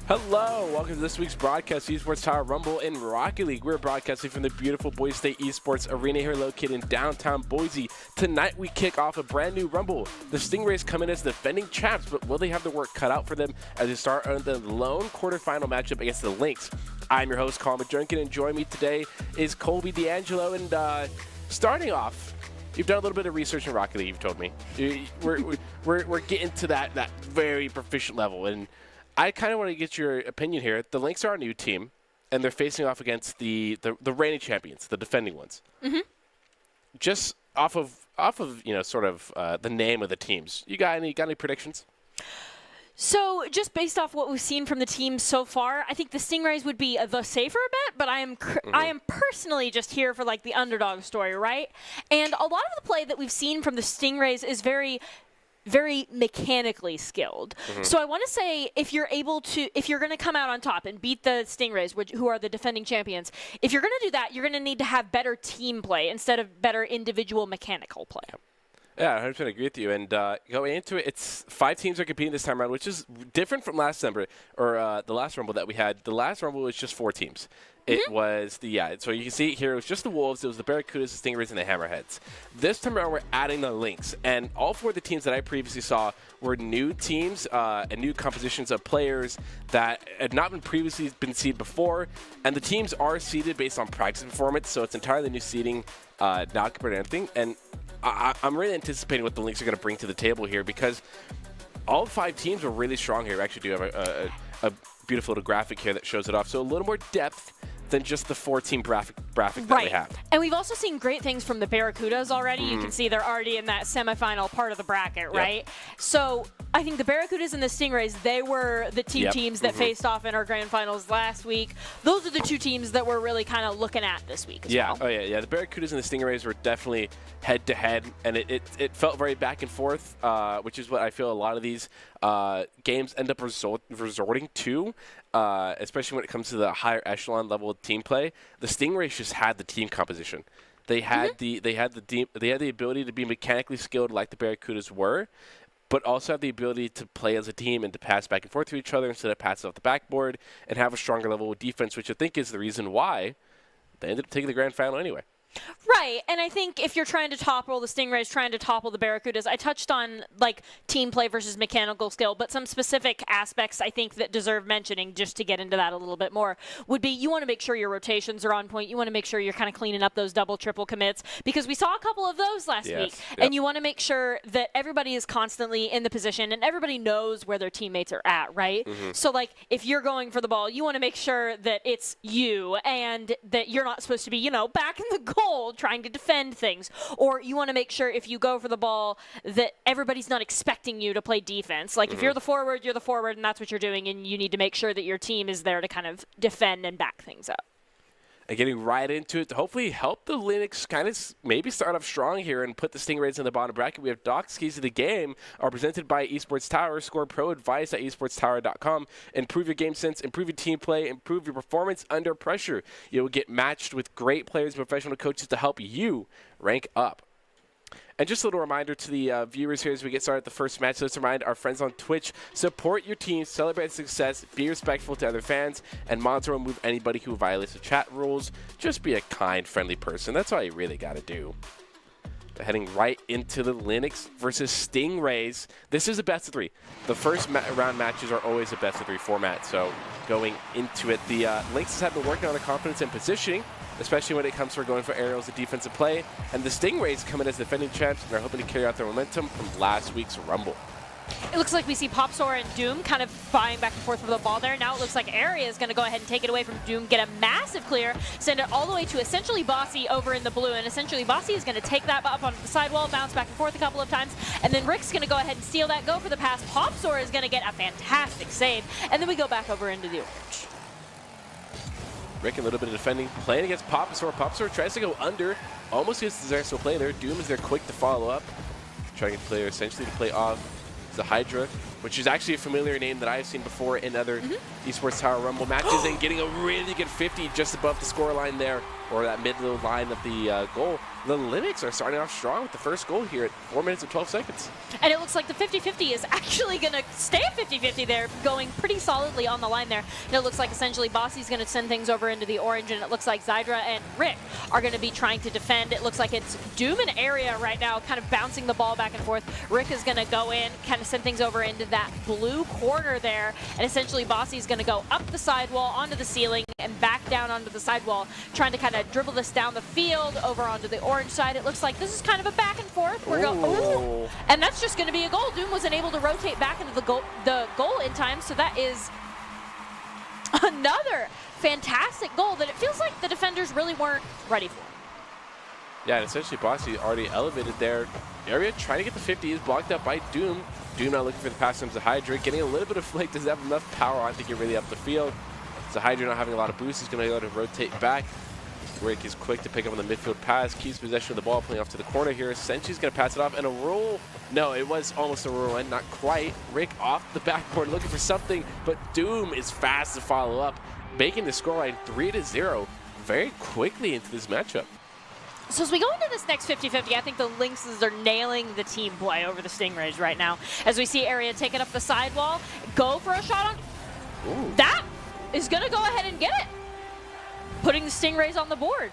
Hello, welcome to this week's broadcast, Esports Tower Rumble in Rocket League. We're broadcasting from the beautiful Boise State Esports Arena here located in downtown Boise. Tonight we kick off a brand new Rumble. The Stingrays come in as defending champs, but will they have the work cut out for them as they start on the lone quarterfinal matchup against the Lynx? I'm your host, Colin McJunkin, and joining me today is Colby D'Angelo. And starting off, you've done a little bit of research in Rocket League, you've told me. We're getting to that very proficient level, and I kind of want to get your opinion here. The Lynx are a new team, and they're facing off against the reigning champions, the defending ones. Mm-hmm. Just off of the name of the teams, you got any predictions? So just based off what we've seen from the team so far, I think the Stingrays would be the safer bet, but I am personally just here for like the underdog story, right? And a lot of the play that we've seen from the Stingrays is very mechanically skilled. Mm-hmm. So I want to say if you're going to come out on top and beat the Stingrays, who are the defending champions, if you're going to do that, you're going to need to have better team play instead of better individual mechanical play. Yeah, I 100% agree with you. And going into it, it's 5 teams are competing this time around, which is different from last December, or the last Rumble that we had. The last Rumble was just 4 teams. It was so you can see here, it was just the Wolves, it was the Barracudas, the Stingrays, and the Hammerheads. This time around, we're adding the Lynx, and all 4 of the teams that I previously saw were new teams and new compositions of players that had not been previously seeded before, and the teams are seeded based on practice performance, so it's entirely new seeding, not compared to anything, and I'm really anticipating what the Lynx are going to bring to the table here, because all 5 teams are really strong here. We actually do have a beautiful little graphic here that shows it off, so a little more depth than just the 4-team graphic that we have. And we've also seen great things from the Barracudas already. You can see they're already in that semifinal part of the bracket, right? So I think the Barracudas and the Stingrays, they were the teams that faced off in our grand finals last week. Those are the 2 teams that we're really kind of looking at this week as well. Oh yeah. The Barracudas and the Stingrays were definitely head-to-head, and it felt very back and forth, which is what I feel a lot of these games end up resorting to, especially when it comes to the higher echelon level of team play. The Stingrays just had the team composition. They had the ability to be mechanically skilled like the Barracudas were, but also have the ability to play as a team and to pass back and forth to each other instead of passing off the backboard and have a stronger level of defense, which I think is the reason why they ended up taking the grand final anyway. Right, and I think if you're trying to topple the Stingrays, trying to topple the Barracudas, I touched on like team play versus mechanical skill, but some specific aspects I think that deserve mentioning, just to get into that a little bit more, would be you want to make sure your rotations are on point. You want to make sure you're kind of cleaning up those double, triple commits, because we saw a couple of those last week, and you want to make sure that everybody is constantly in the position and everybody knows where their teammates are at, right? So like if you're going for the ball, you want to make sure that it's you and that you're not supposed to be, back in the goal trying to defend things, or you want to make sure if you go for the ball that everybody's not expecting you to play defense. Like if you're the forward, and that's what you're doing, and you need to make sure that your team is there to kind of defend and back things up. And getting right into it to hopefully help the Lynx kind of maybe start off strong here and put the Stingrays in the bottom bracket. We have Doc's Keys of the Game are presented by Esports Tower. Score pro advice at esportstower.com. Improve your game sense, improve your team play, improve your performance under pressure. You'll get matched with great players and professional coaches to help you rank up. And just a little reminder to the viewers here as we get started the first match. Let's remind our friends on Twitch, support your team, celebrate success, be respectful to other fans, and monitor and remove anybody who violates the chat rules. Just be a kind, friendly person. That's all you really got to do. But heading right into the Lynx versus Stingrays. This is a best of 3. The first round matches are always a best of 3 format. So going into it, the Lynxes have been working on their confidence and positioning, especially when it comes to going for aerials and defensive play. And the Stingrays come in as defending champs and are hoping to carry out their momentum from last week's Rumble. It looks like we see Popsor and Doom kind of vying back and forth for the ball there. Now it looks like Area is going to go ahead and take it away from Doom, get a massive clear, send it all the way to essentially Bossy over in the blue. And essentially Bossy is going to take that up on the sidewall, bounce back and forth a couple of times. And then Rick's going to go ahead and steal that, go for the pass. Popsor is going to get a fantastic save. And then we go back over into the orange. Rick, a little bit of defending, playing against Popsor. Popsor tries to go under, almost gets the Zerso play there. Doom is there quick to follow up, trying to play essentially to play off the Hydra, which is actually a familiar name that I've seen before in other Esports Tower Rumble matches, and getting a really good 50 just above the score line there, or that middle line of the goal. the Linux are starting off strong with the first goal here at 4 minutes and 12 seconds. And it looks like the 50-50 is actually going to stay at 50-50 there, going pretty solidly on the line there. And it looks like essentially Bossy's going to send things over into the orange, and it looks like Zydra and Rick are going to be trying to defend. It looks like it's Doom and Area right now, kind of bouncing the ball back and forth. Rick is going to go in, kind of send things over into that blue corner there, and essentially Bossy's going to go up the sidewall, onto the ceiling, and back down onto the sidewall, trying to kind of dribble this down the field over onto the orange side. It looks like this is kind of a back and forth. We're going, and that's just going to be a goal. Doom wasn't able to rotate back into the goal in time, so that is another fantastic goal that it feels like the defenders really weren't ready for. Yeah, and essentially Bossy already elevated there. Area trying to get the 50 is blocked up by Doom. Doom now looking for the pass comes to Hydra, getting a little bit of flick. Doesn't have enough power on to get really up the field. So Hydra not having a lot of boost is going to be able to rotate back. Rick is quick to pick up on the midfield pass, keeps possession of the ball, playing off to the corner here. Senchi's going to pass it off, and a roll. No, it was almost a roll in, not quite. Rick off the backboard looking for something, but Doom is fast to follow up, making the scoreline 3-0 very quickly into this matchup. So as we go into this next 50-50, I think the Lynxes are nailing the team play over the Stingrays right now. As we see Area taking up the sidewall, go for a shot on. Ooh. That is going to go ahead and get it, putting the Stingrays on the board.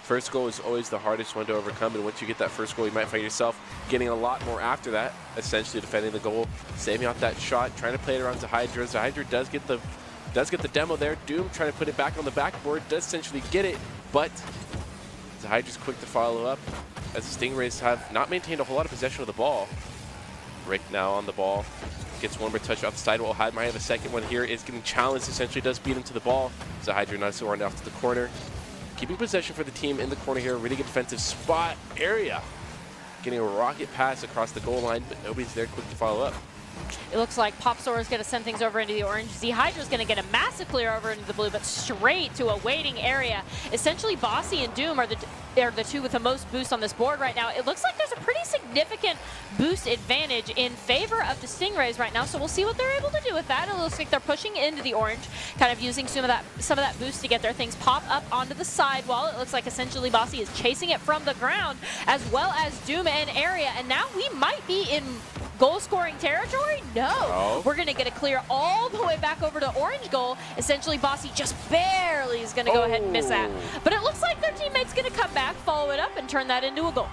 First goal is always the hardest one to overcome, and once you get that first goal, you might find yourself getting a lot more after that, essentially defending the goal, saving out that shot, trying to play it around to Hydra. So Hydra does get the demo there. Doom trying to put it back on the backboard, does essentially get it, but Hydra's quick to follow up, as the Stingrays have not maintained a whole lot of possession of the ball. Rick now on the ball, gets one more touch off the sidewall. Hyde might have a second one here, is getting challenged, essentially does beat him to the ball. So Hydra nice to run off to the corner. Keeping possession for the team in the corner here, really good defensive spot. Area getting a rocket pass across the goal line, but nobody's there quick to follow up. It looks like Popsora is going to send things over into the orange. Z-Hydra is going to get a massive clear over into the blue, but straight to a waiting Area. Essentially, Bossy and Doom are the two with the most boost on this board right now. It looks like there's a pretty significant boost advantage in favor of the Stingrays right now, so we'll see what they're able to do with that. It looks like they're pushing into the orange, kind of using some of that boost to get their things pop up onto the sidewall. It looks like essentially Bossy is chasing it from the ground, as well as Doom and Area, and now we might be in goal-scoring territory? No. Oh. We're going to get a clear all the way back over to orange goal. Essentially, Bossy just barely is going to go ahead and miss that. But it looks like their teammate's going to come back, follow it up, and turn that into a goal.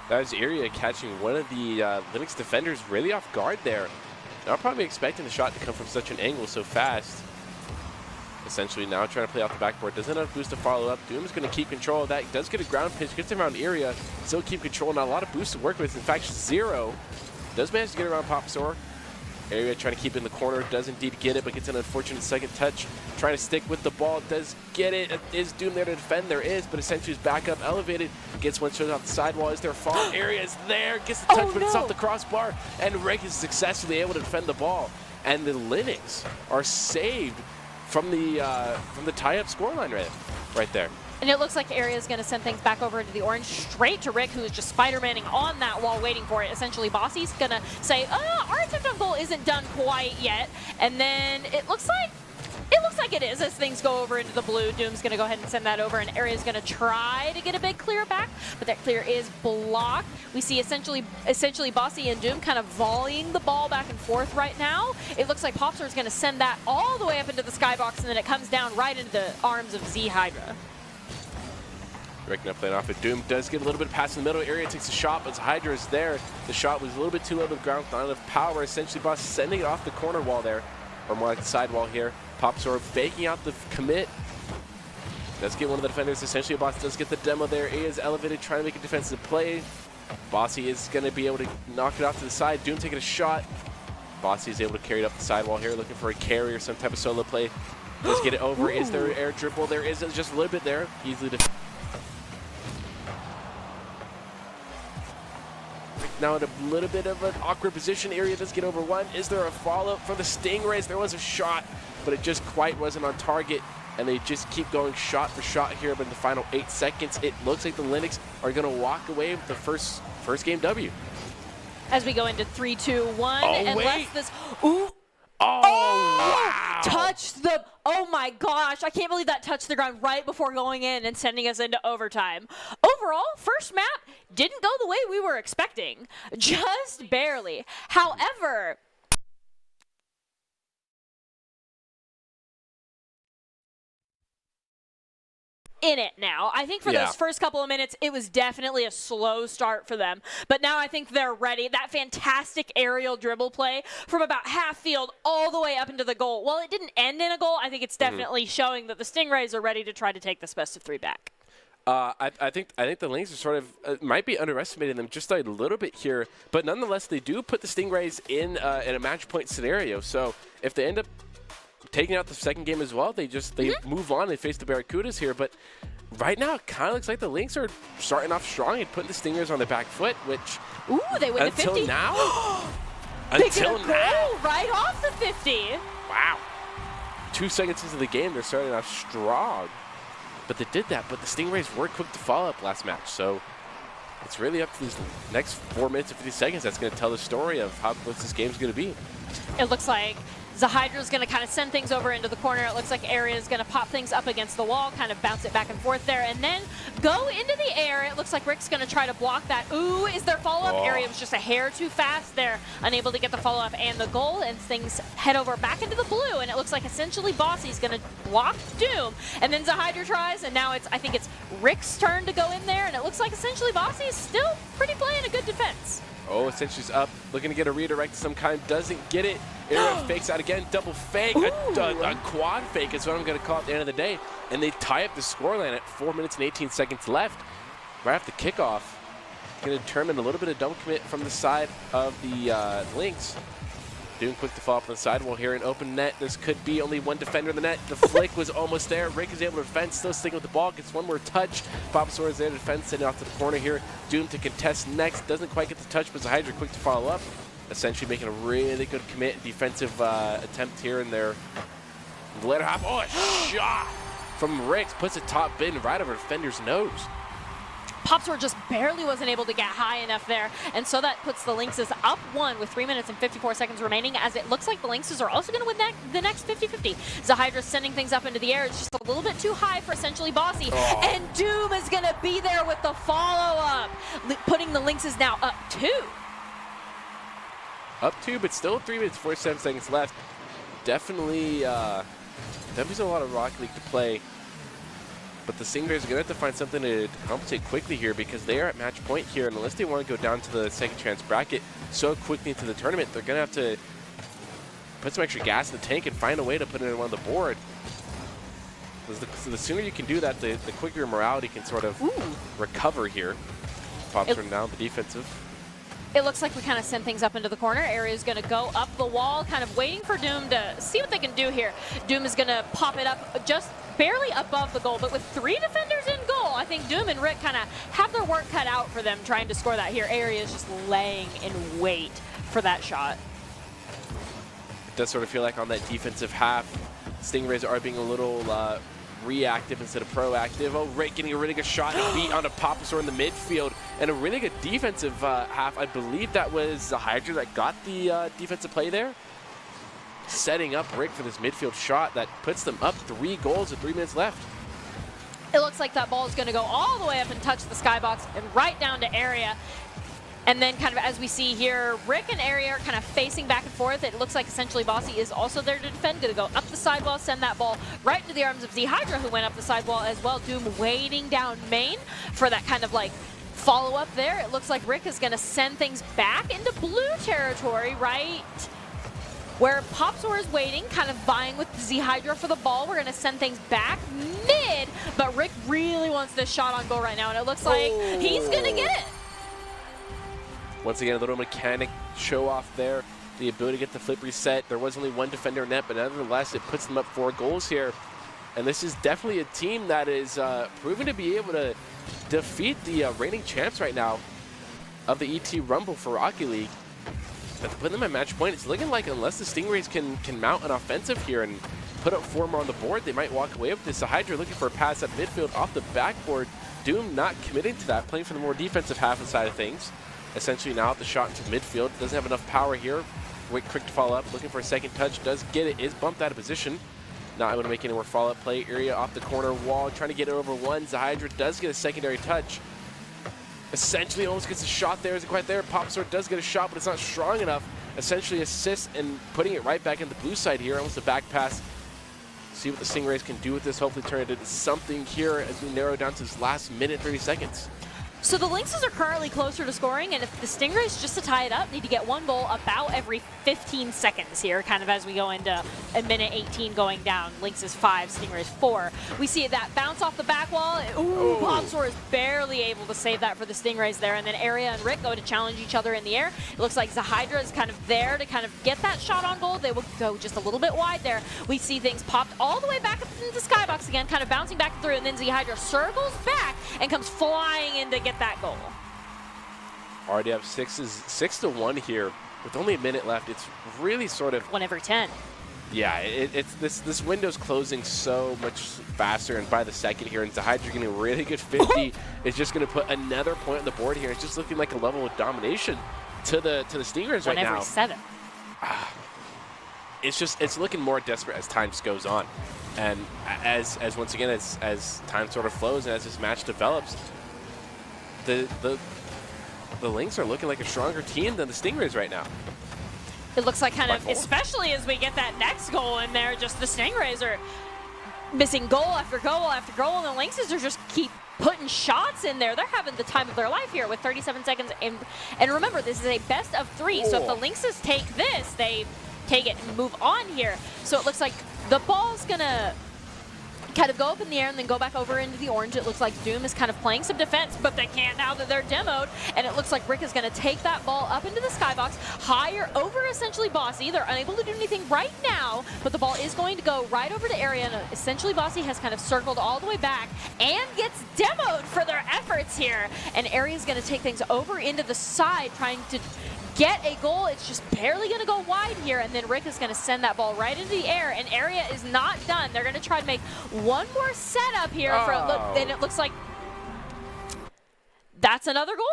That was Area catching one of the Linux defenders really off guard there. Not probably expecting the shot to come from such an angle so fast. Essentially now trying to play off the backboard. Doesn't have boost to follow up. Doom's going to keep control of that. Does get a ground pinch, gets around Area. Still keep control. Not a lot of boost to work with. In fact, 0. Does manage to get around Popsora. Area trying to keep it in the corner. Does indeed get it, but gets an unfortunate second touch. Trying to stick with the ball. Does get it. Is Doom there to defend? There is, but essentially is back up, elevated. Gets one shot off the sidewall. Is there a fall? Area is there. Gets the touch, but it's off the crossbar. And Rick is successfully able to defend the ball. And the Linux are saved from the tie-up scoreline right there. And it looks like Area is going to send things back over into the orange, straight to Rick, who is just Spider-Manning on that wall waiting for it. Essentially, Bossy's going to say, our attempt on goal isn't done quite yet. And then it looks like it is as things go over into the blue. Doom's going to go ahead and send that over, and Area's going to try to get a big clear back, but that clear is blocked. We see essentially Bossy and Doom kind of volleying the ball back and forth right now. It looks like Popstar is going to send that all the way up into the skybox, and then it comes down right into the arms of Z-Hydra. Rick now playing off it. Doom does get a little bit of pass in the middle. Area takes a shot, but Hydra is there. The shot was a little bit too low to the ground, not enough power. Essentially, Boss sending it off the corner wall there, or more like the sidewall here. Popsor faking out the commit. Does get one of the defenders. Essentially, Boss does get the demo there. A is elevated, trying to make a defensive play. Bossy is going to be able to knock it off to the side. Doom taking a shot. Bossy is able to carry it up the sidewall here, looking for a carry or some type of solo play. Does get it over. Is there an air dribble? There is just a little bit there. Easily defended. Now in a little bit of an awkward position. Area does get over one. Is there a follow-up from the Stingrays? There was a shot, but it just quite wasn't on target. And they just keep going shot for shot here. But in the final 8 seconds, it looks like the Linux are going to walk away with the first game W. As we go into 3, 2, 1, Oh, unless wait. this. Oh, wow. touched the, oh my gosh, I can't believe that touched the ground right before going in and sending us into overtime. Overall, first map didn't go the way we were expecting, just barely. However, in it now. I think for those first couple of minutes, it was definitely a slow start for them. But now I think they're ready. That fantastic aerial dribble play from about half field all the way up into the goal. While it didn't end in a goal, I think it's definitely showing that the Stingrays are ready to try to take this best of 3 back. I think the Lynx are sort of might be underestimating them just a little bit here, but nonetheless they do put the Stingrays in a match point scenario. So if they end up taking out the second game as well, they move on and face the Barracudas here. But right now, it kind of looks like the Lynx are starting off strong and putting the Stingers on their back foot, which they win the 50. Until now, they get a goal right off the 50. Wow. 2 seconds into the game, they're starting off strong. But they did that, but the Stingrays were quick to follow up last match. So it's really up to these next 4 minutes and 50 seconds that's going to tell the story of how close this game's going to be. It looks like Zahydra's going to kind of send things over into the corner. It looks like Aria's going to pop things up against the wall, kind of bounce it back and forth there, and then go into the air. It looks like Rick's going to try to block that. Ooh, is there follow-up? Aria was just a hair too fast there, unable to get the follow-up and the goal, and things head over back into the blue, and it looks like essentially Bossy's going to block Doom, and then Zahydra tries, and now I think it's Rick's turn to go in there, and it looks like essentially Bossy's still pretty playing a good defense. Oh, Essentially's up, looking to get a redirect of some kind, doesn't get it. Aria fakes out again, double fake, a quad fake is what I'm going to call at the end of the day. And they tie up the scoreline at 4 minutes and 18 seconds left. Right after kickoff, going to determine a little bit of dump commit from the side of the Lynx. Doom quick to fall up on the side. We'll hear an open net. This could be only one defender in the net. The flick was almost there. Rick is able to defend, still sticking with the ball. Gets one more touch. Papasaur is there to defend, sending off to the corner here. Doom to contest next. Doesn't quite get the touch, but Zahydra quick to follow up. Essentially making a really good commit defensive attempt here in their later half. Oh, a shot from Ricks. Puts a top bin right over defender's nose. Popsor just barely wasn't able to get high enough there, and so that puts the Lynxes up 1 with 3 minutes and 54 seconds remaining, as it looks like the Lynxes are also going to win the next 50-50. Zahydra sending things up into the air. It's just a little bit too high for essentially Bossy, and Doom is going to be there with the follow-up, putting the Lynxes now up 2. Up 2, but still 3 minutes, 47 seconds left. Definitely a lot of Rocket League to play. But the Stingrays are going to have to find something to compensate quickly here, because they are at match point here, and unless they want to go down to the second chance bracket so quickly into the tournament, they're going to have to put some extra gas in the tank and find a way to put it on the board. So the sooner you can do that, the quicker your morality can sort of recover here. Pops are now the defensive. It looks like we kind of send things up into the corner. Aria's going to go up the wall, kind of waiting for Doom to see what they can do here. Doom is going to pop it up just barely above the goal, but with 3 defenders in goal, I think Doom and Rick kind of have their work cut out for them trying to score that here. Aria is just laying in wait for that shot. It does sort of feel like on that defensive half, Stingrays are being a little reactive instead of proactive. Oh, Rick getting a really good shot and beat on a Papasaur in the midfield, and a really good defensive half. I believe that was Zahydra that got the defensive play there, setting up Rick for this midfield shot that puts them up 3 goals with 3 minutes left. It looks like that ball is going to go all the way up and touch the skybox and right down to Aria. And then kind of as we see here, Rick and Aria are kind of facing back and forth. It looks like essentially Bossy is also there to defend. Going to go up the sidewall, send that ball right into the arms of Zahydra, who went up the sidewall as well. Doom waiting down main for that kind of like follow-up there. It looks like Rick is going to send things back into blue territory, right where Popsor is waiting, kind of vying with Zahydra for the ball. We're going to send things back mid, but Rick really wants this shot on goal right now, and it looks like he's going to get it. Once again, a little mechanic show off there. The ability to get the flip reset. There was only 1 defender in net, but nevertheless, it puts them up 4 goals here. And this is definitely a team that is proven to be able to defeat the reigning champs right now of the ET Rumble for Rocket League. But to put them at match point, it's looking like unless the Stingrays can mount an offensive here and put up 4 more on the board, they might walk away with this. So Hydra looking for a pass at midfield off the backboard. Doom not committing to that, playing for the more defensive half side of things. Essentially now at the shot into midfield. Doesn't have enough power here. quick to follow up, looking for a second touch, does get it, is bumped out of position. Not able to make any more follow-up play. Area off the corner wall, trying to get it over one. Zahydra does get a secondary touch. Essentially almost gets a shot there, isn't quite there. Popsword does get a shot, but it's not strong enough. Essentially assists and putting it right back in the blue side here, almost a back pass. See what the Stingrays can do with this, hopefully turn it into something here as we narrow down to this last minute, 30 seconds. So the Lynxes are currently closer to scoring, and if the Stingrays, just to tie it up, need to get one goal about every 15 seconds here, kind of as we go into a minute 18 going down. Lynxes 5, Stingrays 4. We see that bounce off the back wall. Ooh, Popsor is barely able to save that for the Stingrays there, and then Area and Rick go to challenge each other in the air. It looks like Zahydra is kind of there to kind of get that shot on goal. They will go just a little bit wide there. We see things popped all the way back up into the skybox again, kind of bouncing back through, and then Zahydra circles back and comes flying in to get that goal. Already have 6-1 here with only a minute left. It's really sort of 1 every 10. Yeah, it's this window's closing so much faster, and by the second here, and Zahydra getting a really good 50 is just going to put another point on the board here. It's just looking like a level of domination to the Stingrays right now. 1 every 7. It's looking more desperate as time just goes on, and as once again as time sort of flows and as this match develops, the Lynx are looking like a stronger team than the Stingrays right now. It looks like kind of, especially as we get that next goal in there, just the Stingrays are missing goal after goal after goal, and the Lynxes are just keep putting shots in there. They're having the time of their life here with 37 seconds. And remember, this is a best of 3, so if the Lynxes take this, they take it and move on here. So it looks like the ball's going to kind of go up in the air and then go back over into the orange. It looks like Doom is kind of playing some defense, but they can't now that they're demoed. And it looks like Rick is going to take that ball up into the skybox, higher over essentially Bossy. They're unable to do anything right now, but the ball is going to go right over to Area. And essentially Bossy has kind of circled all the way back and gets demoed for their efforts here. And Area is going to take things over into the side, trying to get a goal. It's just barely going to go wide here, and then Rick is going to send that ball right into the air, and Area is not done. They're going to try to make one more setup here, and it looks like that's another goal.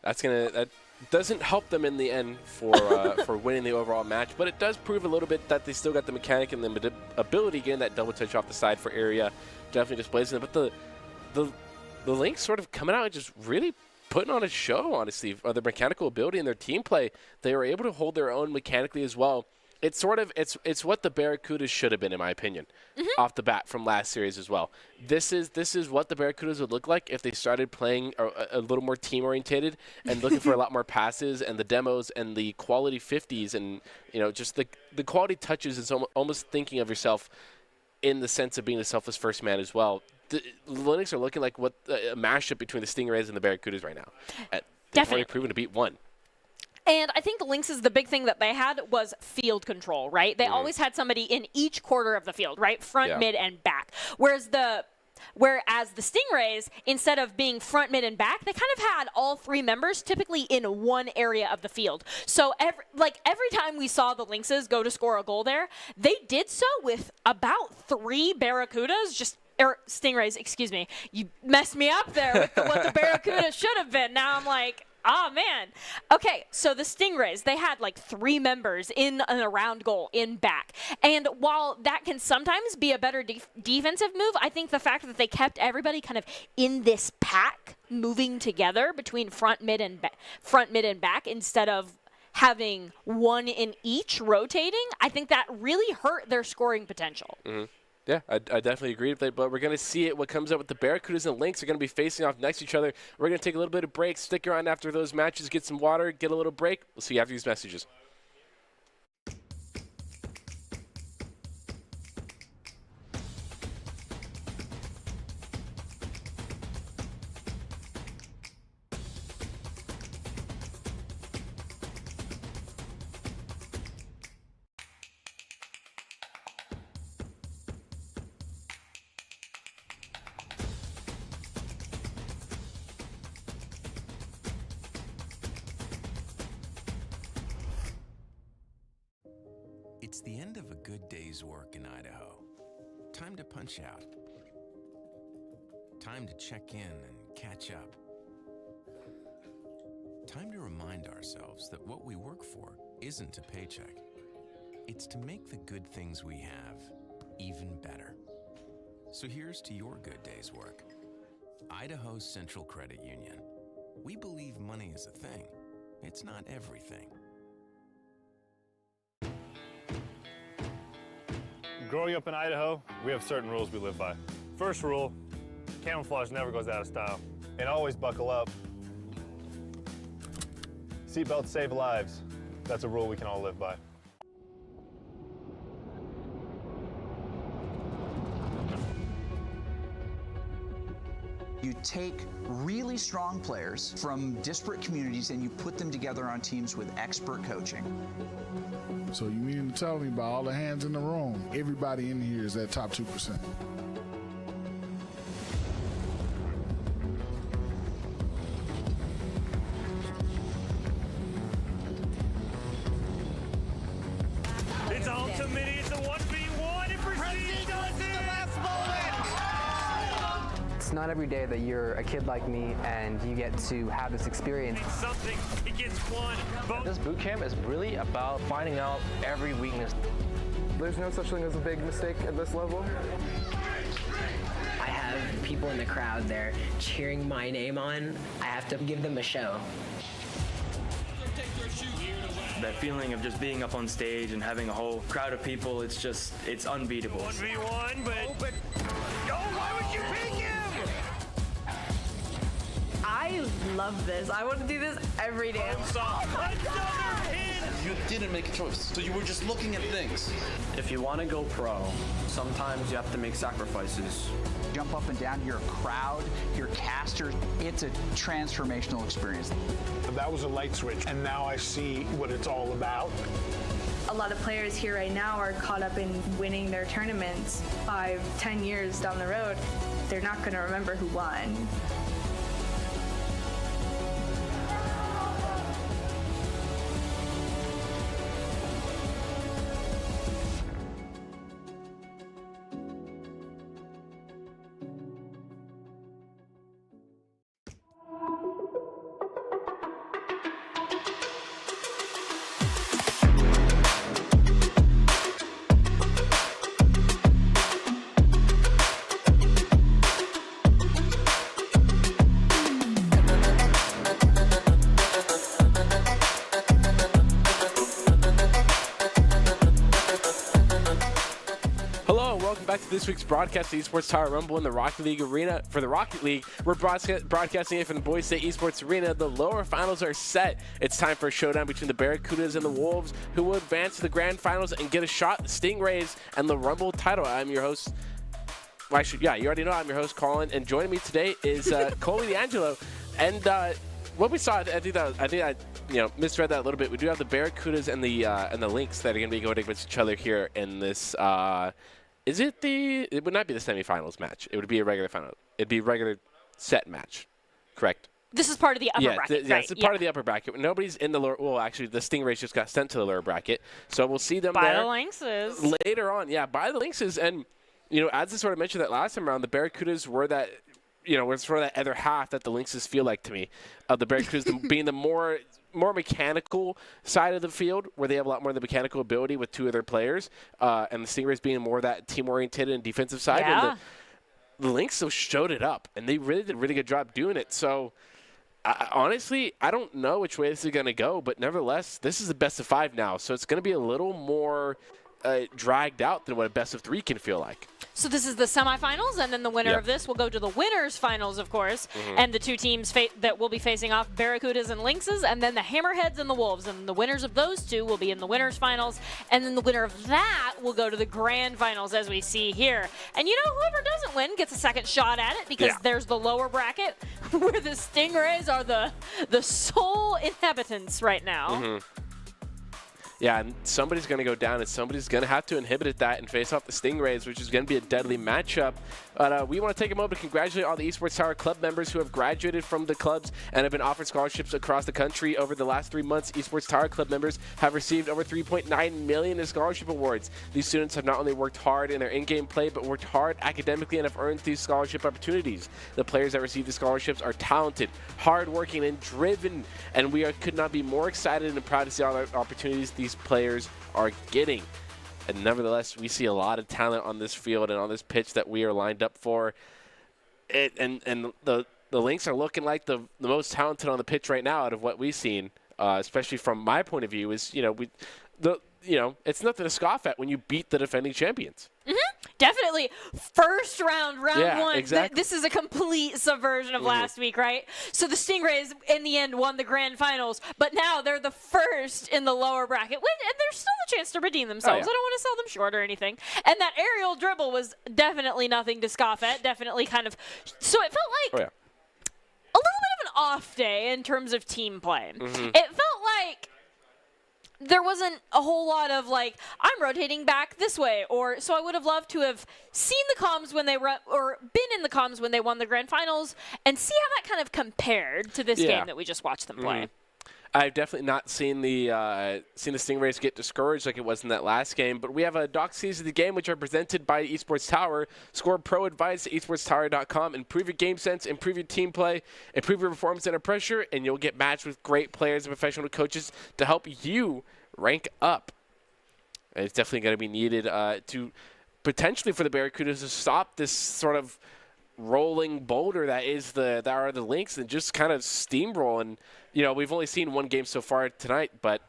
That doesn't help them in the end for winning the overall match, but it does prove a little bit that they still got the mechanic and the ability getting that double touch off the side for Area. Definitely displays it, but the Lynx sort of coming out and just really putting on a show, honestly, of their mechanical ability and their team play. They were able to hold their own mechanically as well. It's sort of it's what the Barracudas should have been, in my opinion, off the bat from last series as well. This is what the Barracudas would look like if they started playing a little more team orientated and looking for a lot more passes and the demos and the quality 50s and just the quality touches is almost thinking of yourself in the sense of being a selfless first man as well. The Lynx are looking like a mashup between the Stingrays and the Barracudas right now. They've already proven to beat one. And I think the Lynxes, the big thing that they had was field control, right? They always had somebody in each quarter of the field, right? Front, mid, and back. Whereas the Stingrays, instead of being front, mid, and back, they kind of had all 3 members typically in one area of the field. So every time we saw the Lynxes go to score a goal there, they did so with about 3 Barracudas, Stingrays, excuse me. You messed me up there with what the Barracudas should have been. Now I'm like, oh, man. Okay, so the Stingrays, they had like 3 members in and around goal in back. And while that can sometimes be a better defensive move, I think the fact that they kept everybody kind of in this pack moving together between front, mid, and back instead of having one in each rotating, I think that really hurt their scoring potential. Mm-hmm. Yeah, I definitely agree with that, but we're going to see it. What comes up with the Barracudas and Lynx are going to be facing off next to each other. We're going to take a little bit of break, stick around after those matches, get some water, get a little break. We'll see you after these messages. It's the end of a good day's work in Idaho. Time to punch out. Time to check in and catch up. Time to remind ourselves that what we work for isn't a paycheck. It's to make the good things we have even better. So here's to your good day's work. Idaho Central Credit Union. We believe money is a thing. It's not everything. Growing up in Idaho, we have certain rules we live by. First rule, camouflage never goes out of style. And always buckle up. Seatbelts save lives. That's a rule we can all live by. You take really strong players from disparate communities and you put them together on teams with expert coaching. So you mean to tell me by all the hands in the room, everybody in here is that top 2%? It's ultimate, it's a 1v1, and Prestige does it! It's not every day that you're a kid like me and you get to have this experience. Something, he gets one. This boot camp is really about finding out every weakness. There's no such thing as a big mistake at this level. I have people in the crowd there cheering my name on. I have to give them a show. That feeling of just being up on stage and having a whole crowd of people, it's unbeatable. 1v1, but... Oh, why would you pick him? I love this. I want to do this every day. You didn't make a choice, so you were just looking at things. If you want to go pro, sometimes you have to make sacrifices. Jump up and down, you're a crowd, you're casters. It's a transformational experience. That was a light switch, and now I see what it's all about. A lot of players here right now are caught up in winning their tournaments 5-10 years down the road. They're not going to remember who won. Back to this week's broadcast of Esports Tower Rumble in the Rocket League Arena. For the Rocket League, we're broadcasting it from the Boise State Esports Arena. The lower finals are set. It's time for a showdown between the Barracudas and the Wolves, who will advance to the grand finals and get a shot at the Stingrays and the Rumble title. I'm your host. Well, you already know I'm your host, Colin, and joining me today is Coley D'Angelo. And what we saw, I think I misread that a little bit. We do have the Barracudas and the Lynx that are going to be going against each other here in this. It would not be the semifinals match. It would be a regular final. It'd be a regular set match, correct? This is part of the upper bracket, right? Yes, it's part of the upper bracket. Nobody's in the lower. Well, actually, the Stingrays just got sent to the lower bracket, so we'll see them by there the Lynxes later on. Yeah, by the Lynxes, and as I sort of mentioned that last time around, the Barracudas were that. Was sort of that other half that the Lynxes feel like to me, of the Barracudas being the more mechanical side of the field, where they have a lot more of the mechanical ability with two of their players, and the Stingrays being more that team-oriented and defensive side. Yeah. And the Lynx showed it up, and they really did a really good job doing it. So, honestly, I don't know which way this is going to go, but nevertheless, this is the best of 5 now, so it's going to be a little more dragged out than what a best of 3 can feel like. So this is the semifinals, and then the winner of this will go to the winners finals, of course, and the two teams that will be facing off, Barracudas and Lynxes, and then the Hammerheads and the Wolves, and the winners of those two will be in the winners finals, and then the winner of that will go to the grand finals, as we see here. And whoever doesn't win gets a second shot at it, because there's the lower bracket where the Stingrays are the sole inhabitants right now. Yeah, and somebody's going to go down, and somebody's going to have to inhibit that and face off the Stingrays, which is going to be a deadly matchup. But we want to take a moment to congratulate all the Esports Tower club members who have graduated from the clubs and have been offered scholarships across the country. Over the last 3 months, Esports Tower club members have received over $3.9 million in scholarship awards. These students have not only worked hard in their in-game play, but worked hard academically and have earned these scholarship opportunities. The players that receive the scholarships are talented, hardworking, and driven, and we could not be more excited and proud to see all the opportunities these players are getting. And nevertheless, we see a lot of talent on this field and on this pitch that we are lined up for. And the Lynx are looking like the most talented on the pitch right now out of what we've seen, especially from my point of view. Is it's nothing to scoff at when you beat the defending champions. Definitely. First round, round one. Exactly. This is a complete subversion of last week, right? So the Stingrays, in the end, won the grand finals, but now they're the first in the lower bracket, and there's still a chance to redeem themselves. I don't want to sell them short or anything. And that aerial dribble was definitely nothing to scoff at. Definitely kind of. So it felt like a little bit of an off day in terms of team play. It felt like there wasn't a whole lot of like, I'm rotating back this way, or so I would have loved to have seen the comms when they or been in the comms when they won the grand finals and see how that kind of compared to this game that we just watched them play. I've definitely not seen the Stingrays get discouraged like it was in that last game, but we have a doc season of the game which are presented by Esports Tower. Score pro advice at esportstower.com. Improve your game sense, improve your team play, improve your performance under pressure, and you'll get matched with great players and professional coaches to help you rank up. And it's definitely going to be needed to potentially for the Barracudas to stop this sort of rolling boulder that are the Lynx and just kind of steamroll. And we've only seen one game so far tonight, but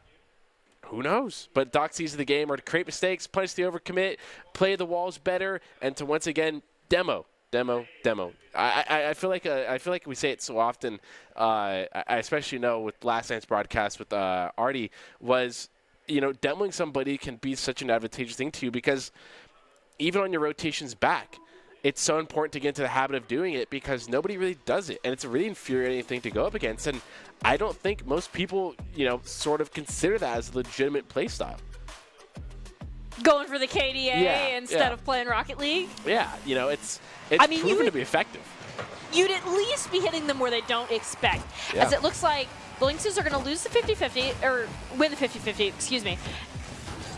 who knows? But doc sees the game are to create mistakes, punish the overcommit, play the walls better, and to once again demo. I feel like we say it so often. I especially know with last night's broadcast with Artie was, demoing somebody can be such an advantageous thing to you because even on your rotations back, it's so important to get into the habit of doing it because nobody really does it. And it's a really infuriating thing to go up against. And I don't think most people, sort of consider that as a legitimate play style. Going for the KDA instead of playing Rocket League? Yeah, it's proven to be effective. You'd at least be hitting them where they don't expect. As it looks like the Lynxes are going to lose the 50-50, or win the 50-50, excuse me.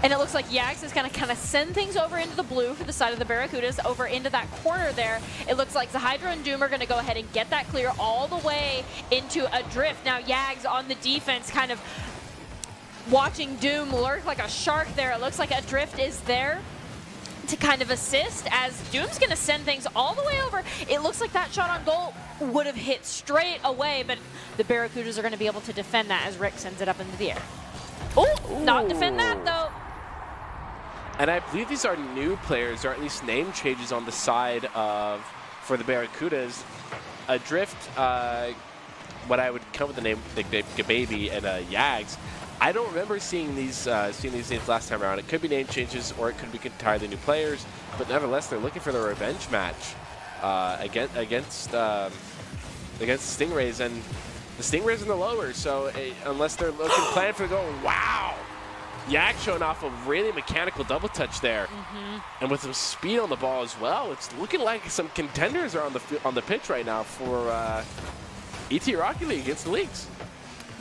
And it looks like Yags is going to kind of send things over into the blue for the side of the Barracudas, over into that corner there. It looks like Zahydra and Doom are going to go ahead and get that clear all the way into a drift. Now Yags on the defense kind of watching Doom lurk like a shark there. It looks like a drift is there to kind of assist as Doom's going to send things all the way over. It looks like that shot on goal would have hit straight away, but the Barracudas are going to be able to defend that as Rick sends it up into the air. Oh, not defend that though. And I believe these are new players, or at least name changes on the side for the Barracudas. Adrift, what I would come with the nickname Gababy and Yags. I don't remember seeing these names last time around. It could be name changes, or it could be entirely new players. But nevertheless, they're looking for the revenge match against Stingrays, and the Stingrays in the lower. So unless they're looking plan for the goal, wow. Yak showing off a really mechanical double touch there, and with some speed on the ball as well. It's looking like some contenders are on the pitch right now for ET Rocket League against the Lynx.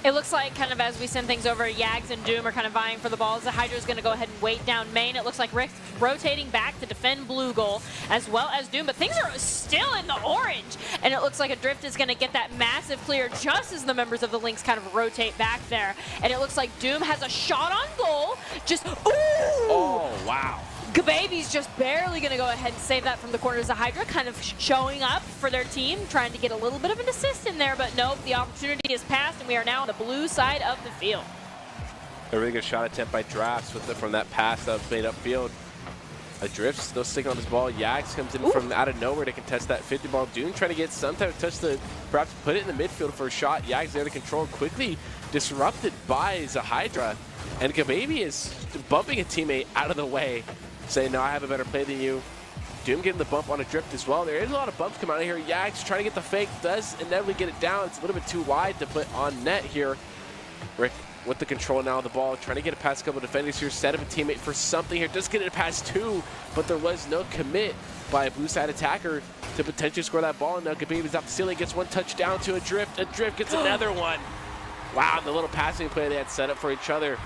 It looks like kind of as we send things over, Yags and Doom are kind of vying for the balls. The Hydra's going to go ahead and wait down main. It looks like Rick's rotating back to defend blue goal as well as Doom, but things are still in the orange. And it looks like Adrift is going to get that massive clear just as the members of the Lynx kind of rotate back there. And it looks like Doom has a shot on goal. Just, ooh! Oh, wow. Gababy's just barely going to go ahead and save that from the corners of Hydra, kind of showing up for their team, trying to get a little bit of an assist in there, but nope, the opportunity is passed, and we are now on the blue side of the field. A really good shot attempt by Drafts from that pass that was made upfield. Adrift still sticking on this ball. Yags comes in from out of nowhere to contest that 50 ball. Doom trying to get some type of touch to perhaps put it in the midfield for a shot. Yags there to control, quickly disrupted by Zahydra, and Gababy is bumping a teammate out of the way, saying, no, I have a better play than you. Doom getting the bump on a drift as well. There is a lot of bumps coming out of here. Yags trying to get the fake, does inevitably get it down. It's a little bit too wide to put on net here. Rick with the control now of the ball, trying to get it past a couple of defenders here, set up a teammate for something here. Just get it past two, but there was no commit by a blue side attacker to potentially score that ball. And now Gababy's off the ceiling, gets one touchdown to Adrift. Adrift gets another one. Wow, the little passing play they had set up for each other.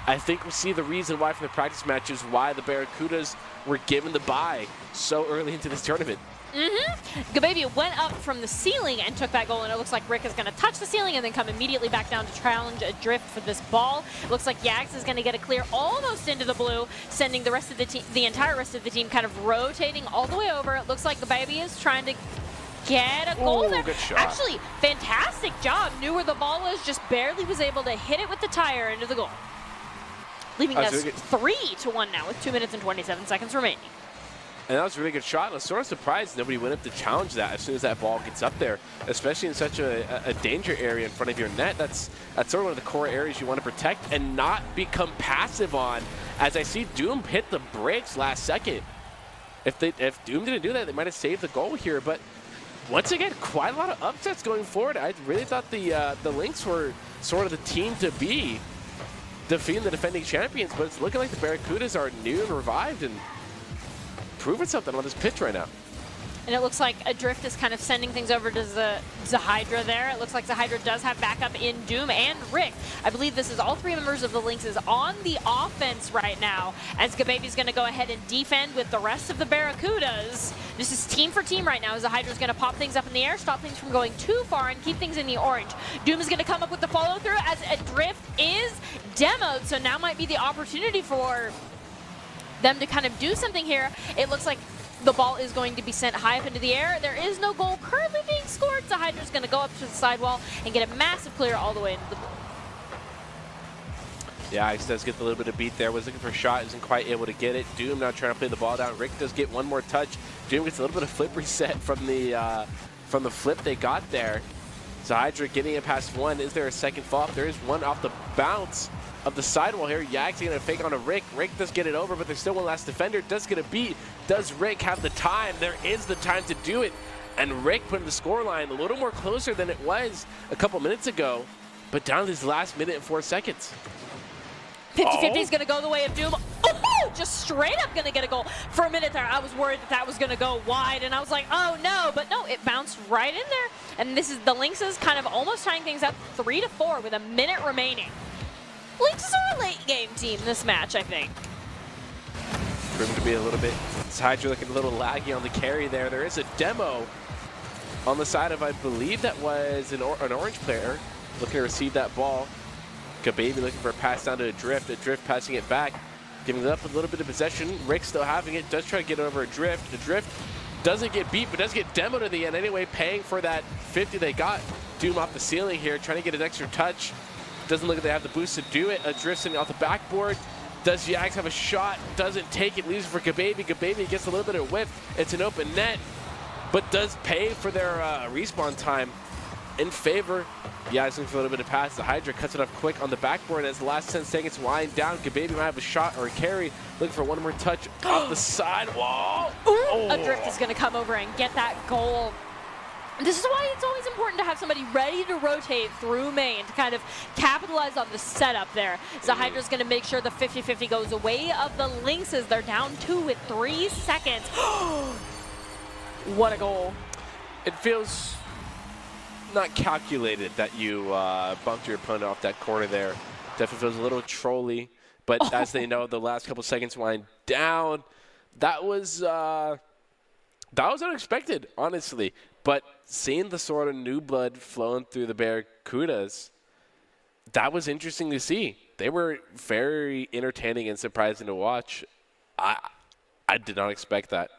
I think we'll see the reason why from the practice matches why the Barracudas were given the bye so early into this tournament. Gababy went up from the ceiling and took that goal, and it looks like Rick is going to touch the ceiling and then come immediately back down to challenge Adrift for this ball. It looks like Yags is going to get a clear almost into the blue, sending the rest of the team, the entire rest of the team, kind of rotating all the way over. It looks like Gababy is trying to get a goal there. Good shot. Actually, fantastic job. Knew where the ball was, just barely was able to hit it with the tire into the goal. Leaving us 3-1 now with 2 minutes and 27 seconds remaining. And that was a really good shot. I was sort of surprised nobody went up to challenge that as soon as that ball gets up there, especially in such a danger area in front of your net. That's sort of one of the core areas you want to protect and not become passive on. As I see Doom hit the brakes last second. If Doom didn't do that, they might have saved the goal here. But once again, quite a lot of upsets going forward. I really thought the Lynx were sort of the team to be defeating the defending champions, but it's looking like the Barracudas are new and revived and proving something on this pitch right now. And it looks like Adrift is kind of sending things over to Zahydra there. It looks like Zahydra does have backup in Doom and Rick. I believe this is all 3 members of the Lynxes on the offense right now, as Gababy's going to go ahead and defend with the rest of the Barracudas. This is team for team right now. Zahydra's going to pop things up in the air, stop things from going too far, and keep things in the orange. Doom is going to come up with the follow-through as Adrift is demoed, so now might be the opportunity for them to kind of do something here. It looks like the ball is going to be sent high up into the air. There is no goal currently being scored. Zahydra's going to go up to the sidewall and get a massive clear all the way into the blue. Yeah, Ice does get a little bit of beat there. Was looking for a shot, isn't quite able to get it. Doom now trying to play the ball down. Rick does get one more touch. Doom gets a little bit of flip reset from the flip they got there. Zahydra getting it past one. Is there a second fall? There is one off the bounce of the sidewall here. Yags going to fake on a Rick. Rick does get it over, but there's still one last defender. Does get a beat. Does Rick have the time? There is the time to do it. And Rick putting the scoreline a little more closer than it was a couple minutes ago, but down to this last minute and 4 seconds. 50-50 is going to go the way of Doom. Oh, just straight up going to get a goal. For a minute there, I was worried that was going to go wide, and I was like, oh no, but no, it bounced right in there. And this is the Lynxes kind of almost tying things up 3-4 with a minute remaining. Lynxes are a late game team this match, I think. Proven to be a little bit, Zahydra looking a little laggy on the carry there. There is a demo on the side of, I believe that was an orange player looking to receive that ball. Gababy looking for a pass down to Adrift. Adrift passing it back, giving it up a little bit of possession. Rick still having it, does try to get over Adrift. Adrift doesn't get beat, but does get demoed at the end anyway, paying for that 50 they got. Doom off the ceiling here, trying to get an extra touch. Doesn't look like they have the boost to do it. Adrift sitting off the backboard. Does Yags have a shot? Doesn't take it, leaves it for Gababy. Gababy gets a little bit of whip. It's an open net, but does pay for their respawn time in favor. Yags looking for a little bit of pass. Zahydra cuts it off quick on the backboard as the last 10 seconds wind down. Gababy might have a shot or a carry. Looking for one more touch off the sidewall. Oh. Adrift is going to come over and get that goal. This is why it's always important to have somebody ready to rotate through main to kind of capitalize on the setup there. Zahydra's going to make sure the 50-50 goes away of the Lynxes. They're down 2 with 3 seconds. What a goal. It feels not calculated that you bumped your opponent off that corner there. Definitely feels a little trolly, but as they know, the last couple seconds wind down. That was unexpected, honestly. But seeing the sort of new blood flowing through the Barracudas, that was interesting to see. They were very entertaining and surprising to watch. I did not expect that.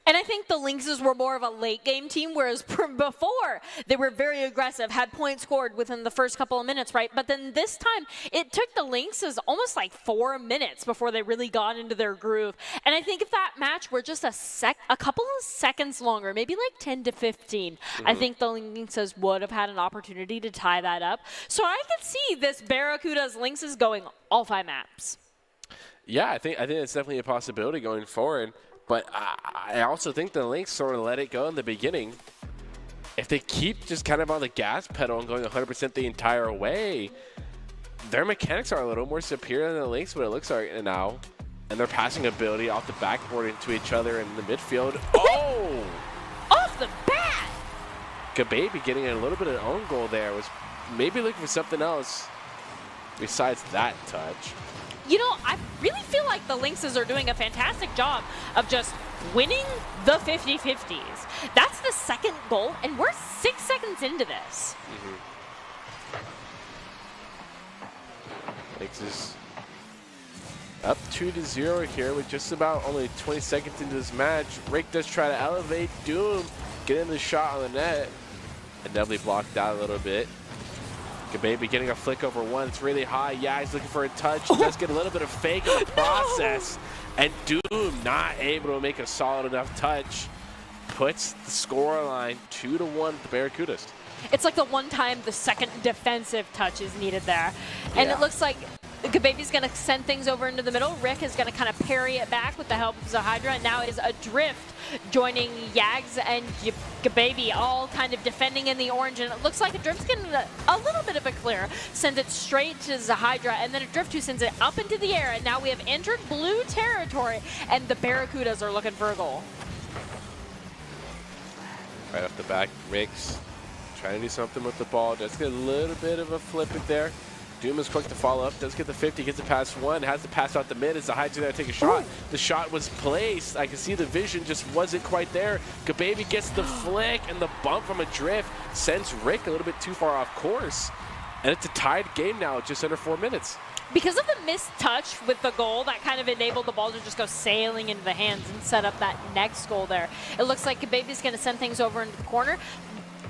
And I think the Lynxes were more of a late game team, whereas before they were very aggressive, had points scored within the first couple of minutes, right? But then this time it took the Lynxes almost like 4 minutes before they really got into their groove. And I think if that match were just a couple of seconds longer, maybe like 10 to 15, I think the Lynxes would have had an opportunity to tie that up. So I could see this Barracudas Lynxes going all 5 maps. Yeah, I think it's definitely a possibility going forward. But I also think the Lynx sort of let it go in the beginning. If they keep just kind of on the gas pedal and going 100% the entire way, their mechanics are a little more superior than the Lynx, what it looks like now. And their passing ability off the backboard into each other in the midfield. Oh! Off the bat! Gababy getting a little bit of own goal there. Was maybe looking for something else besides that touch. You know, I really feel like the Lynxes are doing a fantastic job of just winning the 50-50s. That's the second goal, and we're 6 seconds into this. Lynxes up 2-0 here with just about only 20 seconds into this match. Rick does try to elevate. Doom getting the shot on the net. And definitely blocked out a little bit. Gababy getting a flick over one. It's really high. Yeah, he's looking for a touch. He does get a little bit of fake in the process. And Doom not able to make a solid enough touch. Puts the score line 2-1 the Barracudas. It's like the one time the second defensive touch is needed there. And Yeah. it looks like Gababy's going to send things over into the middle. Rick is going to kind of parry it back with the help of Zahydra. And now it is Adrift joining Yags and Gababy all kind of defending in the orange. And it looks like Adrift's getting a little bit of a clear. Sends it straight to Zahydra. And then Adrift who sends it up into the air. And now we have entered blue territory. And the Barracudas are looking for a goal. Right off the back, Rick's trying to do something with the ball. Does get a little bit of a flip it there. Doom is quick to follow up, does get the 50, gets it past one, has to pass out the mid as the Hydra there to take a shot. Ooh. The shot was placed. I can see the vision just wasn't quite there. Gababy gets the flick, and the bump from Adrift sends Rick a little bit too far off course. And it's a tied game now, just under 4 minutes. Because of the missed touch with the goal, that kind of enabled the ball to just go sailing into the hands and set up that next goal there. It looks like Gababy's going to send things over into the corner.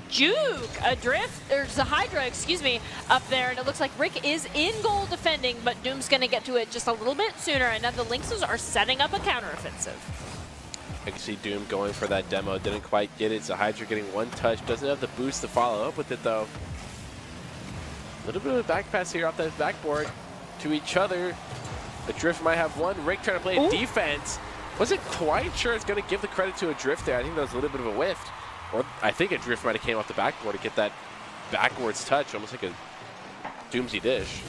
Juke, Adrift, or Zahydra, excuse me, up there, and it looks like Rick is in goal defending, but Doom's going to get to it just a little bit sooner, and now the Lynxes are setting up a counteroffensive. I can see Doom going for that demo, didn't quite get it. Zahydra getting one touch, doesn't have the boost to follow up with it though. A little bit of a back pass here off that backboard to each other. Adrift might have one. Rick trying to play defense. Wasn't quite sure it's going to give the credit to Adrift there. I think that was a little bit of a whiff. Or I think Adrift might have came off the backboard to get that backwards touch, almost like a Doomsy dish.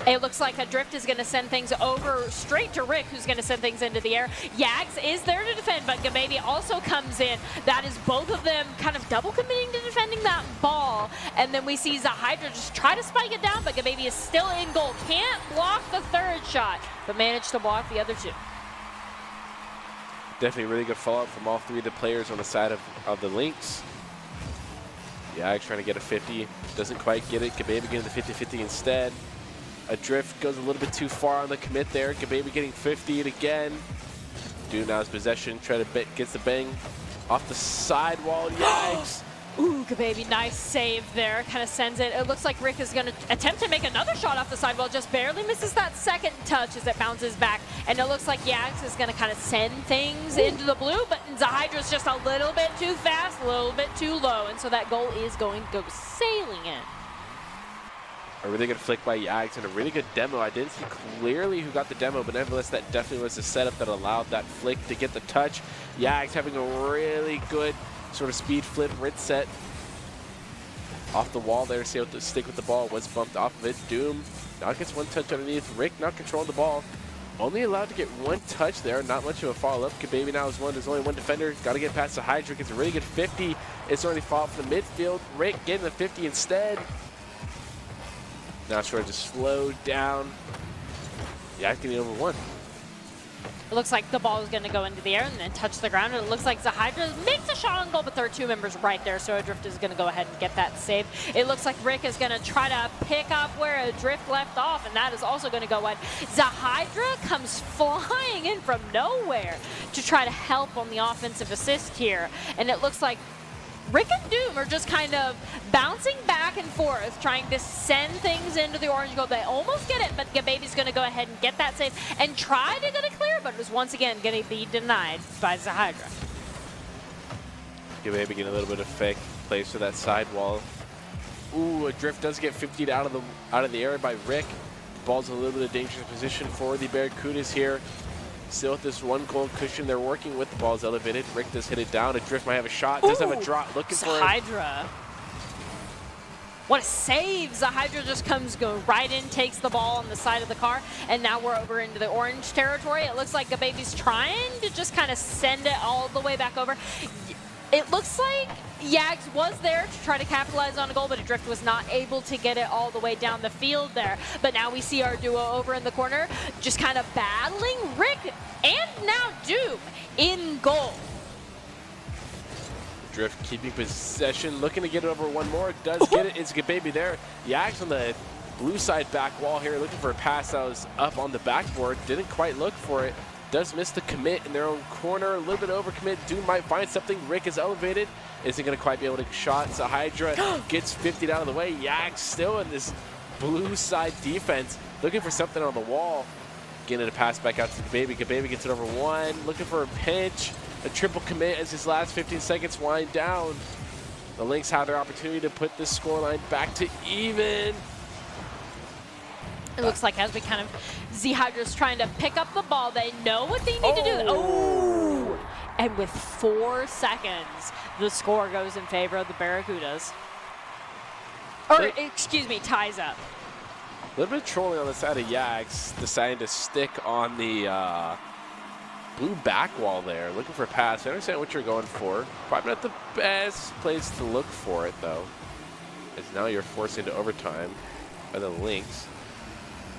It looks like Adrift is going to send things over straight to Rick, who's going to send things into the air. Yags is there to defend, but Gababy also comes in. That is both of them kind of double committing to defending that ball. And then we see Zahydra just try to spike it down, but Gababy is still in goal. Can't block the third shot, but managed to block the other two. Definitely really good follow-up from all three of the players on the side of the Lynx. Yags trying to get a 50, doesn't quite get it. Gababy getting the 50-50 instead. Adrift goes a little bit too far on the commit there. Gababy getting 50'd again. Doom now has possession, gets the bang off the sidewall. Yags. Ooh, Gababy, nice save there. Kind of sends it. It looks like Rick is going to attempt to make another shot off the sidewall. Just barely misses that second touch as it bounces back. And it looks like Yags is going to kind of send things into the blue, but Zahydra's just a little bit too fast, a little bit too low. And so that goal is going to go sailing in. A really good flick by Yags and a really good demo. I didn't see clearly who got the demo, but nevertheless, that definitely was the setup that allowed that flick to get the touch. Yags having a really good sort of speed flip, rinse set off the wall there. See how to stick with the ball was bumped off of it. Doom now gets one touch underneath. Rick not controlling the ball. Only allowed to get one touch there. Not much of a follow-up. Gababy now is one. There's only one defender. Got to get past the Hydra. Gets a really good 50. It's only follow-up from the midfield. Rick getting the 50 instead. Now sort of just slowed down. Yeah, getting over one. It looks like the ball is going to go into the air and then touch the ground. And it looks like Zahydra makes a shot on goal, but there are two members right there, so Adrift is going to go ahead and get that save. It looks like Rick is going to try to pick up where Adrift left off, and that is also going to go in. Zahydra comes flying in from nowhere to try to help on the offensive assist here. And it looks like Rick and Doom are just kind of bouncing back and forth, trying to send things into the orange goal. They almost get it, but Gababy's going to go ahead and get that save and try to get it clear, but it was once again going to be denied by Zahydra. Gababy getting a little bit of fake plays to that sidewall. Ooh, Adrift does get 50'd out of the air by Rick. Ball's in a little bit of dangerous position for the Barracudas here. Still with this one goal cushion, they're working with the ball's elevated. Rick does hit it down. Adrift might have a shot. Does have a drop. Looking for it. Zahydra. What a save! Zahydra just go right in, takes the ball on the side of the car, and now we're over into the orange territory. It looks like Gababy's trying to just kind of send it all the way back over. It looks like Yags was there to try to capitalize on a goal, but Adrift was not able to get it all the way down the field there. But now we see our duo over in the corner just kind of battling Rick and now Doom in goal. Drift keeping possession, looking to get it over one more. Does get it. It's Gababy there. Yags on the blue side back wall here, looking for a pass that was up on the backboard. Didn't quite look for it. Does miss the commit in their own corner. A little bit over commit. Doom might find something. Rick is elevated. Isn't going to quite be able to shot. So Hydra gets 50 out of the way. Yags still in this blue side defense, looking for something on the wall. Getting a pass back out to Gababy. Gababy gets it over one. Looking for a pinch. A triple commit as his last 15 seconds wind down. The Lynx have their opportunity to put this scoreline back to even. It looks like as we kind of, Zhydra's trying to pick up the ball. They know what they need to do. Oh! And with 4 seconds, the score goes in favor of the Barracudas. Or, excuse me, ties up. A little bit of trolling on the side of Yags, deciding to stick on the blue back wall there, looking for a pass. I understand what you're going for. Probably not the best place to look for it, though, as now you're forced into overtime by the Lynx.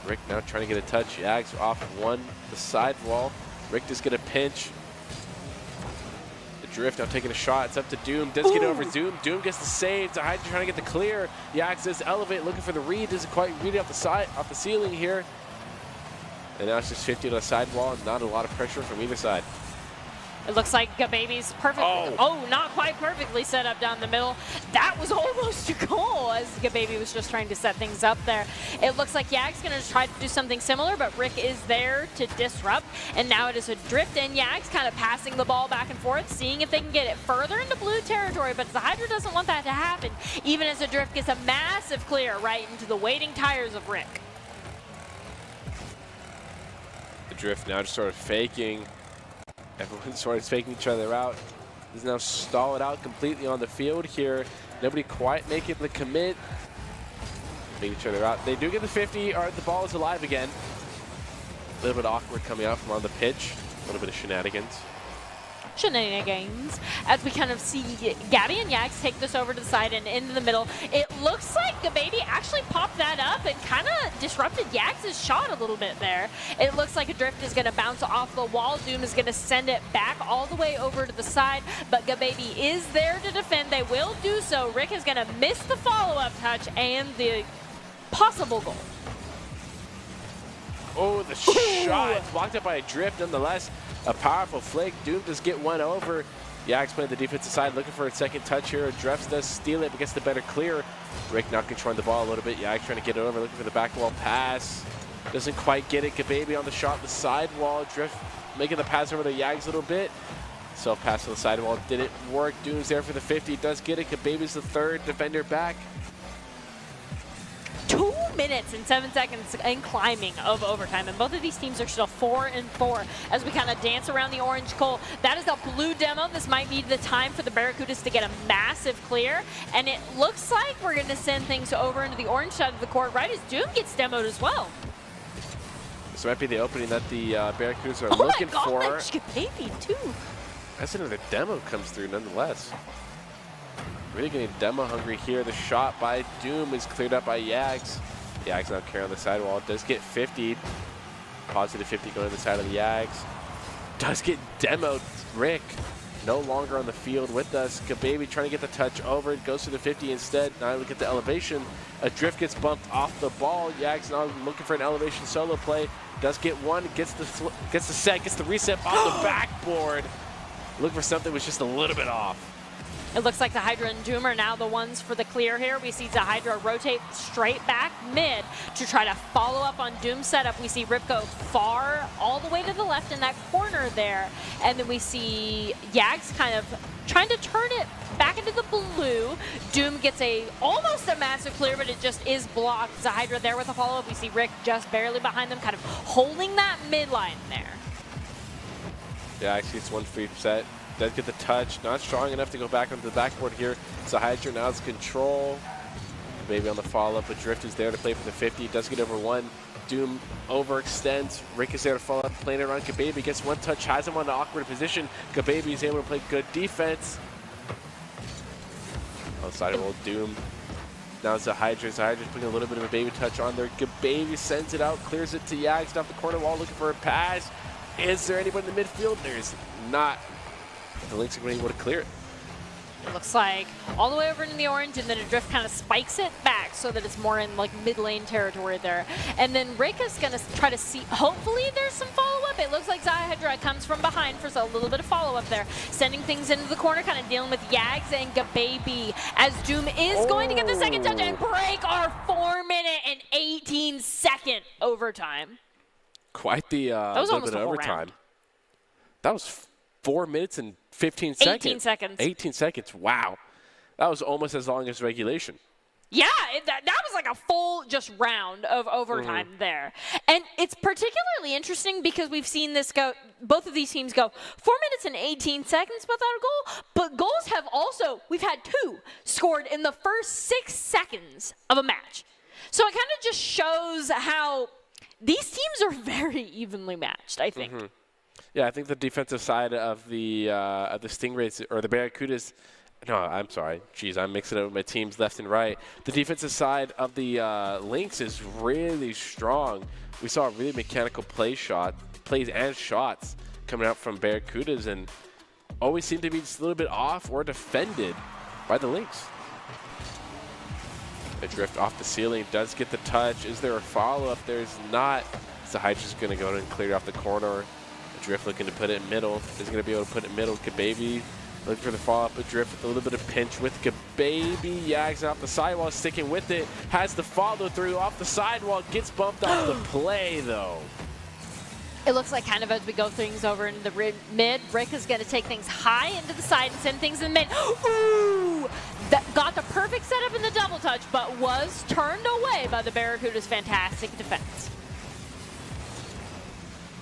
Rick now trying to get a touch. Yags off the side wall. Rick does get a pinch. The Drift now taking a shot. It's up to Doom. Does get it over Doom. Doom gets the save. Hydra trying to get the clear. Yags does elevate, looking for the read. Doesn't quite read it off the ceiling here. And now it's just 50 to the sidewall, and not a lot of pressure from either side. It looks like Gababy's perfect. Oh, not quite perfectly set up down the middle. That was almost a goal as Gababy was just trying to set things up there. It looks like Yags going to try to do something similar, but Rick is there to disrupt. And now it is Adrift and Yags kind of passing the ball back and forth, seeing if they can get it further into blue territory. But the Hydra doesn't want that to happen, even as Adrift gets a massive clear right into the waiting tires of Rick. Drift now just sort of faking. Everyone's sort of faking each other out. He's now stalled out completely on the field here. Nobody quite making the commit. Faking each other out. They do get the 50. The ball is alive again. A little bit awkward coming out from on the pitch. A little bit of shenanigans. As we kind of see Gabby and Yags take this over to the side and into the middle. It looks like Gababy actually popped that up and kind of disrupted Yags' shot a little bit there. It looks like Adrift is going to bounce off the wall. Doom is going to send it back all the way over to the side, but Gababy is there to defend. They will do so. Rick is going to miss the follow-up touch and the possible goal. Oh, the shot blocked up by Adrift nonetheless. A powerful flick. Doom does get one over. Yags playing the defensive side, looking for a second touch here. Adrift does steal it, but gets the better clear. Rick now controlling the ball a little bit. Yags trying to get it over, looking for the back wall pass. Doesn't quite get it. Gababy on the shot, the side wall. Drift making the pass over to Yags a little bit. Self-pass on the side wall didn't work. Doom's there for the 50. Does get it. Gababy's the third defender back. 2 minutes and 7 seconds in climbing of overtime, and both of these teams are still 4-4 as we kind of dance around the orange goal. That is a blue demo. This might be the time for the Barracudas to get a massive clear, and it looks like we're going to send things over into the orange side of the court right as Doom gets demoed as well. This might be the opening that the Barracudas are looking for. Gababy too. That's another demo comes through nonetheless. Really getting demo hungry here. The shot by Doom is cleared up by Yags. Yags now carrying on the sidewall. Does get 50. Positive 50 going to the side of the Yags. Does get demoed. Rick no longer on the field with us. Gababy trying to get the touch over. It goes to the 50 instead. Now look at the elevation. Adrift gets bumped off the ball. Yags now looking for an elevation solo play. Does get one. Gets the set. Gets the reset off the backboard. Looking for something was just a little bit off. It looks like the Hydra and Doom are now the ones for the clear here. We see the Hydra rotate straight back mid to try to follow up on Doom's setup. We see Rip go far all the way to the left in that corner there. And then we see Yags kind of trying to turn it back into the blue. Doom gets almost a massive clear, but it just is blocked. The Hydra there with a follow-up. We see Rick just barely behind them, kind of holding that midline there. Yeah, actually it's one free set. Does get the touch, not strong enough to go back onto the backboard here. So Hydra now has control. Baby on the follow-up, but Drift is there to play for the 50. Does get over one. Doom overextends. Rick is there to follow up, playing it around Kababy. Gets one touch, has him on an awkward position. Kababy is able to play good defense. Outside roll, Doom. Now it's Hydra's putting a little bit of a baby touch on there. Kababy sends it out, clears it to Yags off the corner wall, looking for a pass. Is there anybody in the midfield? There's not. The Lynx are going to be able to clear it. It looks like all the way over into the orange, and then Adrift kind of spikes it back so that it's more in like mid-lane territory there. And then Rick is going to try to see, hopefully there's some follow-up. It looks like Zahydra comes from behind for a little bit of follow-up there, sending things into the corner, kind of dealing with Yags and Gababy, as Doom is going to get the second touch and break our 4-minute and 18-second overtime. Quite the that was little bit of overtime. Round. That was 4 minutes and 15 seconds. 18 seconds. 18 seconds. Wow. That was almost as long as regulation. Yeah, that was like a full just round of overtime there. And it's particularly interesting because we've seen this go, both of these teams go 4 minutes and 18 seconds without a goal, but goals have also, we've had 2 scored in the first 6 seconds of a match. So it kind of just shows how these teams are very evenly matched, I think. Yeah, I think the defensive side of the Stingrays, or the Barracudas, no, I'm sorry. Jeez, I'm mixing it up with my teams left and right. The defensive side of the Lynx is really strong. We saw really mechanical plays and shots coming out from Barracudas, and always seem to be just a little bit off or defended by the Lynx. Adrift off the ceiling, does get the touch. Is there a follow-up? There's not. Zahydra's going to go and clear it off the corner. Adrift looking to put it in middle. Is going to be able to put it in middle. Kababy looking for the follow-up. Adrift with a little bit of pinch with Kababy. Yags off the sidewall, sticking with it. Has the follow-through off the sidewall. Gets bumped off the play, though. It looks like kind of as we go things over into the mid, Rick is going to take things high into the side and send things in mid. Ooh! That got the perfect setup in the double touch, but was turned away by the Barracuda's fantastic defense.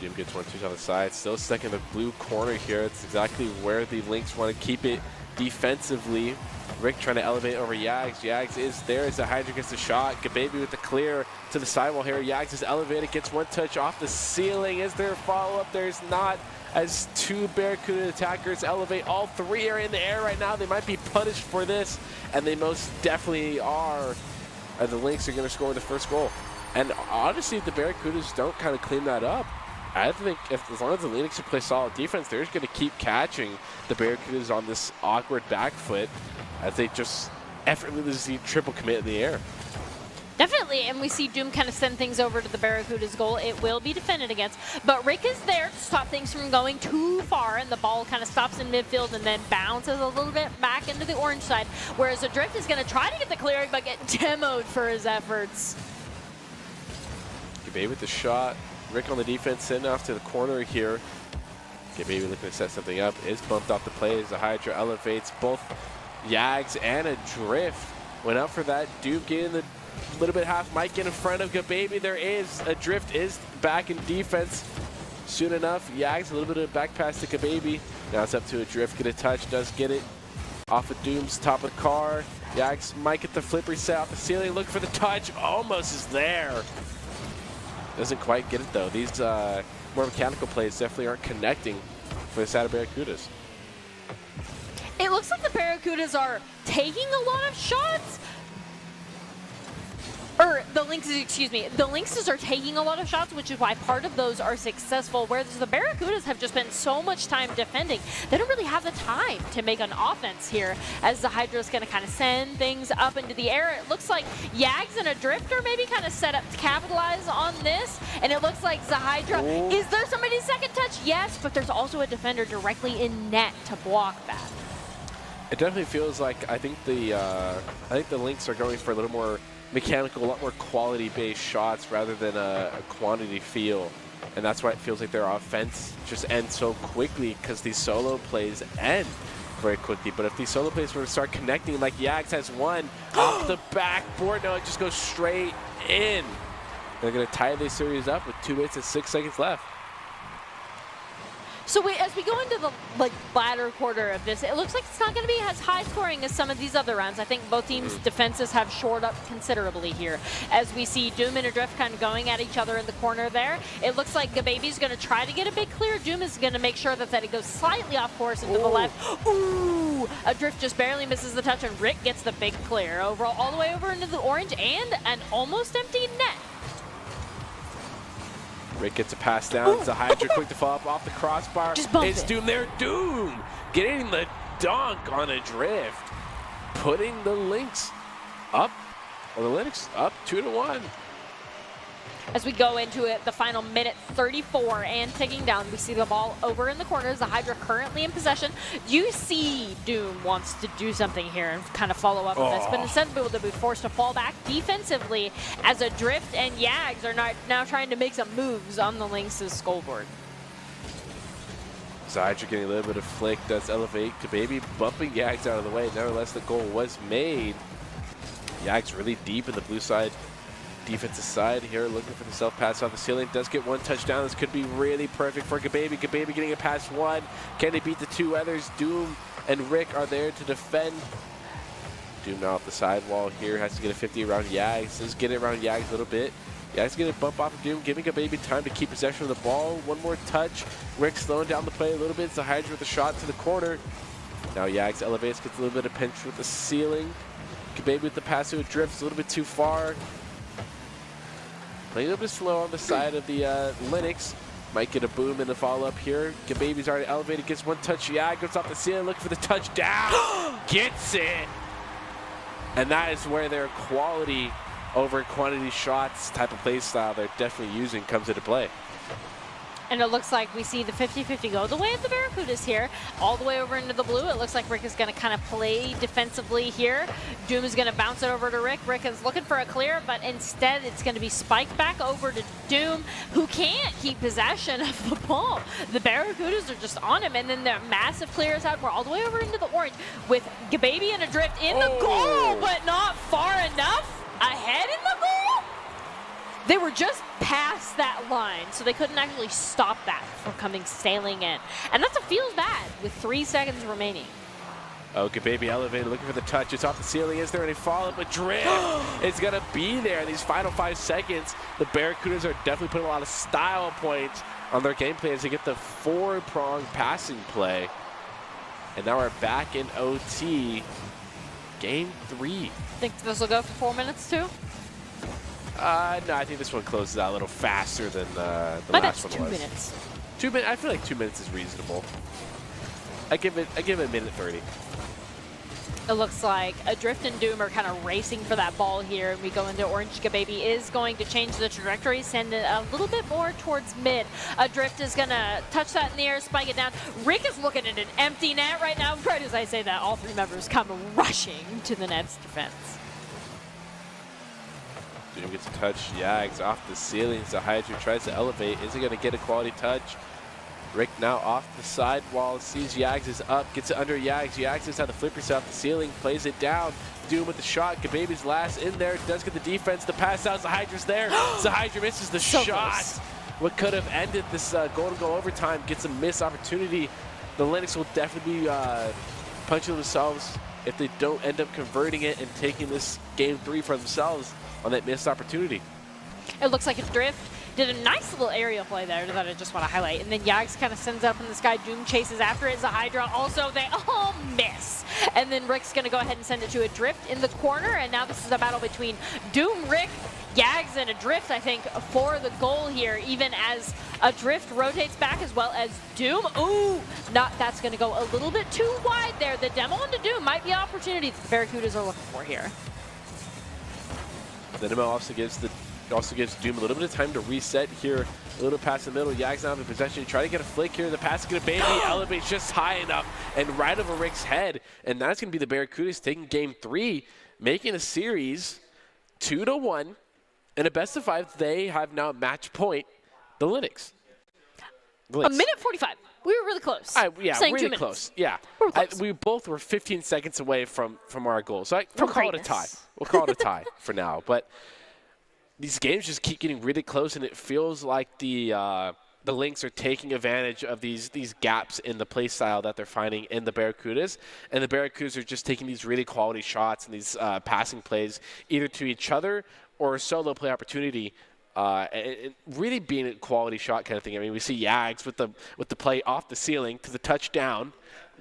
Doom gets 1-2 on the side, still stuck in the blue corner here. It's exactly where the Lynx want to keep it defensively. Rick trying to elevate over Yags. Yags is there as the Hydra gets the shot. Gababy with the clear to the sidewall here. Yags is elevated, gets one touch off the ceiling. Is there a follow-up? There's not, as 2 Barracuda attackers elevate. All 3 are in the air right now. They might be punished for this, and they most definitely are. And the Lynx are going to score the first goal. And honestly, if the Barracudas don't kind of clean that up, I think as long as the Lynx can play solid defense, they're just going to keep catching the Barracudas on this awkward back foot as they just effortlessly triple commit in the air. Definitely, and we see Doom kind of send things over to the Barracuda's goal. It will be defended against, but Rick is there to stop things from going too far, and the ball kind of stops in midfield and then bounces a little bit back into the orange side, whereas Adrift is going to try to get the clearing but get demoed for his efforts. Gababy with the shot. Rick on the defense, sending off to the corner here. Gababy looking to set something up. Is bumped off the play as the Hydra elevates. Both Yags and Adrift went up for that. Doom getting the little bit half might get in front of Gababy. There is Adrift is back in defense soon enough. Yags a little bit of a back pass to Gababy. Now it's up to Adrift. Get a touch, does get it off of Doom's top of the car. Yags might get the flip reset off the ceiling. Look for the touch. Almost is there. Doesn't quite get it though. These more mechanical plays definitely aren't connecting for the side of Barracudas. It looks like the Barracudas are taking a lot of shots. Or the Lynxes, excuse me. The Lynxes are taking a lot of shots, which is why part of those are successful, whereas the Barracudas have just spent so much time defending. They don't really have the time to make an offense here, as the Hydra's going to kind of send things up into the air. It looks like Yags and Adrift are maybe kind of set up to capitalize on this, and it looks like Zahydra. Is there somebody's second touch? Yes, but there's also a defender directly in net to block that. It definitely feels like I think the Lynx are going for a little more mechanical, a lot more quality-based shots rather than a quantity feel. And that's why it feels like their offense just ends so quickly, because these solo plays end very quickly. But if these solo plays were to start connecting, like Yags has one off the backboard, no, it just goes straight in. They're going to tie this series up with 2 minutes and 6 seconds left. So as we go into the latter quarter of this, it looks like it's not going to be as high scoring as some of these other rounds. I think both teams' defenses have shored up considerably here. As we see Doom and Adrift kind of going at each other in the corner there, it looks like Gababy's going to try to get a big clear. Doom is going to make sure that it goes slightly off course into the left. Ooh! Adrift just barely misses the touch, and Rick gets the big clear. Overall, all the way over into the orange, and an almost empty net. Rick gets a pass down. It's a Hydra quick to follow up off the crossbar. It's Doom there. Doom getting the dunk on Adrift, putting the Lynx up, or the Linux up 2-1. As we go into it, the final minute 34 and ticking down, we see the ball over in the corners. The Hydra currently in possession. You see Doom wants to do something here and kind of follow up on this, but instead they'll be forced to fall back defensively as Adrift and Yags are now trying to make some moves on the Lynx's scoreboard. So Hydra getting a little bit of flick, does elevate Gababy, bumping Yags out of the way. Nevertheless, the goal was made. Yags really deep in the blue side. Defensive side here, looking for the self-pass off the ceiling. Does get one touchdown. This could be really perfect for Gababy. Gababy getting a pass one. Can they beat the two others? Doom and Rick are there to defend. Doom now off the sidewall here. Has to get a 50 around Yags. Does get it around Yags a little bit. Yags getting a bump off of Doom, giving Gababy time to keep possession of the ball. One more touch. Rick slowing down the play a little bit. It's the Hydra with a shot to the corner. Now Yags elevates, gets a little bit of pinch with the ceiling. Gababy with the pass to Adrift, a little bit too far. Playing a little bit slow on the side of the Linux. Might get a boom in the follow-up here. Gababy's already elevated, gets one touch. Yeah, goes off the ceiling, looking for the touchdown. Gets it. And that is where their quality over quantity shots type of play style they're definitely using comes into play. And it looks like we see the 50-50 go the way of the Barracudas here, all the way over into the blue. It looks like Rick is going to kind of play defensively here. Doom is going to bounce it over to Rick. Rick is looking for a clear, but instead it's going to be spiked back over to Doom, who can't keep possession of the ball. The Barracudas are just on him, and then the massive clear is out. We're all the way over into the orange with Gababy and Adrift in the goal, but not far enough ahead in the goal. They were just past that line, so they couldn't actually stop that from coming sailing in. And that's what feels bad with 3 seconds remaining. Oh, Gababy elevated, looking for the touch. It's off the ceiling. Is there any follow-up? But Drift is going to be there in these final 5 seconds. The Barracudas are definitely putting a lot of style points on their gameplay as they get the 4-prong passing play. And now we're back in OT. Game 3. Think this will go for 4 minutes too? No, I think this one closes out a little faster than the last one was. 2 minutes. 2 minutes. I feel like 2 minutes is reasonable. I give it a minute 30. It looks like Adrift and Doom are kind of racing for that ball here, and we go into orange. Gababy is going to change the trajectory, send it a little bit more towards mid. Adrift is going to touch that in the air, spike it down. Rick is looking at an empty net right now. Right as I say that, all 3 members come rushing to the net's defense. Doom gets a touch. Yags off the ceiling. So Hydra tries to elevate. Is he going to get a quality touch? Rick now off the sidewall. Sees Yags is up. Gets it under Yags. Yags is how to flip yourself off the ceiling. Plays it down. Doom with the shot. Gababy's last in there. Does get the defense. The pass out. Hydra's there. So Hydra misses the shot. Close. What could have ended this golden goal overtime gets a missed opportunity. The Linux will definitely be punching themselves if they don't end up converting it and taking this game 3 for themselves on that missed opportunity. It looks like Adrift did a nice little aerial play there that I just want to highlight. And then Yags kind of sends up in the sky. Doom chases after it. Hydra also, they all miss. And then Rick's going to go ahead and send it to Adrift in the corner. And now this is a battle between Doom, Rick, Yags, and Adrift, I think, for the goal here, even as Adrift rotates back as well as Doom. Ooh, that's going to go a little bit too wide there. The demo onto Doom might be opportunities the Barracudas are looking for here. The demo also gives Doom a little bit of time to reset here. A little past the middle. Yags now in possession. Try to get a flick here. The pass is going to Baby elevates just high enough and right over Rick's head. And that's going to be the Barracudas taking game 3, making a series 2-1. And a best of 5, they have now match point the Linux. A minute 45. We were really close. Yeah, really close. Yeah, we were close. We both were 15 seconds away from our goal. So we'll call it a tie. We'll call it a tie for now. But these games just keep getting really close, and it feels like the the Lynx are taking advantage of these gaps in the play style that they're finding in the Barracudas, and the Barracudas are just taking these really quality shots and these passing plays either to each other or a solo play opportunity, and really being a quality shot kind of thing. I mean, we see Yags with the play off the ceiling to the touchdown.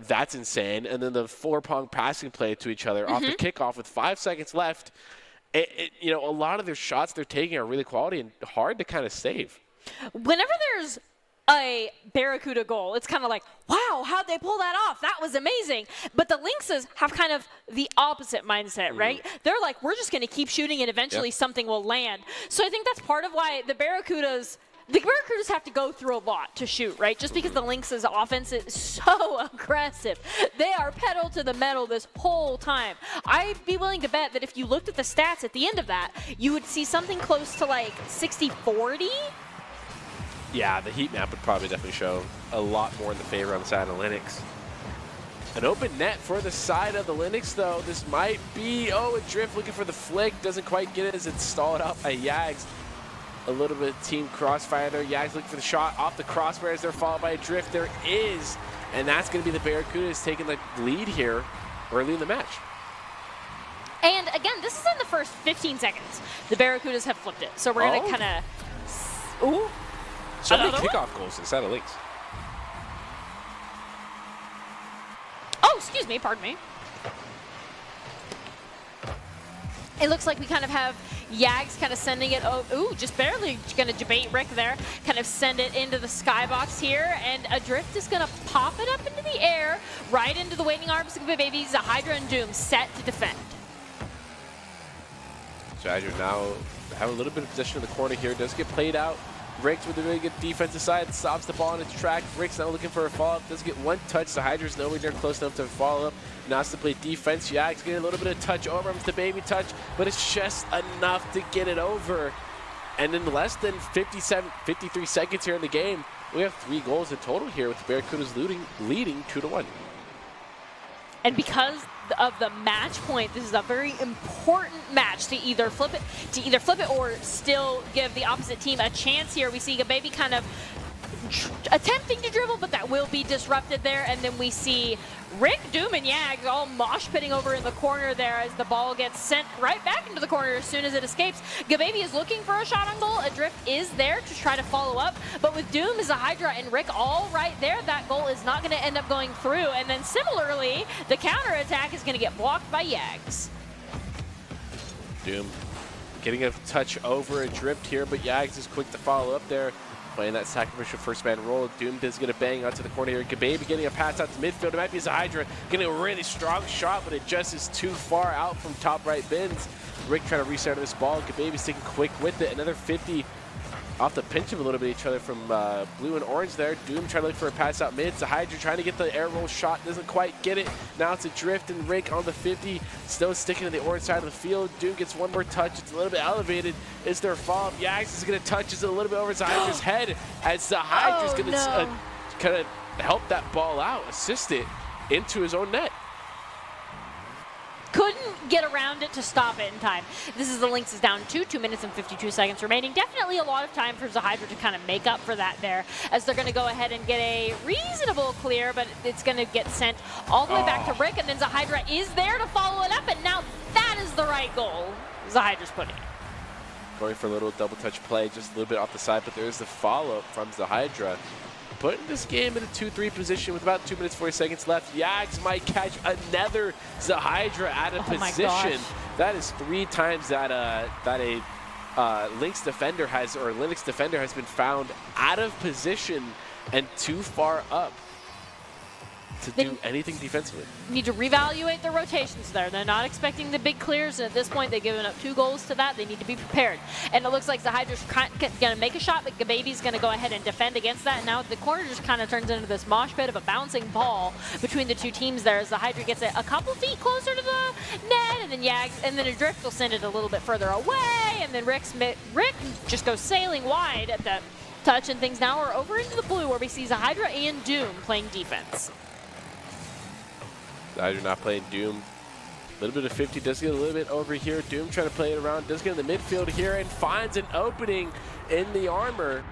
That's insane. And then the four-prong passing play to each other off the kickoff with 5 seconds left. You know, a lot of their shots they're taking are really quality and hard to kind of save. Whenever there's a Barracuda goal, it's kind of like, wow, how'd they pull that off? That was amazing. But the Lynxes have kind of the opposite mindset, right? They're like, we're just going to keep shooting and eventually something will land. So I think that's part of why the Barracudas have to go through a lot to shoot, right? Just because the Lynx's offense is so aggressive. They are pedal to the metal this whole time. I'd be willing to bet that if you looked at the stats at the end of that, you would see something close to like 60-40. Yeah, the heat map would probably definitely show a lot more in the favor on the side of Lynx. An open net for the side of the Lynx, though. This might be, a drift looking for the flick. Doesn't quite get it as it's stalled out by Yags. A little bit of team crossfire there. Yags looking for the shot off the crossbar as they're followed by a drift. There is, and that's going to be the Barracudas taking the lead here early in the match. And again, this is in the first 15 seconds. The Barracudas have flipped it. So we're going to kind of, ooh. So many kickoff goals inside of Lynx. Oh, excuse me, pardon me. It looks like we kind of have Yags kind of sending it, just barely going to debate Rick there, kind of send it into the skybox here, and Adrift is going to pop it up into the air, right into the waiting arms of the babies. Hydra and Doom set to defend. So Hydra now have a little bit of possession in the corner here, does get played out. Rick's with a really good defensive side, stops the ball in its track. Rick's now looking for a follow-up, does get one touch. The Hydra's nowhere near close enough to follow up. Now has to play defense. Yags getting a little bit of touch over him, the baby touch, but it's just enough to get it over. And in less than 53 seconds here in the game, we have 3 goals in total here with the Barracudas leading 2-1. And because of the match point, this is a very important match to either flip it or still give the opposite team a chance here. We see Gababy kind of attempting to dribble, but that will be disrupted there. And then we see Rick, Doom, and Yags all mosh pitting over in the corner there as the ball gets sent right back into the corner as soon as it escapes. Gababy is looking for a shot on goal. Adrift is there to try to follow up, but with Doom, Hydra, and Rick all right there, that goal is not going to end up going through. And then similarly, the counterattack is going to get blocked by Yags. Doom getting a touch over Adrift here, but Yags is quick to follow up there. Playing that sacrificial first man role. Doom does get a bang out to the corner here. Gababy getting a pass out to midfield. It might be Hydra getting a really strong shot, but it just is too far out from top right bins. Rick trying to restart this ball. Gababy's sticking quick with it. Another 50 off the pinch of a little bit each other from blue and orange there. Doom trying to look for a pass out mid. Hydra trying to get the air roll shot. Doesn't quite get it. Now it's Adrift and Rick on the 50. Still sticking to the orange side of the field. Doom gets one more touch. It's a little bit elevated. Is there a follow-up? Yags is going to touch. It's a little bit over Hydra's head as Hydra's going to kind of help that ball out, assist it into his own net. Couldn't get around it to stop it in time. This is the Lynx is down 2 minutes and 52 seconds remaining. Definitely a lot of time for Hydra to kind of make up for that there, as they're going to go ahead and get a reasonable clear, but it's going to get sent all the way back to Rick, and then Hydra is there to follow it up, and now that is the right goal Hydra's putting it. Going for a little double touch play, just a little bit off the side, but there is the follow-up from Hydra. Putting this game in a 2-3 position with about 2 minutes 40 seconds left. Yags might catch another Hydra out of position. That is 3 times that a Lynx defender has been found out of position and too far up to do anything defensively. Need to reevaluate their rotations there. They're not expecting the big clears, and at this point they've given up 2 goals to that. They need to be prepared. And it looks like Hydra's going to make a shot, but Gababy's going to go ahead and defend against that. And now the corner just kind of turns into this mosh pit of a bouncing ball between the 2 teams there, as Hydra gets it a couple feet closer to the net, and then Yags, and then Adrift will send it a little bit further away, and then Rick just goes sailing wide at the touch, and things now are over into the blue where we see Hydra and Doom playing defense. Hydra not playing Doom. A little bit of 50, does get a little bit over here. Doom trying to play it around, does get in the midfield here and finds an opening in the armor.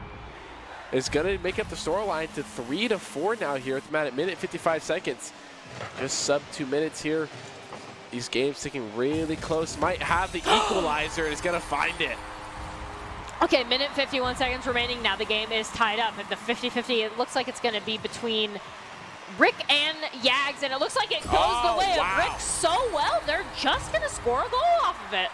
is going to make up the scoreline to 3-4 now here at the minute 55 seconds. Just sub 2 minutes here. These games sticking really close. Might have the equalizer and is going to find it. Okay, minute 51 seconds remaining. Now the game is tied up at the 50-50. It looks like it's going to be between Rick and Yags, and it looks like it goes the way of Rick so well. They're just going to score a goal off of it.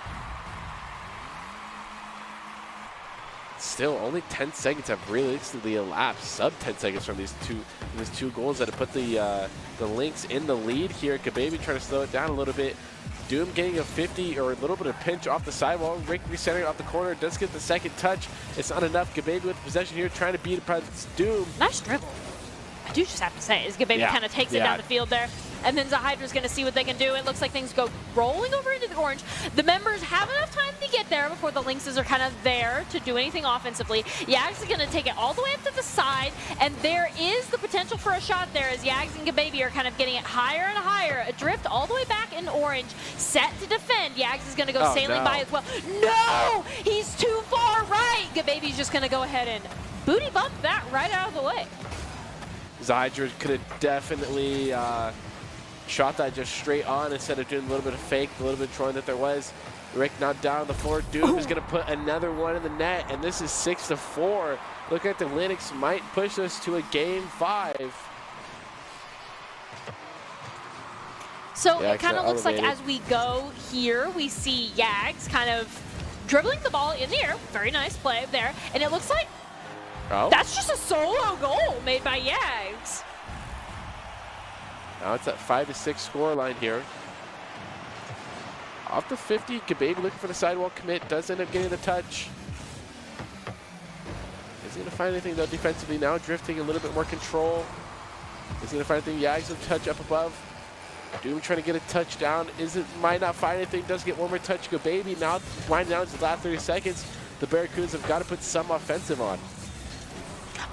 Still, only 10 seconds have realistically elapsed, sub 10 seconds from these two goals that have put the Lynx in the lead here. Kababy trying to slow it down a little bit. Doom getting a 50 or a little bit of pinch off the sidewall. Rick recentering off the corner, does get the second touch. It's not enough. Kababy with possession here, trying to beat it. Doom. Nice dribble. I do just have to say, is Kababy kind of takes it down the field there. And then Zahydra's going to see what they can do. It looks like things go rolling over into the orange. The members have enough time to get there before the Lynxes are kind of there to do anything offensively. Yags is going to take it all the way up to the side, and there is the potential for a shot there as Yags and Kababy are kind of getting it higher and higher. Adrift all the way back in orange, set to defend. Yags is going to go sailing by as well. No! He's too far right! Kababy's just going to go ahead and booty bump that right out of the way. Zydra could have definitely shot that just straight on instead of doing a little bit of fake, a little bit of trolling that there was. Rick now down on the floor. Doom is going to put another one in the net, and this is 6-4. Look like the Lynx might push us to a game 5. So it kind of looks like as we go here, we see Yags kind of dribbling the ball in the air. Very nice play there. And it looks like that's just a solo goal made by Yags. Now it's at 5-6 score line here. Off the 50, Kababy looking for the sidewall commit, does end up getting the touch. Is he going to find anything though defensively now? Drifting a little bit more control. Is he going to find anything? Yags with touch up above. Doom trying to get a touchdown. Might not find anything, does get one more touch. Kababy now winding down to the last 30 seconds. The Barracudas have got to put some offensive on.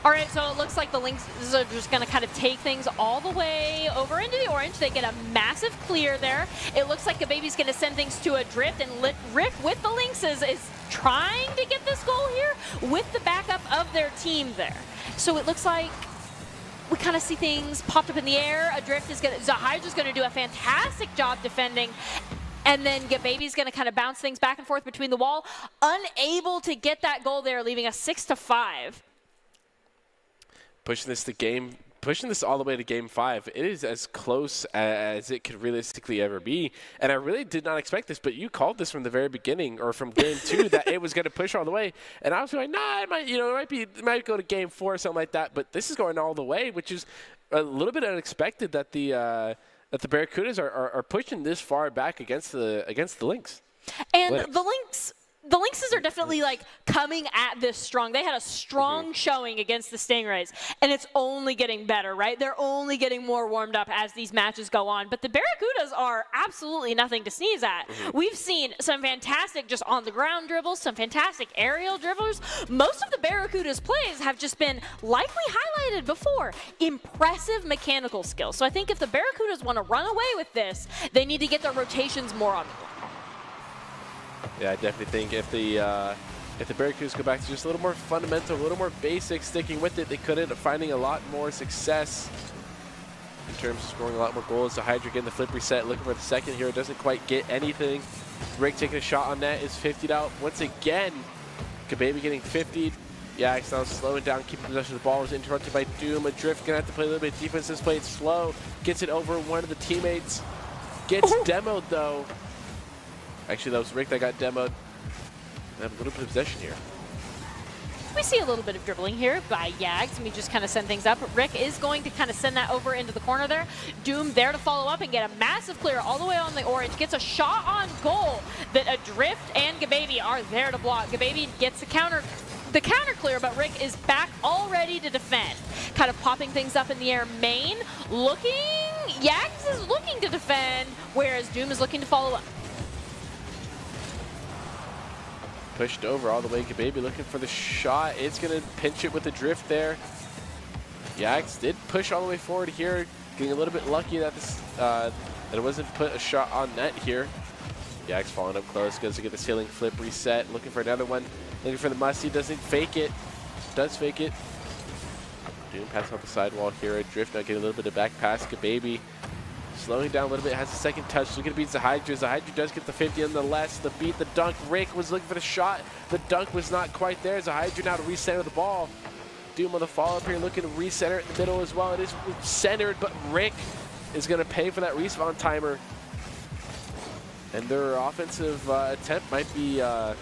All right, so it looks like the Lynxes are just going to kind of take things all the way over into the orange. They get a massive clear there. It looks like Kababy's going to send things to a drift, and Rick with the Lynxes is trying to get this goal here with the backup of their team there. So it looks like we kind of see things popped up in the air. Adrift is going to, Zahydra's going to do a fantastic job defending. And then Kababy's going to kind of bounce things back and forth between the wall. Unable to get that goal there, leaving us 6-5. Pushing this all the way to game 5. It is as close as it could realistically ever be. And I really did not expect this, but you called this from the very beginning, or from game 2, that it was going to push all the way. And I was like, nah, it might go to game 4 or something like that. But this is going all the way, which is a little bit unexpected that the Barracudas are pushing this far back against the Lynx. And the Lynxes are definitely like coming at this strong. They had a strong showing against the Stingrays, and it's only getting better, right? They're only getting more warmed up as these matches go on. But the Barracudas are absolutely nothing to sneeze at. We've seen some fantastic just on-the-ground dribbles, some fantastic aerial dribblers. Most of the Barracudas' plays have just been, like we highlighted before, impressive mechanical skills. So I think if the Barracudas want to run away with this, they need to get their rotations more on the ground. Yeah, I definitely think if the Barracudas go back to just a little more fundamental, a little more basic, sticking with it, they could end up finding a lot more success in terms of scoring a lot more goals. So Hydra getting the flip reset, looking for the second here, doesn't quite get anything. Rick taking a shot on net is 50'd out once again. Kababy getting 50'd. Yeah, now slowing down, keeping possession of the ball, is interrupted by Doom. Adrift gonna have to play a little bit of defense. This play, it's slow, gets it over one of the teammates, gets demoed though. Actually, that was Rick that got demoed. They have a little bit of possession here. We see a little bit of dribbling here by Yags, and we just kind of send things up. Rick is going to kind of send that over into the corner there. Doom there to follow up and get a massive clear all the way on the orange. Gets a shot on goal that Adrift and Kababy are there to block. Kababy gets the counter clear, but Rick is back all ready to defend. Kind of popping things up in the air. Main Yags is looking to defend, whereas Doom is looking to follow up. Pushed over all the way. Kababy looking for the shot. It's going to pinch it with the drift there. Yags did push all the way forward here. Getting a little bit lucky that it wasn't put a shot on net here. Yags falling up close. Goes to get the ceiling flip reset. Looking for another one. Looking for the musty. Doesn't fake it. Does fake it. Doom passing off the sidewall here. Drift now getting a little bit of back pass. Baby slowing down a little bit, has a second touch. Looking to beat Zahydra. Zahydra does get the 50 on the left. The beat, the dunk. Rick was looking for the shot. The dunk was not quite there. Zahydra now to recenter the ball. Doom on the follow-up here, looking to recenter it in the middle as well. It is centered, but Rick is going to pay for that respawn timer. And their offensive attempt might be all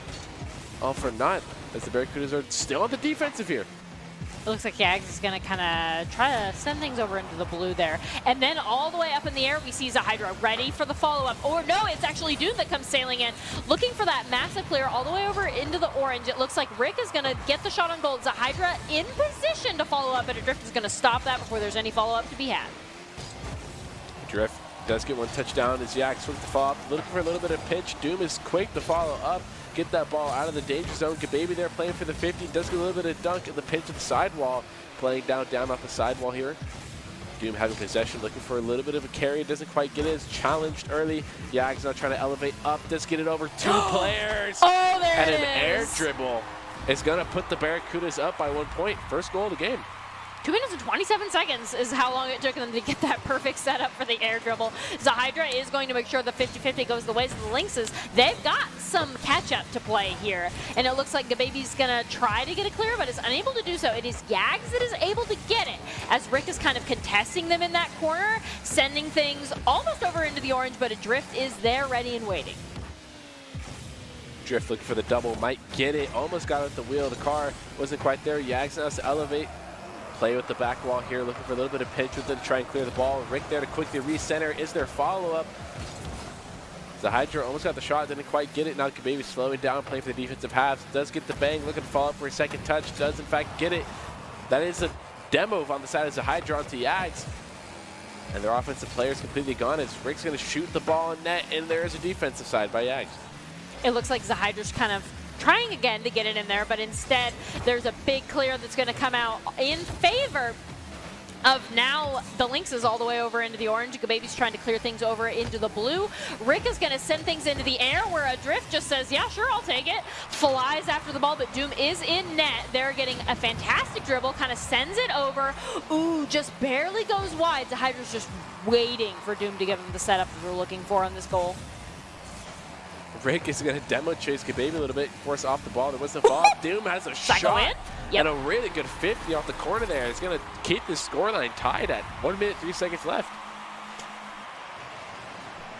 for naught, as the Barracudas are still on the defensive here. It looks like Yags is going to kind of try to send things over into the blue there. And then all the way up in the air, we see Zahydra ready for the follow-up. Or no, it's actually Doom that comes sailing in, looking for that massive clear all the way over into the orange. It looks like Rick is going to get the shot on gold. Zahydra in position to follow up, but Adrift is going to stop that before there's any follow-up to be had. Drift does get one touchdown as Yags quick to follow up, looking for a little bit of pitch. Doom is quick to follow up, get that ball out of the danger zone. Baby there playing for the 50, does get a little bit of dunk at the pinch of the sidewall, playing down off the sidewall here. Doom having possession, looking for a little bit of a carry, doesn't quite get it, is challenged early. Yags now trying to elevate up, does get it over two players. Oh, there and it an air is. dribble is going to put the Barracudas up by 1 point. First goal of the game. 2 minutes and 27 seconds is how long it took them to get that perfect setup for the air dribble. Zahydra is going to make sure the 50-50 goes the ways of the Lynxes. They've got some catch-up to play here. And it looks like Gababy's going to try to get it clear, but is unable to do so. It is Yags that is able to get it, as Rick is kind of contesting them in that corner, sending things almost over into the orange, but Adrift is there ready and waiting. Drift looking for the double, might get it, almost got out the wheel. The car wasn't quite there. Yags now has to elevate. Play with the back wall here, looking for a little bit of pinch with it to try and clear the ball. Rick there to quickly recenter. Is there follow-up? Zahydra almost got the shot, didn't quite get it. Now Gababy slowing down, playing for the defensive halves. Does get the bang, looking to follow up for a second touch. Does in fact get it. That is a demo on the side of Zahydra onto Yags. And their offensive players completely gone as Rick's going to shoot the ball in net, and there is a defensive side by Yags. It looks like Zahydra's kind of trying again to get it in there, but instead there's a big clear that's going to come out in favor of now the Lynxes all the way over into the orange. Gababy's trying to clear things over into the blue. Rick is going to send things into the air where Adrift just says, yeah, sure, I'll take it. Flies after the ball, but Doom is in net. They're getting a fantastic dribble, kind of sends it over. Ooh, just barely goes wide. Zahydra's just waiting for Doom to give him the setup that they're looking for on this goal. Rick is going to demo chase Gababy a little bit, force off the ball. There was a fall. Doom has a shot and a really good 50 off the corner there. It's going to keep the scoreline tied at 1 minute, 3 seconds left.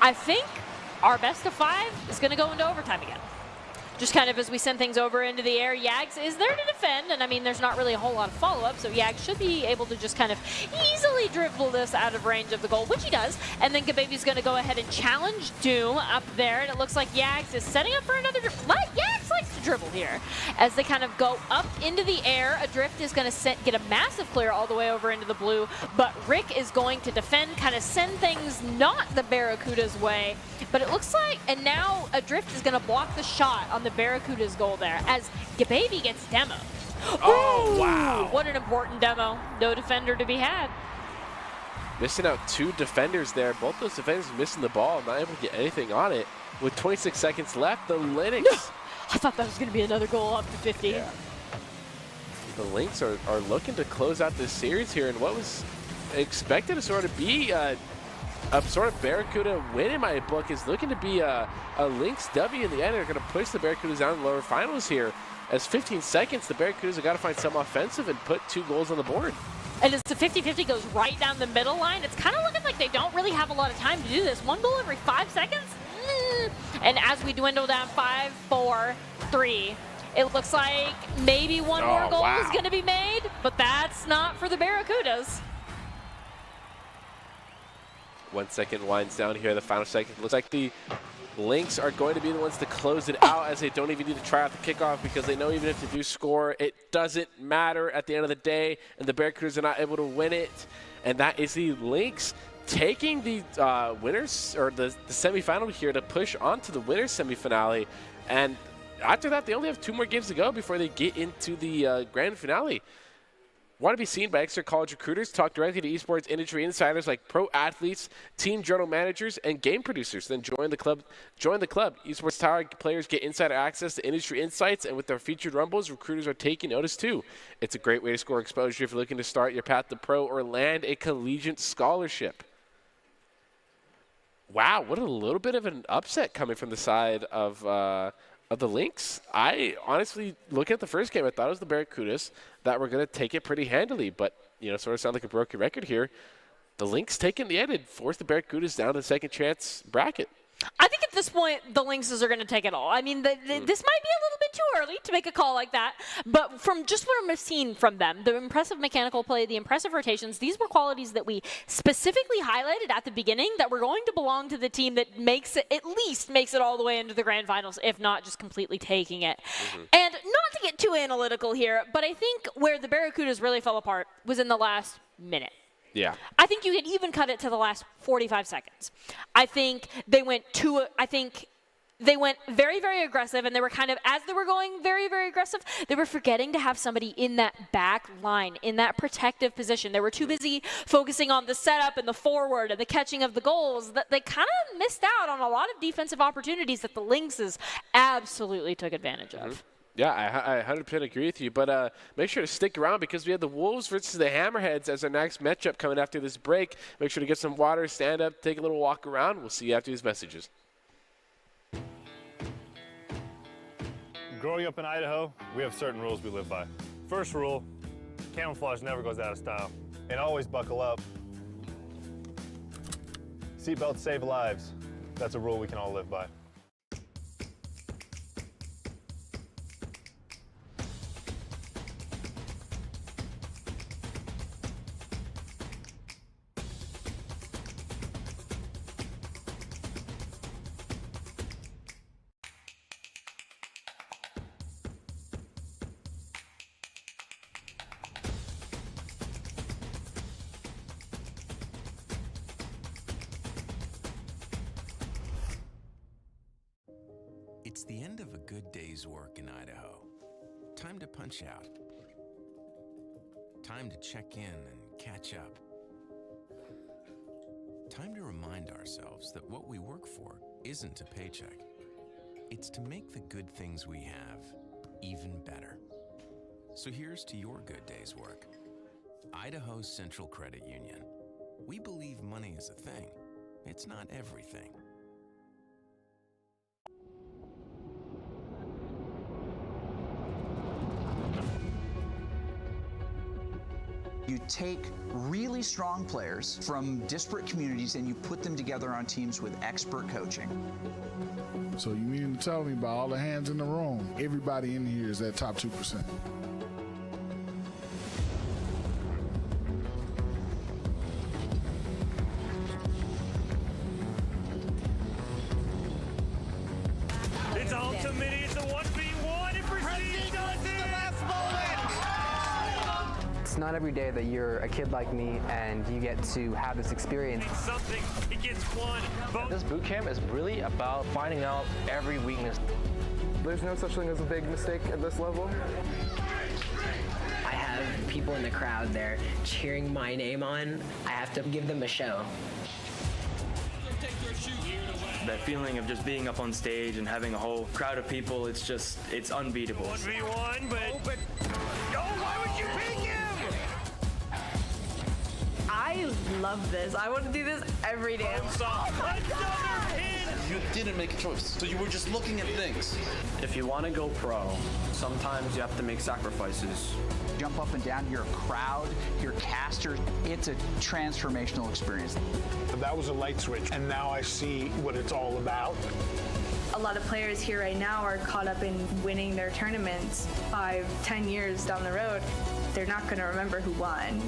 I think our best of 5 is going to go into overtime again. Just kind of as we send things over into the air, Yags is there to defend, and I mean, there's not really a whole lot of follow-up, so Yags should be able to just kind of easily dribble this out of range of the goal, which he does, and then Gababy's going to go ahead and challenge Doom up there, and it looks like Yags is setting up for another dribble. Yags likes to dribble here. As they kind of go up into the air, Adrift is going to get a massive clear all the way over into the blue, but Rick is going to defend, kind of send things not the Barracuda's way, but it looks like, and now Adrift is going to block the shot on the Barracuda's goal there as Gababy gets demo. Oh, wow. What an important demo. No defender to be had. Missing out 2 defenders there. Both those defenders missing the ball, not able to get anything on it. With 26 seconds left, the Lynx. No. I thought that was going to be another goal up to 50. Yeah. The Lynx are looking to close out this series here, and what was expected to sort of be a sort of Barracuda win in my book is looking to be a Lynx W in the end. They're going to push the Barracudas down in the lower finals here. As 15 seconds, the Barracudas have got to find some offensive and put 2 goals on the board. And as the 50-50 goes right down the middle line, it's kind of looking like they don't really have a lot of time to do this. 1 goal every 5 seconds? And as we dwindle down 5, 4, 3, it looks like maybe one more goal is going to be made, but that's not for the Barracudas. 1 second winds down here. The final second looks like the Lynx are going to be the ones to close it out, as they don't even need to try out the kickoff, because they know even if they do score, it doesn't matter at the end of the day, and the Barracudas are not able to win it. And that is the Lynx taking the winners, or the semifinal here, to push on to the winners semifinale. And after that, they only have 2 more games to go before they get into the grand finale. Want to be seen by extra college recruiters? Talk directly to esports industry insiders like pro athletes, team general managers, and game producers. Then join the club. Esports Tower players get insider access to industry insights, and with their featured rumbles, recruiters are taking notice too. It's a great way to score exposure if you're looking to start your path to pro or land a collegiate scholarship. Wow, what a little bit of an upset coming from the side of the Lynx. I honestly, looking at the first game, I thought it was the Barracudas that were going to take it pretty handily, but, sort of sound like a broken record here. The Lynx taking the end and forced the Barracudas down to the second chance bracket. I think at this point, the Lynxes are going to take it all. I mean, this might be a little bit too early to make a call like that, but from just what I've seen from them, the impressive mechanical play, the impressive rotations, these were qualities that we specifically highlighted at the beginning that were going to belong to the team that at least makes it all the way into the grand finals, if not just completely taking it. And not to get too analytical here, but I think where the Barracudas really fell apart was in the last minute. Yeah. I think you could even cut it to the last 45 seconds. I think they went very, very aggressive, and they were kind of, as they were going very, very aggressive, they were forgetting to have somebody in that back line, in that protective position. They were too busy focusing on the setup and the forward and the catching of the goals that they kind of missed out on a lot of defensive opportunities that the Lynxes absolutely took advantage of. Yeah, I 100% agree with you, but make sure to stick around because we have the Wolves versus the Hammerheads as our next matchup coming after this break. Make sure to get some water, stand up, take a little walk around. We'll see you after these messages. Growing up in Idaho, we have certain rules we live by. First rule, camouflage never goes out of style, and always buckle up. Seatbelts save lives. That's a rule we can all live by. It's the end of a good day's work in Idaho. Time to punch out. Time to check in and catch up. Time to remind ourselves that what we work for isn't a paycheck. It's to make the good things we have even better. So here's to your good day's work. Idaho Central Credit Union. We believe money is a thing. It's not everything. You take really strong players from disparate communities and you put them together on teams with expert coaching. So you mean to tell me by all the hands in the room, everybody in here is that top 2%? It's ultimate, it's a 1v1, it proceeds to the last moment! It's not every day that you're a kid like me and you get to have this experience. Something, he gets one. This boot camp is really about finding out every weakness. There's no such thing as a big mistake at this level. I have people in the crowd there cheering my name on. I have to give them a show. That feeling of just being up on stage and having a whole crowd of people, it's unbeatable. 1v1, but... Oh, why would you pick him? I love this. I want to do this every day. You didn't make a choice, so you were just looking at things. If you want to go pro, sometimes you have to make sacrifices. Jump up and down, you're a crowd, you're casters. It's a transformational experience. That was a light switch, and now I see what it's all about. A lot of players here right now are caught up in winning their tournaments 5-10 years down the road. They're not going to remember who won.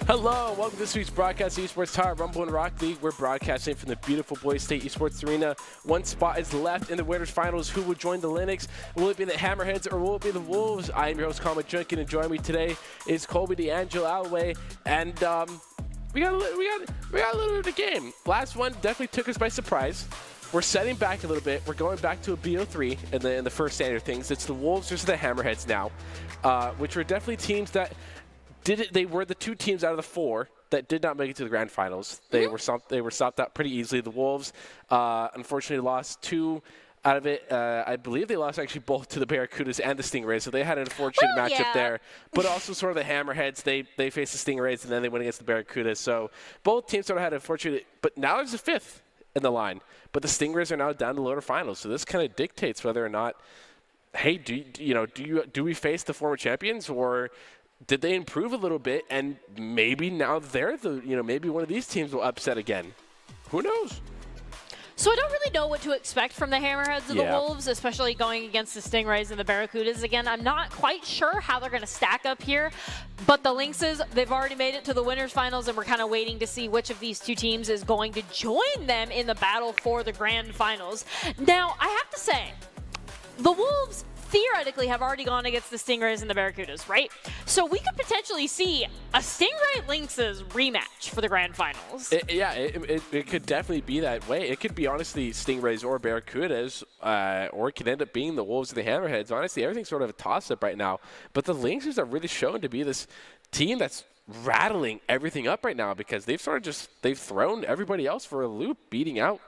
Hello, welcome to this week's broadcast of Esports Tower Rumble and Rock League. We're broadcasting from the beautiful Boise State Esports Arena. One spot is left in the winners finals. Who will join the Linux? Will it be the Hammerheads or will it be the Wolves? I am your host, Colin McJunkin, and joining me today is Colby D'Angelo Alloway. And we got a little bit of the game. Last one definitely took us by surprise. We're setting back a little bit. We're going back to a BO3 in the first standard things. It's the Wolves versus the Hammerheads now, which were definitely teams that they were the two teams out of the four that did not make it to the grand finals. They were stopped out pretty easily. The Wolves, unfortunately, lost two out of it. I believe they lost actually both to the Barracudas and the Stingrays, so they had an unfortunate matchup there. But also sort of the Hammerheads, they faced the Stingrays, and then they went against the Barracudas. So both teams sort of had an unfortunate, but now there's a fifth in the line. But the Stingrays are now down to lower finals, so this kind of dictates whether or not, hey, do we face the former champions, or did they improve a little bit, and maybe now they're maybe one of these teams will upset again. Who knows? So I don't really know what to expect from the Hammerheads and the Wolves, especially going against the Stingrays and the Barracudas. Again, I'm not quite sure how they're going to stack up here, but the Lynxes, they've already made it to the winners finals, and we're kind of waiting to see which of these two teams is going to join them in the battle for the grand finals. Now, I have to say, the Wolves theoretically have already gone against the Stingrays and the Barracudas, right? So we could potentially see a Stingray Lynxes rematch for the grand finals. It could definitely be that way. It could be, honestly, Stingrays or Barracudas, or it could end up being the Wolves or the Hammerheads. Honestly, everything's sort of a toss-up right now. But the Lynxes are really shown to be this team that's rattling everything up right now, because they've thrown everybody else for a loop, beating out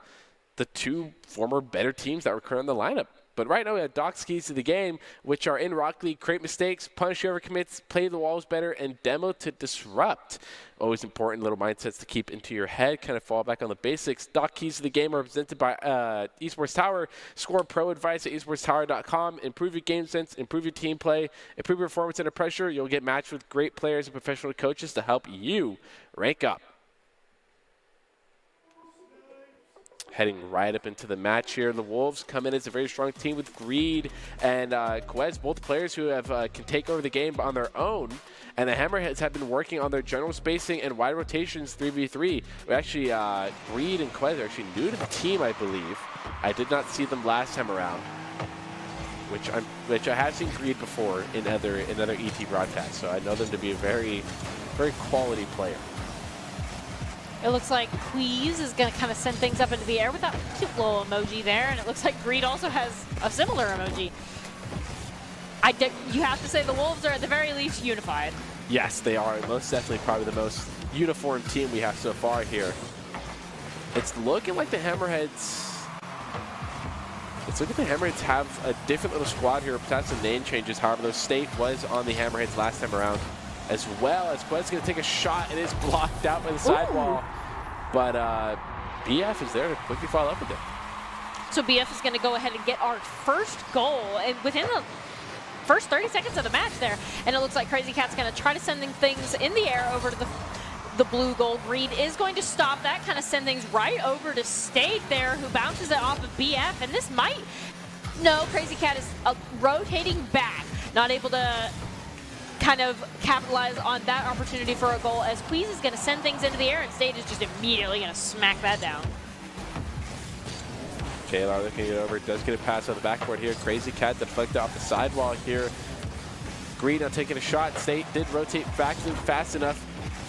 the two former better teams that were currently in the lineup. But right now we have Doc's keys to the game, which are in Rock League: create mistakes, punish whoever commits, play the walls better, and demo to disrupt. Always important little mindsets to keep into your head, kind of fall back on the basics. Doc keys to the game are presented by Esports Tower. Score pro advice at esportstower.com. Improve your game sense, improve your team play, improve your performance under pressure. You'll get matched with great players and professional coaches to help you rank up. Heading right up into the match here. The Wolves come in as a very strong team with Greed and Quez, both players who can take over the game on their own. And the Hammerheads have been working on their general spacing and wide rotations 3v3. We actually, Greed and Quez are actually new to the team, I believe. I did not see them last time around, which I have seen Greed before in other ET broadcasts. So I know them to be a very, very quality player. It looks like Queeze is going to kind of send things up into the air with that cute little emoji there, and it looks like Greed also has a similar emoji. You have to say the Wolves are at the very least unified. Yes, they are. Most definitely probably the most uniform team we have so far here. It's looking like the Hammerheads... have a different little squad here. Perhaps some name changes. However, though State was on the Hammerheads last time around, as well as Quez going to take a shot. It is blocked out by the sidewall. But BF is there to quickly follow up with it. So BF is going to go ahead and get our first goal within the first 30 seconds of the match there. And it looks like Crazy Cat's going to try to send things in the air over to the blue gold. Reed is going to stop that, kind of send things right over to State there, who bounces it off of BF. And this might... No, Crazy Cat is rotating back, not able to kind of capitalize on that opportunity for a goal, as Queeze is going to send things into the air, and State is just immediately going to smack that down. JLR looking it over, does get a pass on the backboard here. Crazy Cat deflected off the sidewall here. Greed now taking a shot. State did rotate back fast enough.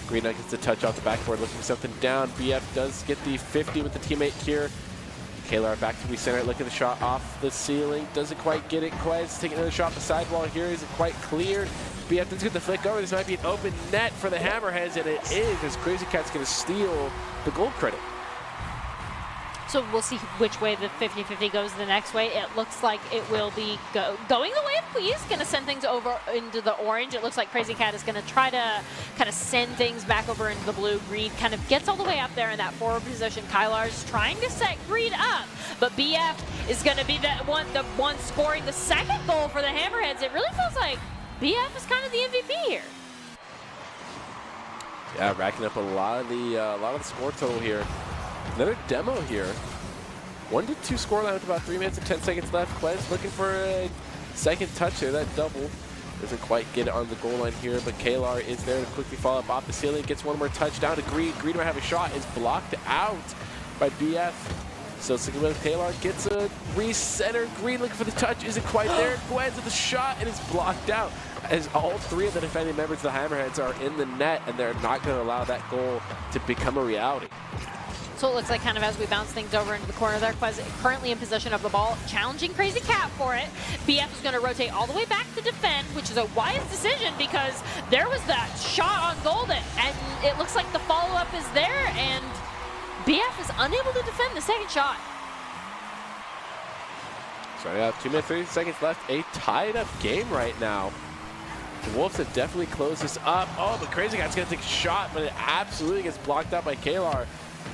Greed now gets a touch off the backboard, looking something down. BF does get the 50 with the teammate here. KLR back to recenter, look at the shot off the ceiling. Doesn't quite get it. Quez taking another shot off the sidewall here. Isn't quite clear. BF does get the flick over. This might be an open net for the Hammerheads, and it is, as Crazy Cat's going to steal the gold credit. So we'll see which way the 50-50 goes the next way. It looks like it will be going the way of Queeze, going to send things over into the orange. It looks like Crazy Cat is going to try to kind of send things back over into the blue. Greed kind of gets all the way up there in that forward position. Kylar's trying to set Greed up, but BF is going to be the one scoring the second goal for the Hammerheads. It really feels like BF is kind of the MVP here. Yeah, racking up a lot of the score total here. Another demo here. 1-2 scoreline with about 3 minutes and 10 seconds left. Quez looking for a second touch there, that double. Doesn't quite get it on the goal line here, but Kalar is there to quickly follow up off the ceiling. Gets one more touchdown to Green. Green might have a shot. Is blocked out by BF. So sticking with Kalar, gets a recenter. Green looking for the touch. Isn't quite there. Gwens with the shot and is blocked out. As all three of the defending members of the Hammerheads are in the net, and they're not going to allow that goal to become a reality. So it looks like kind of as we bounce things over into the corner there, Quez currently in possession of the ball, challenging Crazy Cat for it. BF is going to rotate all the way back to defend, which is a wise decision because there was that shot on Golden, and it looks like the follow-up is there, and BF is unable to defend the second shot. So we have 2 minutes, 30 seconds left. A tied-up game right now. The Wolves have definitely closed this up. Oh, but Crazy Cat's going to take a shot, but it absolutely gets blocked out by Kalar.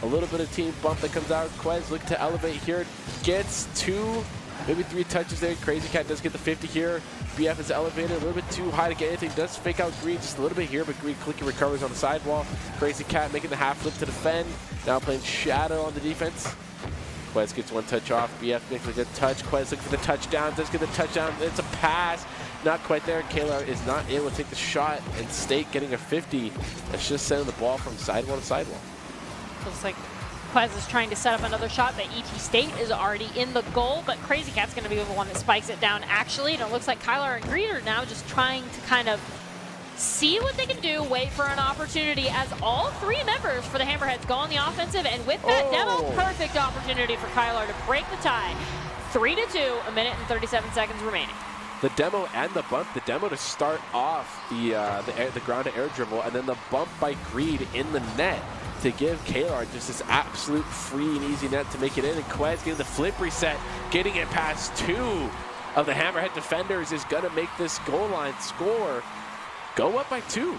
A little bit of team bump that comes out. Quez looking to elevate here. Gets 2, maybe 3 touches there. Crazy Cat does get the 50 here. BF is elevated a little bit too high to get anything. Does fake out Green just a little bit here, but Green quickly recovers on the sidewall. Crazy Cat making the half flip to defend. Now playing Shadow on the defense. Quez gets 1 touch off. BF makes a good touch. Quez looking for the touchdown. Does get the touchdown. It's a pass. Not quite there. Kalar is not able to take the shot, and State getting a 50. That's just sending the ball from sidewall to sidewall. Looks like Quez is trying to set up another shot, but ET State is already in the goal, but Crazy Cat's going to be the one that spikes it down actually, and it looks like Kyler and Green are now just trying to kind of see what they can do, wait for an opportunity as all 3 members for the Hammerheads go on the offensive, and with that demo, perfect opportunity for Kyler to break the tie. 3-2, 1 minute and 37 seconds remaining. The demo and the bump. The demo to start off the ground to air dribble, and then the bump by Greed in the net to give Kalar just this absolute free and easy net to make it in. And Quez getting the flip reset, getting it past 2 of the Hammerhead defenders is going to make this goal line score go up by 2.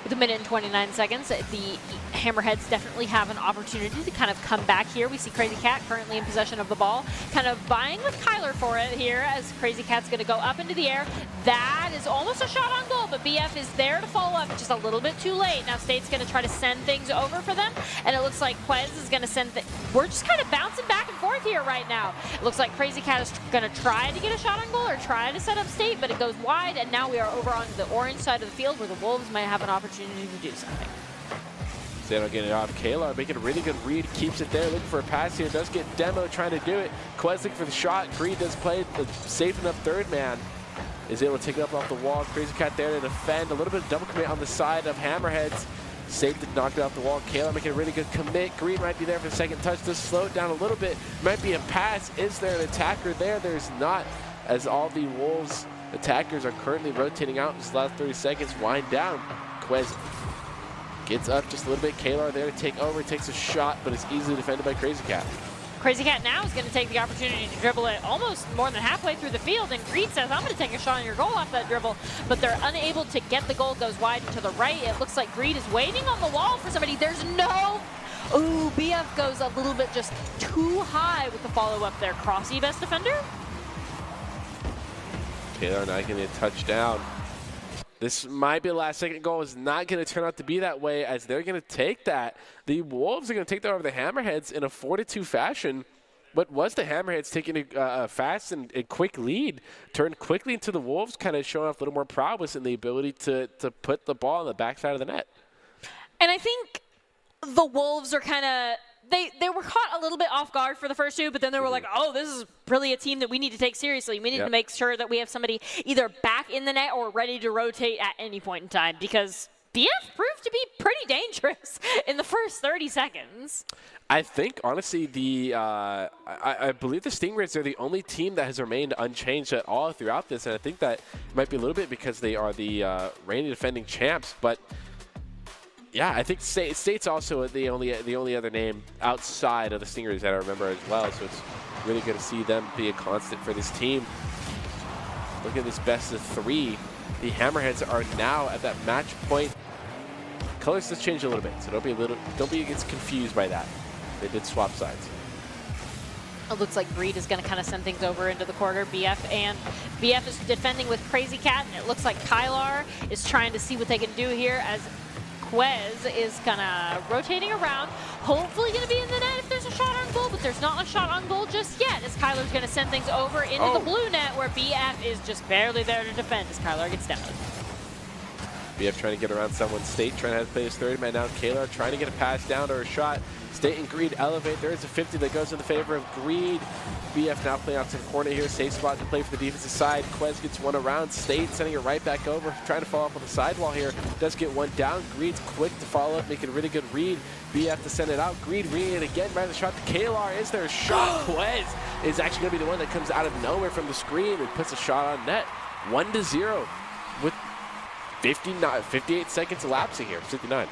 With 1 minute and 29 seconds, the Hammerheads definitely have an opportunity to kind of come back here. We see Crazy Cat currently in possession of the ball, kind of vying with Kyler for it here as Crazy Cat's going to go up into the air. That is almost a shot on goal, but BF is there to follow up just a little bit too late. Now State's going to try to send things over for them, and it looks like Quez is going to send we're just kind of bouncing back and forth here right now. It looks like Crazy Cat is going to try to get a shot on goal or try to set up State, but it goes wide, and now we are over on the orange side of the field where the Wolves might have an opportunity to do something. Zeno getting it off. Kalar making a really good read, keeps it there, looking for a pass here, does get Demo trying to do it. Quez looking for the shot. Green does play the safe enough third man. Is able to take it up off the wall. Crazy Cat there to defend. A little bit of double commit on the side of Hammerheads. Safe to knock it off the wall. Kalar making a really good commit. Green might be there for the second touch. Does slow it down a little bit. Might be a pass. Is there an attacker there? There's not, as all the Wolves attackers are currently rotating out in this last 30 seconds. Wind down. Quez gets up just a little bit. Kalar there to take over. Takes a shot, but it's easily defended by Crazy Cat. Crazy Cat now is going to take the opportunity to dribble it almost more than halfway through the field, and Greed says, I'm going to take a shot on your goal off that dribble, but they're unable to get the goal. Goes wide and to the right. It looks like Greed is waiting on the wall for somebody. There's no... Ooh, BF goes a little bit just too high with the follow-up there. Crossy, best defender? Kalar not getting a touchdown. This might be the last second goal. Is not going to turn out to be that way, as they're going to take that. The Wolves are going to take that over the Hammerheads in a 4-2 fashion. But was the Hammerheads taking a fast and quick lead, turned quickly into the Wolves, kind of showing off a little more prowess in the ability to put the ball on the backside of the net. And I think the Wolves are kind of... They were caught a little bit off guard for the first 2, but then they were like, oh, this is really a team that we need to take seriously. We need to make sure that we have somebody either back in the net or ready to rotate at any point in time, because BF proved to be pretty dangerous in the first 30 seconds. I think, honestly, I believe the Stingrays are the only team that has remained unchanged at all throughout this, and I think that might be a little bit because they are the reigning defending champs, but... Yeah, I think State's also the only other name outside of the Stingrays that I remember as well. So it's really good to see them be a constant for this team. Look at this best of 3. The Hammerheads are now at that match point. Colors just changed a little bit, so don't be confused by that. They did swap sides. It looks like Greed is going to kind of send things over into the corner. BF is defending with Crazy Cat, and it looks like Kylar is trying to see what they can do here as Quez is gonna rotating around, hopefully gonna be in the net if there's a shot on goal, but there's not a shot on goal just yet, as Kyler's gonna send things over into the blue net, where BF is just barely there to defend as Kyler gets down. BF trying to get around someone. State trying to play his third man down. Kalar trying to get a pass down or a shot. State and Greed elevate. There is a 50 that goes in the favor of Greed. BF now playing out to the corner here. Safe spot to play for the defensive side. Quez gets one around. State sending it right back over. Trying to follow up on the sidewall here. Does get one down. Greed's quick to follow up, making a really good read. BF to send it out. Greed reading it again. Right the shot to Kalar. Is there a shot? Quez is actually going to be the one that comes out of nowhere from the screen and puts a shot on net. 1-0 with 58 seconds elapsing here. 59.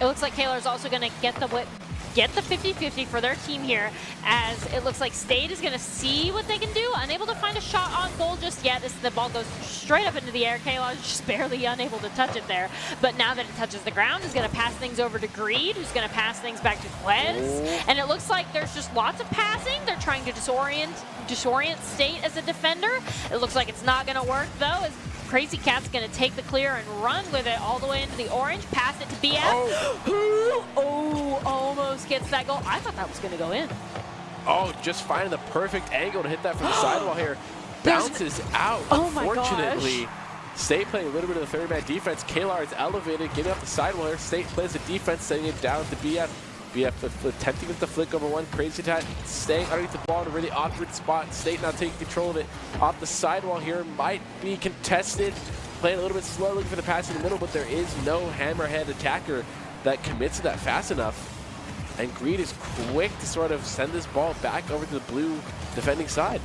It looks like Kalar's also going to get the 50-50 for their team here, as it looks like State is going to see what they can do. Unable to find a shot on goal just yet. The ball goes straight up into the air. Kalar's just barely unable to touch it there. But now that it touches the ground, is going to pass things over to Greed, who's going to pass things back to Quez. And it looks like there's just lots of passing. They're trying to disorient State as a defender. It looks like it's not going to work, though, as Crazy Cat's going to take the clear and run with it all the way into the orange, pass it to BF, who almost gets that goal. I thought that was going to go in. Oh, just finding the perfect angle to hit that from the sidewall here. Bounces out, unfortunately. State playing a little bit of the third man defense. Kalar is elevated, getting up the sidewall here. State plays the defense, sending it down to BF. BF attempting with the flick over one. Crazy Cat staying underneath the ball in a really awkward spot. State now taking control of it off the sidewall here. Might be contested. Playing a little bit slow, looking for the pass in the middle, but there is no hammerhead attacker that commits to that fast enough. And Greed is quick to sort of send this ball back over to the blue defending side.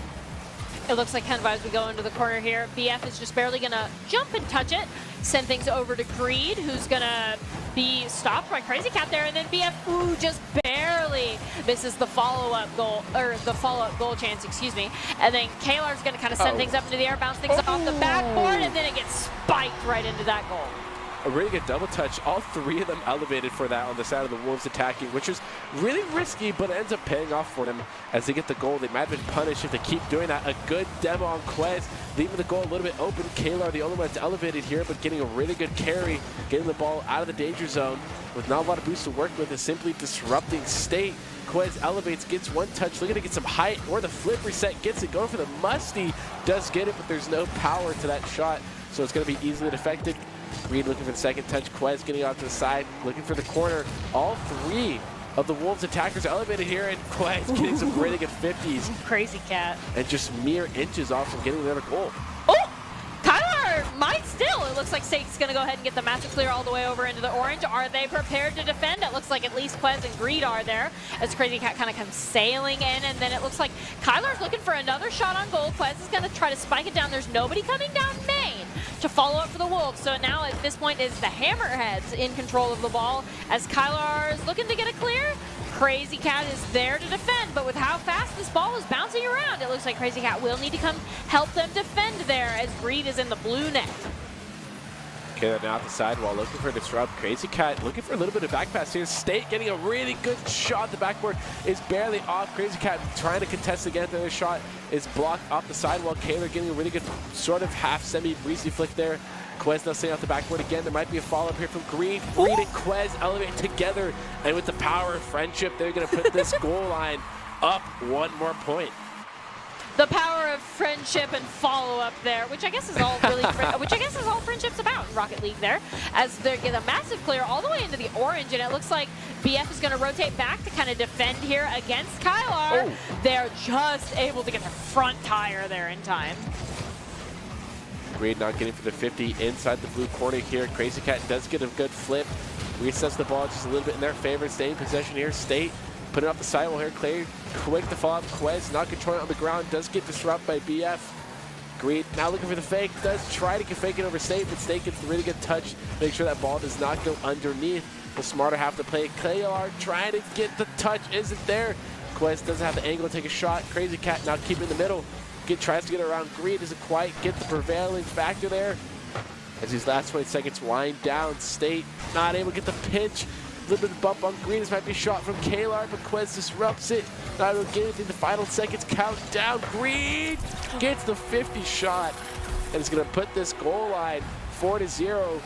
It looks like kind of as we go into the corner here, BF is just barely going to jump and touch it. Send things over to Greed, who's going to be stopped by Crazy Cat there. And then BF, just barely misses the follow-up goal, or the follow-up goal chance, excuse me. And then Kalar's going to kind of send things up into the air, bounce things off the backboard, and then it gets spiked right into that goal. A really good double touch. All three of them elevated for that on the side of the Wolves attacking, which was really risky, but it ends up paying off for them as they get the goal. They might have been punished if they keep doing that. A good demo on Quez, leaving the goal a little bit open. Kalar, the only one that's elevated here, but getting a really good carry, getting the ball out of the danger zone with not a lot of boost to work with, is simply disrupting State. Quez elevates, gets one touch, looking to get some height, or the flip reset, gets it, going for the musty, does get it, but there's no power to that shot, so it's going to be easily deflected. Greed looking for the second touch. Quez getting out to the side, looking for the corner. All three of the Wolves attackers are elevated here, and Quez getting some really good 50s. Crazy Cat. And just mere inches off from getting another goal. Oh! Kylar might still. It looks like State's going to go ahead and get the massive clear all the way over into the orange. Are they prepared to defend? It looks like at least Quez and Greed are there, as Crazy Cat kind of comes sailing in, and then it looks like Kylar's looking for another shot on goal. Quez is going to try to spike it down. There's nobody coming down main to follow up for the Wolves. So now at this point is the Hammerheads in control of the ball, as Kylar is looking to get a clear. Crazy Cat is there to defend, but with how fast this ball is bouncing around, it looks like Crazy Cat will need to come help them defend there, as Greed is in the blue net. Okay, now at the sidewall, looking for a disrupt. Crazy Cat looking for a little bit of back pass here. State getting a really good shot. The backboard is barely off. Crazy Cat trying to contest again. The other shot is blocked off the sidewall. Kalar getting a really good sort of half semi-breezy flick there. Quez now staying off the backboard again. There might be a follow-up here from Greed. Greed and Quez elevate together, and with the power of friendship, they're going to put this goal line up one more point. The power of friendship and follow-up there, which I guess is all really, which I guess is all friendship's about in Rocket League there, as they get a massive clear all the way into the orange, and it looks like BF is going to rotate back to kind of defend here against Kylar. They're just able to get their front tire there in time. Greed not getting for the 50 inside the blue corner here. Crazy Cat does get a good flip. Resets the ball just a little bit in their favor. Staying in possession here. State put it up the sidewall here. Clay quick to follow up. Quez not controlling it on the ground. Does get disrupted by BF. Greed now looking for the fake. Does try to fake it over State, but State gets a really good touch. Make sure that ball does not go underneath. The smarter half to play. Kalar trying to get the touch. Isn't there. Quez doesn't have the angle to take a shot. Crazy Cat now keeping in the middle. Tries to get around Greed. Doesn't quite get the prevailing factor there. As these last 20 seconds wind down, State not able to get the pinch. A little bit of bump on Greed. This might be a shot from Kalar, but Quez disrupts it. Not able to get anything. The final seconds count down. Greed gets the 50 shot, and it's going to put this goal line 4-0.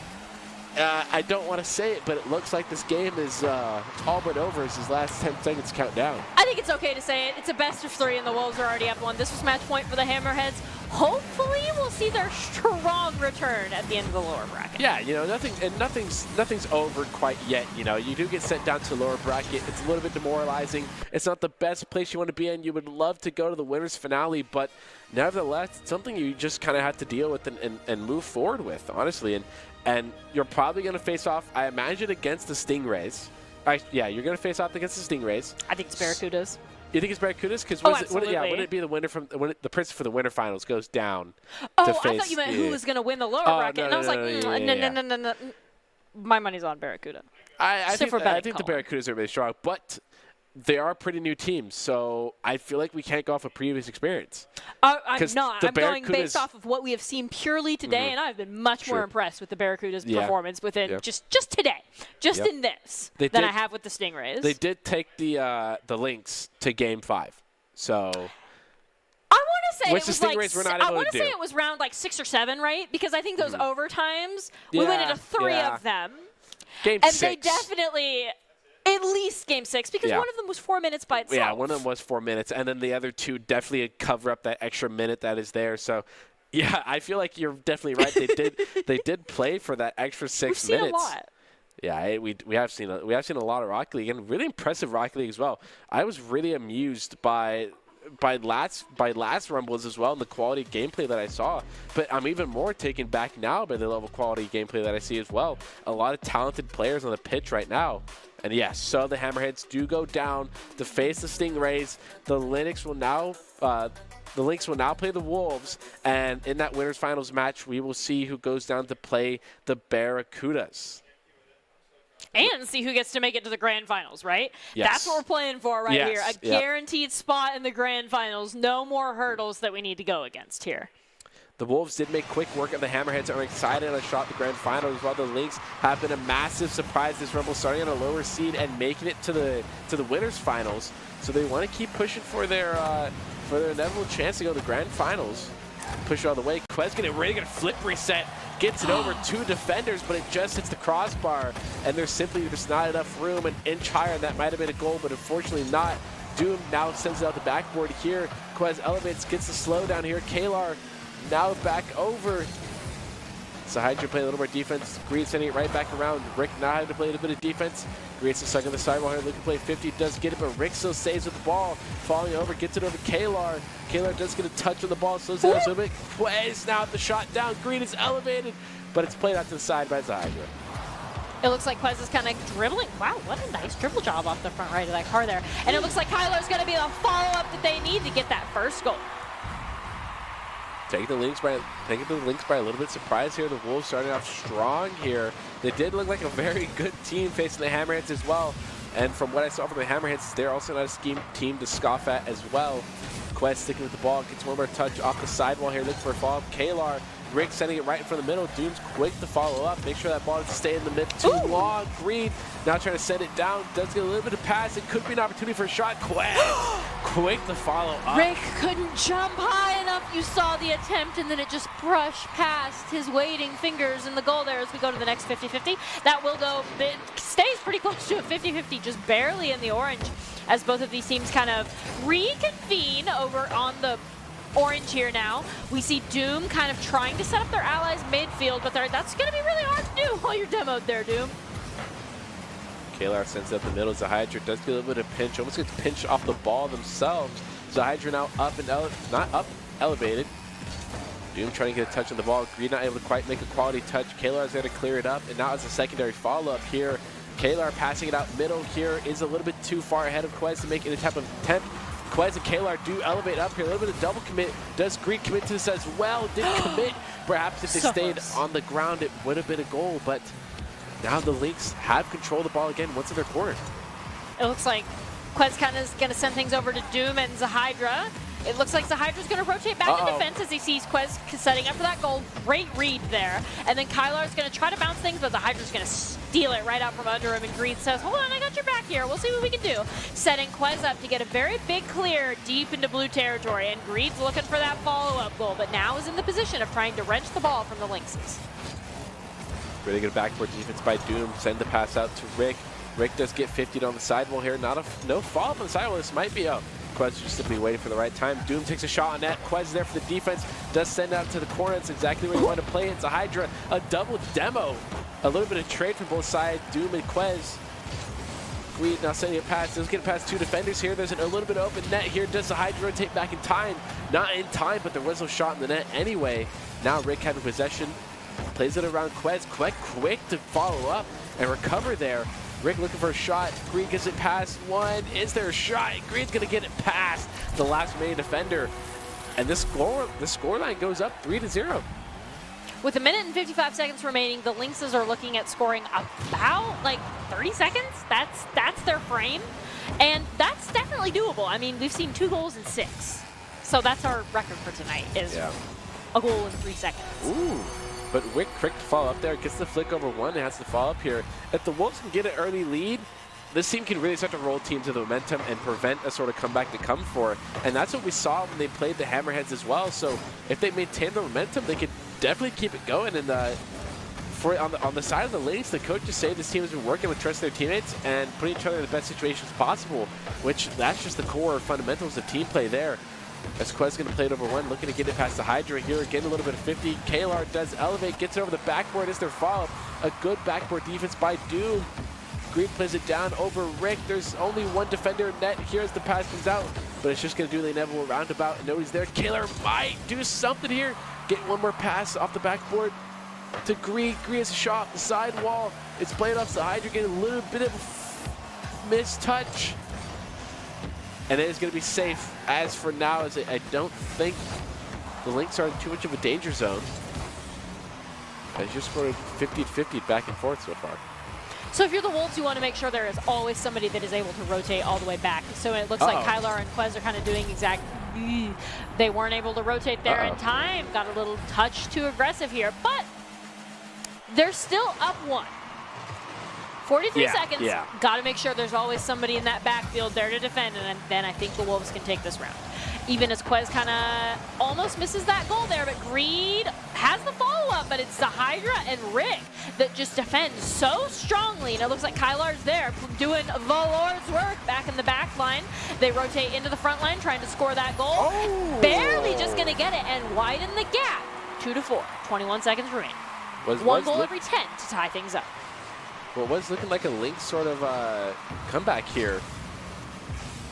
I don't want to say it, but it looks like this game is all but over as his last 10 seconds count down. I think it's okay to say it. It's a best of 3, and the Wolves are already up 1. This was match point for the Hammerheads. Hopefully, we'll see their strong return at the end of the lower bracket. Yeah, you know, nothing's over quite yet. You know, you do get sent down to the lower bracket. It's a little bit demoralizing. It's not the best place you want to be in. You would love to go to the winners finale, but nevertheless, it's something you just kind of have to deal with and move forward with, honestly. And you're probably going to face off, I imagine, against the Stingrays. Yeah, you're going to face off against the Stingrays. I think it's Barracudas. You think it's Barracudas? Because absolutely. Would it be the winner from the person for the winner finals goes down? Oh, to face, I thought you meant who was going to win the lower bracket, and I was like, no. My money's on Barracuda. I think the Barracudas are really strong, but they are a pretty new team, so I feel like we can't go off of previous experience. I'm not. I'm going based off of what we have seen purely today, and I've been much more impressed with the Barracudas' performance within just today, in this, than I have with the Stingrays. They did take the Lynx to Game 5, so. I want to say which it was the Stingrays were not able I want to to do. say it was round like 6 or 7, right? Because I think those overtimes, we went into 3 of them. Game and 6. They definitely. At least Game 6, because one of them was 4 minutes by itself. Yeah, one of them was 4 minutes, and then the other 2 definitely cover up that extra minute that is there. So, yeah, I feel like you're definitely right. They did play for that extra 6 minutes. We've seen a lot. Yeah, we have seen a lot of Rocket League, and really impressive Rocket League as well. I was really amused by last Rumbles as well and the quality of gameplay that I saw. But I'm even more taken back now by the level of quality gameplay that I see as well. A lot of talented players on the pitch right now. And yes, so the Hammerheads do go down to face the Stingrays. The Lynx will now play the Wolves, and in that winners finals match, we will see who goes down to play the Barracudas. And see who gets to make it to the grand finals, right? Yes. That's what we're playing for right here. A guaranteed spot in the grand finals. No more hurdles that we need to go against here. The Wolves did make quick work of the Hammerheads and are excited on a shot at the grand finals, while the Lynx have been a massive surprise this Rumble, starting on a lower seed and making it to the winners finals. So they want to keep pushing for their inevitable chance to go to the grand finals. Push it all the way. Quez getting ready to get a flip reset. Gets it over 2 defenders, but it just hits the crossbar, and there's simply just not enough room. An inch higher, and that might have been a goal, but unfortunately not. Doom now sends it out the backboard here. Quez elevates, gets the slow down here. Kalar now back over. So Hydra playing a little more defense. Greed sending it right back around. Rick now having to play a little bit of defense. Greed's stuck on the sidewall here, looking to play 50. Does get it, but Rick still saves with the ball. Falling over, gets it over Kalar. Kalar does get a touch on the ball, slows down a little bit. Quez now at the shot down. Greed is elevated, but it's played out to the side by Hydra. It looks like Quez is kind of dribbling. Wow, what a nice dribble job off the front right of that car there. And it looks like Kyler's going to be the follow-up that they need to get that first goal. Taking the Lynx by a little bit surprised here. The Wolves starting off strong here. They did look like a very good team facing the Hammerheads as well. And from what I saw from the Hammerheads, they're also not a scheme team to scoff at as well. Quest sticking with the ball, gets one more touch off the sidewall here, looking for a follow-up. Kalar, Rick sending it right in front of the middle. Doom's quick to follow up. Make sure that ball doesn't stay in the mid too long. Greed now trying to send it down. Does get a little bit of pass. It could be an opportunity for a shot. Quest quick to follow up. Rick couldn't jump high enough. You saw the attempt, and then it just brushed past his waiting fingers in the goal there as we go to the next 50-50. That will go, it stays pretty close to a 50-50, just barely in the orange as both of these teams kind of reconvene over on the orange here now. We see Doom kind of trying to set up their allies midfield, but that's going to be really hard to do while you're demoed there, Doom. Kalar sends it up the middle. Zahydra does get a little bit of pinch, almost gets pinched off the ball themselves. Zahydra now up and not up, elevated. Doom trying to get a touch on the ball. Greed not able to quite make a quality touch. Kalar's there to clear it up, and now it's a secondary follow-up here. Kalar passing it out middle here is a little bit too far ahead of Quez to make any type of attempt. Quez and Kalar do elevate up here. A little bit of double commit. Does Greed commit to this as well? Didn't commit. Perhaps if they stayed on the ground, it would have been a goal, but now the Lynx have control of the ball again once in their corner. It looks like Quez kind of is going to send things over to Doom and Zahydra. It looks like Zahydra's going to rotate back to defense as he sees Quez setting up for that goal. Great read there. And then Kylar's going to try to bounce things, but Zahydra's going to steal it right out from under him. And Greed says, hold on, I got your back here. We'll see what we can do. Setting Quez up to get a very big clear deep into blue territory. And Greed's looking for that follow-up goal, but now is in the position of trying to wrench the ball from the Lynxes. Really good backboard defense by Doom. Send the pass out to Rick. Rick does get 50'd on the sidewall here. No follow-up on the sidewall. This might be up. Quez just simply waiting for the right time. Doom takes a shot on net. Quez there for the defense. Does send out to the corner. That's exactly where you want to play it. It's a Hydra. A double demo. A little bit of trade from both sides. Doom and Quez. Greed now sending a pass. Does get past 2 defenders here. There's a little bit of open net here. Does the Hydra rotate back in time? Not in time, but there was no shot in the net anyway. Now Rick having possession. Plays it around Quez. Quez quick to follow up and recover there. Rick looking for a shot. Greed gets it past 1. Is there a shot? Greed's going to get it past the last remaining defender. And the scoreline goes up 3-0. With 1 minute and 55 seconds remaining, the Lynxes are looking at scoring about like 30 seconds. That's their frame. And that's definitely doable. I mean, we've seen 2 goals in 6. So that's our record for tonight is a goal in 3 seconds. Ooh. But Rick quick to follow up there, gets the flick over 1 and has to follow up here. If the Wolves can get an early lead, this team can really start to roll teams to the momentum and prevent a sort of comeback to come for. And that's what we saw when they played the Hammerheads as well. So if they maintain the momentum, they could definitely keep it going. And on the side of the Lynx, the coaches say this team has been working with trust their teammates and putting each other in the best situations possible, which that's just the core fundamentals of team play there. As Quez going to play it over 1, looking to get it past the Hydra here. Again, a little bit of 50. Kalar does elevate, gets it over the backboard. Is their follow-up. A good backboard defense by Doom. Green plays it down over Rick. There's only 1 defender in net here as the pass comes out, but it's just going to do the inevitable roundabout, and nobody's there. Kalar might do something here. Get 1 more pass off the backboard to Greed. Greed has a shot off the sidewall. It's playing off the Hydra, getting a little bit of missed touch. And it is going to be safe as for now, as I don't think the Lynx are in too much of a danger zone. As you scored 50-50 back and forth so far. So if you're the Wolves, you want to make sure there is always somebody that is able to rotate all the way back. So it looks like Kylar and Quez are kind of doing exactly. They weren't able to rotate there in time. Got a little touch too aggressive here, but they're still up 1. 43 seconds. Got to make sure there's always somebody in that backfield there to defend, and then I think the Wolves can take this round. Even as Quez kind of almost misses that goal there, but Greed has the follow-up, but it's the Hydra and Rick that just defend so strongly, and it looks like Kylar's there doing the Lord's work back in the back line. They rotate into the front line, trying to score that goal. Barely just going to get it and widen the gap. 2-4, 21 seconds remaining. 1 goal every 10 to tie things up. Well, it was looking like a Lynx sort of comeback here.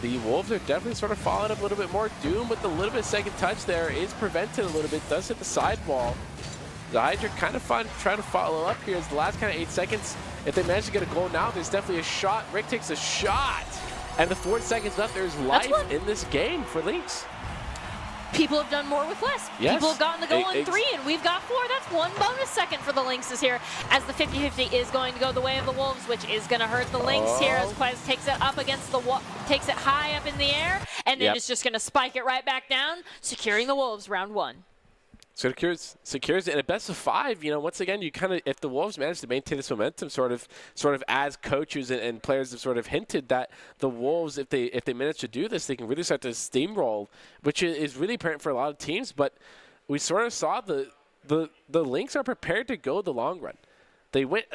The Wolves are definitely sort of following up a little bit more. Doom with a little bit of second touch there is prevented a little bit. Does hit the sidewall. The Hydra kind of fun trying to follow up here as the last kind of 8 seconds. If they manage to get a goal now, there's definitely a shot. Rick takes a shot. And with 4 seconds left, there's life in this game for Lynx. People have done more with less. Yes. People have gotten the goal in 3, and we've got 4. That's 1 bonus second for the Lynxes here, as the 50-50 is going to go the way of the Wolves, which is going to hurt the Lynx here as Quez takes it up against the wall, takes it high up in the air, and then is just going to spike it right back down, securing the Wolves round 1. Secures it in a best of 5. You know, once again, you kind of, if the Wolves manage to maintain this momentum, sort of as coaches and players have sort of hinted that the Wolves, if they manage to do this, they can really start to steamroll, which is really apparent for a lot of teams. But we sort of saw the Lynx are prepared to go the long run. They went,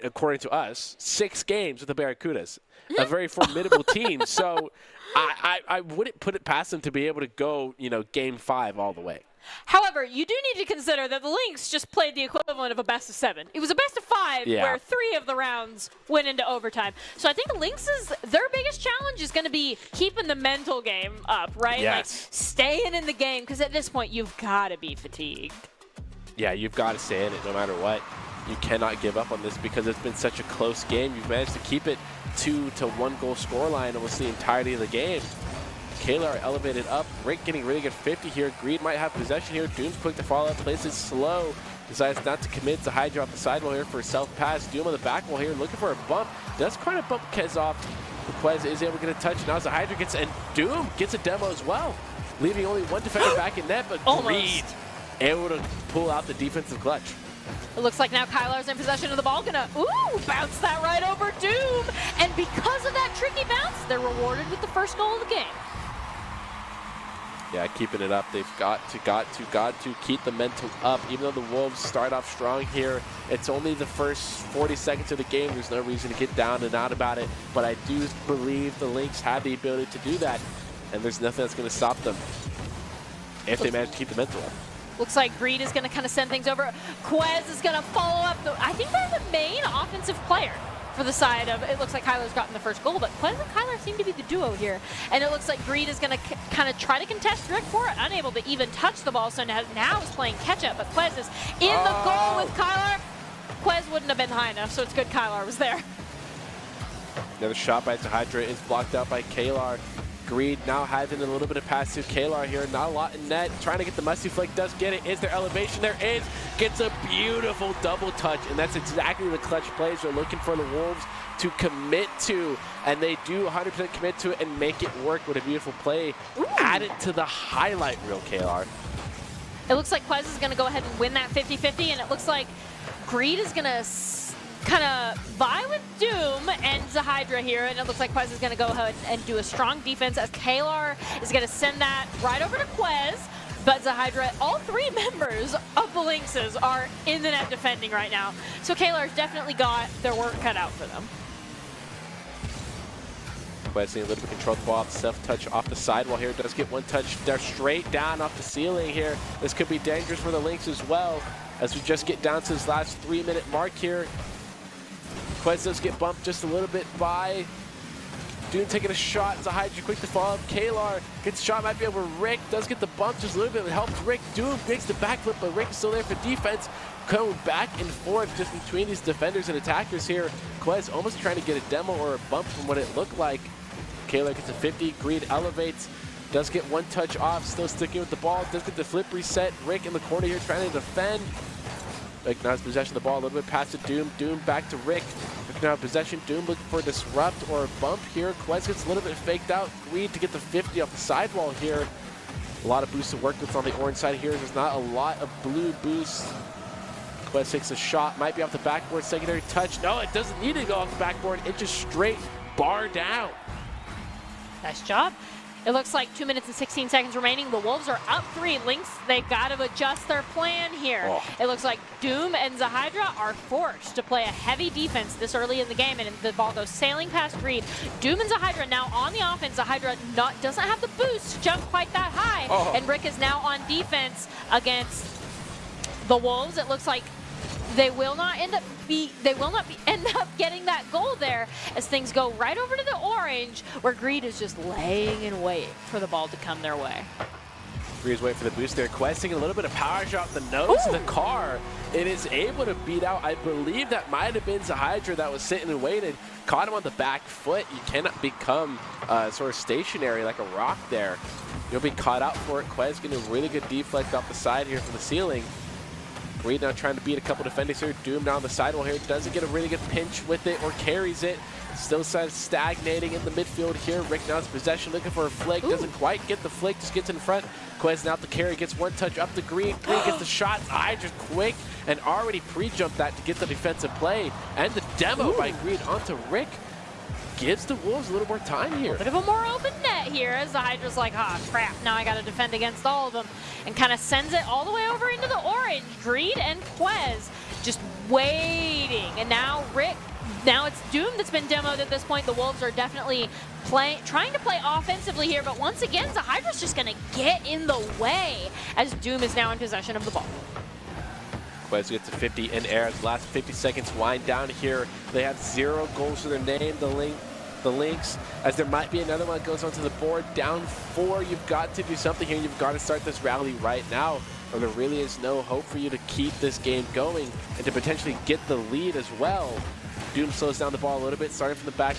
according to us, 6 games with the Barracudas, a very formidable team. So I wouldn't put it past them to be able to go, game 5 all the way. However, you do need to consider that the Lynx just played the equivalent of a best of 7. It was a best of 5 where 3 of the rounds went into overtime. So I think the Lynx's, their biggest challenge is going to be keeping the mental game up, right? Yes. Like staying in the game, because at this point you've got to be fatigued. Yeah, you've got to stay in it no matter what. You cannot give up on this because it's been such a close game. You've managed to keep it 2 to 1 goal scoreline almost the entirety of the game. Kalar elevated up. Rick getting really good 50 here. Greed might have possession here. Doom's quick to follow up. Plays it slow. Decides not to commit to Hydra off the sidewall here for a self-pass. Doom on the back wall here looking for a bump. Does kind of bump Kez off. Quez is able to get a touch. Now as the Hydra gets, and Doom gets a demo as well. Leaving only 1 defender back in net, but Greed able to pull out the defensive clutch. It looks like now Kylar's in possession of the ball. Gonna, bounce that right over Doom. And because of that tricky bounce, they're rewarded with the first goal of the game. Yeah, keeping it up. They've got to keep the mental up. Even though the Wolves start off strong here, it's only the first 40 seconds of the game. There's no reason to get down and out about it. But I do believe the Lynx have the ability to do that, and there's nothing that's going to stop them if they manage to keep the mental up. Looks like Greed is going to kind of send things over. Quez is going to follow up. I think they're the main offensive player for the side of, it looks like Kyler's gotten the first goal, but Quez and Kyler seem to be the duo here. And it looks like Greed is going to kind of try to contest Rick for it, unable to even touch the ball, so now is playing catch-up, but Quez is in the goal with Kyler. Quez wouldn't have been high enough, so it's good Kyler was there. Another shot by Zahydra is blocked out by Kalar. Greed now having a little bit of pass to Kalar here. Not a lot in net. Trying to get the musty flick. Does get it. Is there elevation? There is. Gets a beautiful double touch. And that's exactly the clutch plays they're looking for the Wolves to commit to. And they do 100% commit to it and make it work with a beautiful play. Ooh. Add it to the highlight reel, Kalar. It looks like Quez is going to go ahead and win that 50-50. And it looks like Greed is going to kind of vie with Doom and Zahydra here, and it looks like Quez is going to go ahead and do a strong defense as Kalar is going to send that right over to Quez, but Zahydra, all three members of the Lynxes are in the net defending right now, so Kalar's definitely got their work cut out for them. Quez needing a little bit of control of the ball, self-touch off the sidewall here, does get one touch there straight down off the ceiling here. This could be dangerous for the Lynx as well, as we just get down to this last 3-minute mark here. Quez does get bumped just a little bit by Doom taking a shot. Zahydra quick to follow up. Kalar gets a shot, might be over Rick. Does get the bump just a little bit. It helps Rick. Doom makes the backflip, but Rick is still there for defense. Going back and forth just between these defenders and attackers here. Quez almost trying to get a demo or a bump from what it looked like. Kalar gets a 50. Greed elevates. Does get one touch off. Still sticking with the ball. Does get the flip reset. Rick in the corner here trying to defend. Rick now has possession of the ball, a little bit past to Doom. Doom back to Rick. Rick now possession. Doom looking for a disrupt or a bump here. Quez gets a little bit faked out. Greed to get the 50 off the sidewall here. A lot of boosts to work with on the orange side here. There's not a lot of blue boosts. Quez takes a shot. Might be off the backboard. Secondary touch. No, it doesn't need to go off the backboard. It just straight bar down. Nice job. It looks like 2 minutes and 16 seconds remaining. The Wolves are up 3. Lynx, they've got to adjust their plan here. Oh. It looks like Doom and Zahydra are forced to play a heavy defense this early in the game, and the ball goes sailing past Greed. Doom and Zahydra now on the offense. Zahydra doesn't have the boost to jump quite that high, and Rick is now on defense against the Wolves. It looks like they will not end up getting that goal there, as things go right over to the orange, where Greed is just laying in wait for the ball to come their way. Greed's waiting for the boost there. Quez taking a little bit of power shot the nose of the car. It is able to beat out, I believe that might have been Zahydra that was sitting and waited. Caught him on the back foot. You cannot become sort of stationary like a rock there. You'll be caught out for it. Quez getting a really good deflect off the side here from the ceiling. Greed now trying to beat a couple defenders here. Doom down the sidewall here. Doesn't get a really good pinch with it or carries it. Still stagnating in the midfield here. Rick now has possession, looking for a flick. Doesn't quite get the flick, just gets in front. Quez now the carry, gets one touch up to Greed. Greed gets the shot. Just quick and already pre-jumped that to get the defensive play. And the demo by Greed onto Rick gives the Wolves a little more time here. A bit of a more open net here, as the Hydra's like, crap, now I got to defend against all of them. And kind of sends it all the way over into the orange. Greed and Quez just waiting. And now Rick, now it's Doom that's been demoed at this point. The Wolves are definitely trying to play offensively here, but once again, the Hydra's just going to get in the way, as Doom is now in possession of the ball. Quez gets a 50 in air. The last 50 seconds wind down here. They have 0 goals to their name, the Lynx, as there might be another one that goes onto the board. Down 4, you've got to do something here. You've got to start this rally right now, or there really is no hope for you to keep this game going and to potentially get the lead as well. Doom slows down the ball a little bit, starting from the back.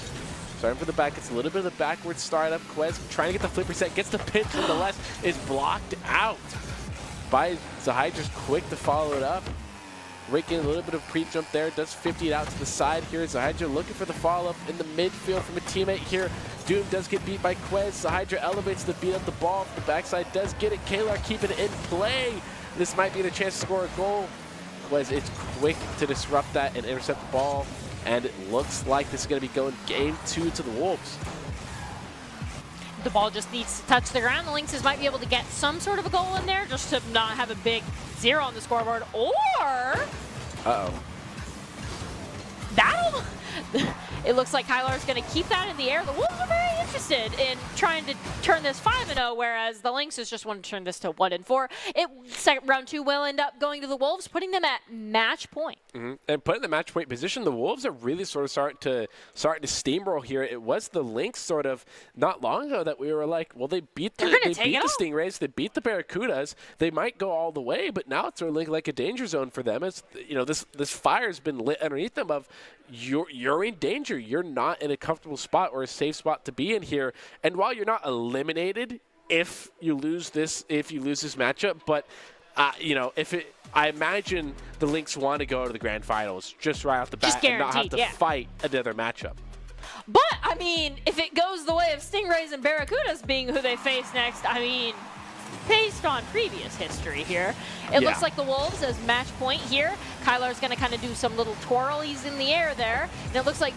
It's a little bit of the backward startup. Quez trying to get the flip reset, gets the pinch from the left, is blocked out by Zahydra's quick to follow it up. Rick getting a little bit of pre-jump there, does 50 it out to the side here. Zahydra looking for the follow-up in the midfield from a teammate here. Doom does get beat by Quez. Zahydra elevates to beat up the ball from the backside, does get it. Kalar keeping it in play. This might be the chance to score a goal. Quez is quick to disrupt that and intercept the ball, and it looks like this is going to be going game 2 to the Wolves. The ball just needs to touch the ground. The Lynxes might be able to get some sort of a goal in there just to not have a big 0 on the scoreboard. Or Uh-oh. that'll... It looks like Kylar's going to keep that in the air. The Wolves are very interested in trying to turn this 5-0, whereas the Lynxes just want to turn this to 1-4. Round 2 will end up going to the Wolves, putting them at match point. And put in the match point position, the Wolves are really sort of starting to steamroll here. It was the Lynx sort of not long ago that we were like, well, they beat the Stingrays, they beat the Barracudas, they might go all the way, but now it's sort of like a danger zone for them. As you know, this fire's been lit underneath them of you're in danger. You're not in a comfortable spot or a safe spot to be in here. And while you're not eliminated if you lose this matchup, but you know, I imagine the Lynx want to go to the grand finals just right off the bat and not have to fight another matchup. But, I mean, if it goes the way of Stingrays and Barracudas being who they face next, I mean, based on previous history here, it looks like the Wolves as match point here. Kylar's going to kind of do some little twirlies in the air there. And it looks like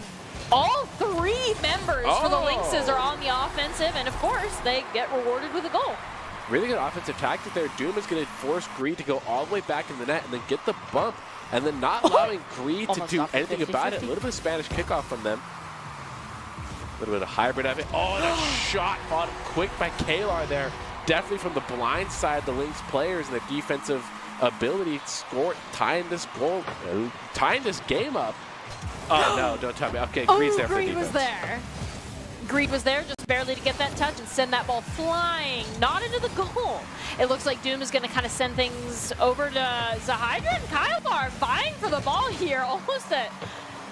all 3 members for the Lynxes are on the offensive. And, of course, they get rewarded with a goal. Really good offensive tactic there. Doom is going to force Greed to go all the way back in the net and then get the bump and then not allowing Greed to do anything about it. A little bit of Spanish kickoff from them. A little bit of hybrid of it. Oh, and a shot fought quick by Kalar there. Definitely from the blind side, the Lynx players and their defensive ability tying this game up. Oh, no, don't tell me. Okay, Greed's there for Greed defense. was there. Greed was there just barely to get that touch and send that ball flying, not into the goal. It looks like Doom is going to kind of send things over to Zahydra and Kylar vying for the ball here, almost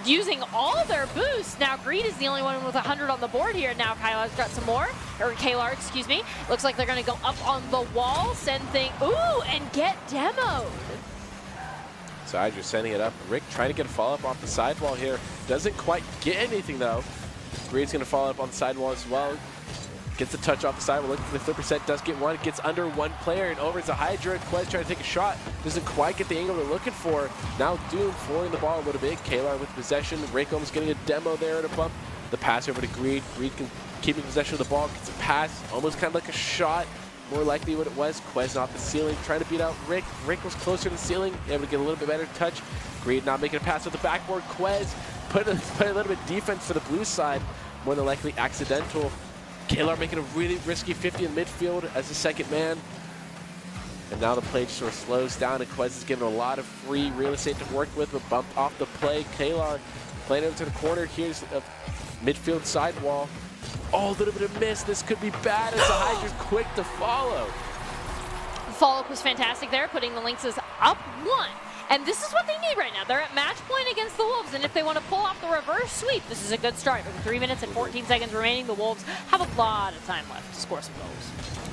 using all their boosts. Now Greed is the only one with 100 on the board here. Now Kylar's got some more, or Kalar, excuse me. Looks like they're going to go up on the wall, send things, and get demoed. Zahydra sending it up. Rick trying to get a follow-up off the sidewall here. Doesn't quite get anything, though. Greed's going to follow up on the sidewall as well. Gets a touch off the sidewall, looking for the flipper set, does get one, gets under one player, and over to Hydra. Quez trying to take a shot, doesn't quite get the angle they're looking for. Now Doom flooring the ball a little bit. Kalar with possession. Rick almost getting a demo there at a bump. The pass over to Greed. Greed keeping possession of the ball, gets a pass, almost kind of like a shot. More likely what it was. Quez off the ceiling, trying to beat out Rick. Rick was closer to the ceiling, able to get a little bit better touch. Greed not making a pass with the backboard. Quez put a little bit of defense to the blue side. More than likely accidental. Kalar making a really risky 50 in midfield as the second man. And now the play just sort of slows down, and Quez is given a lot of free real estate to work with, but bumped off the play. Kalar playing over to the corner. Here's a midfield sidewall. Oh, a little bit of miss. This could be bad as the Hydra's quick to follow. The follow-up was fantastic there, putting the Lynxes up 1. And this is what they need right now. They're at match point against the Wolves, and if they want to pull off the reverse sweep, this is a good start. With 3 minutes and 14 seconds remaining, the Wolves have a lot of time left to score some goals.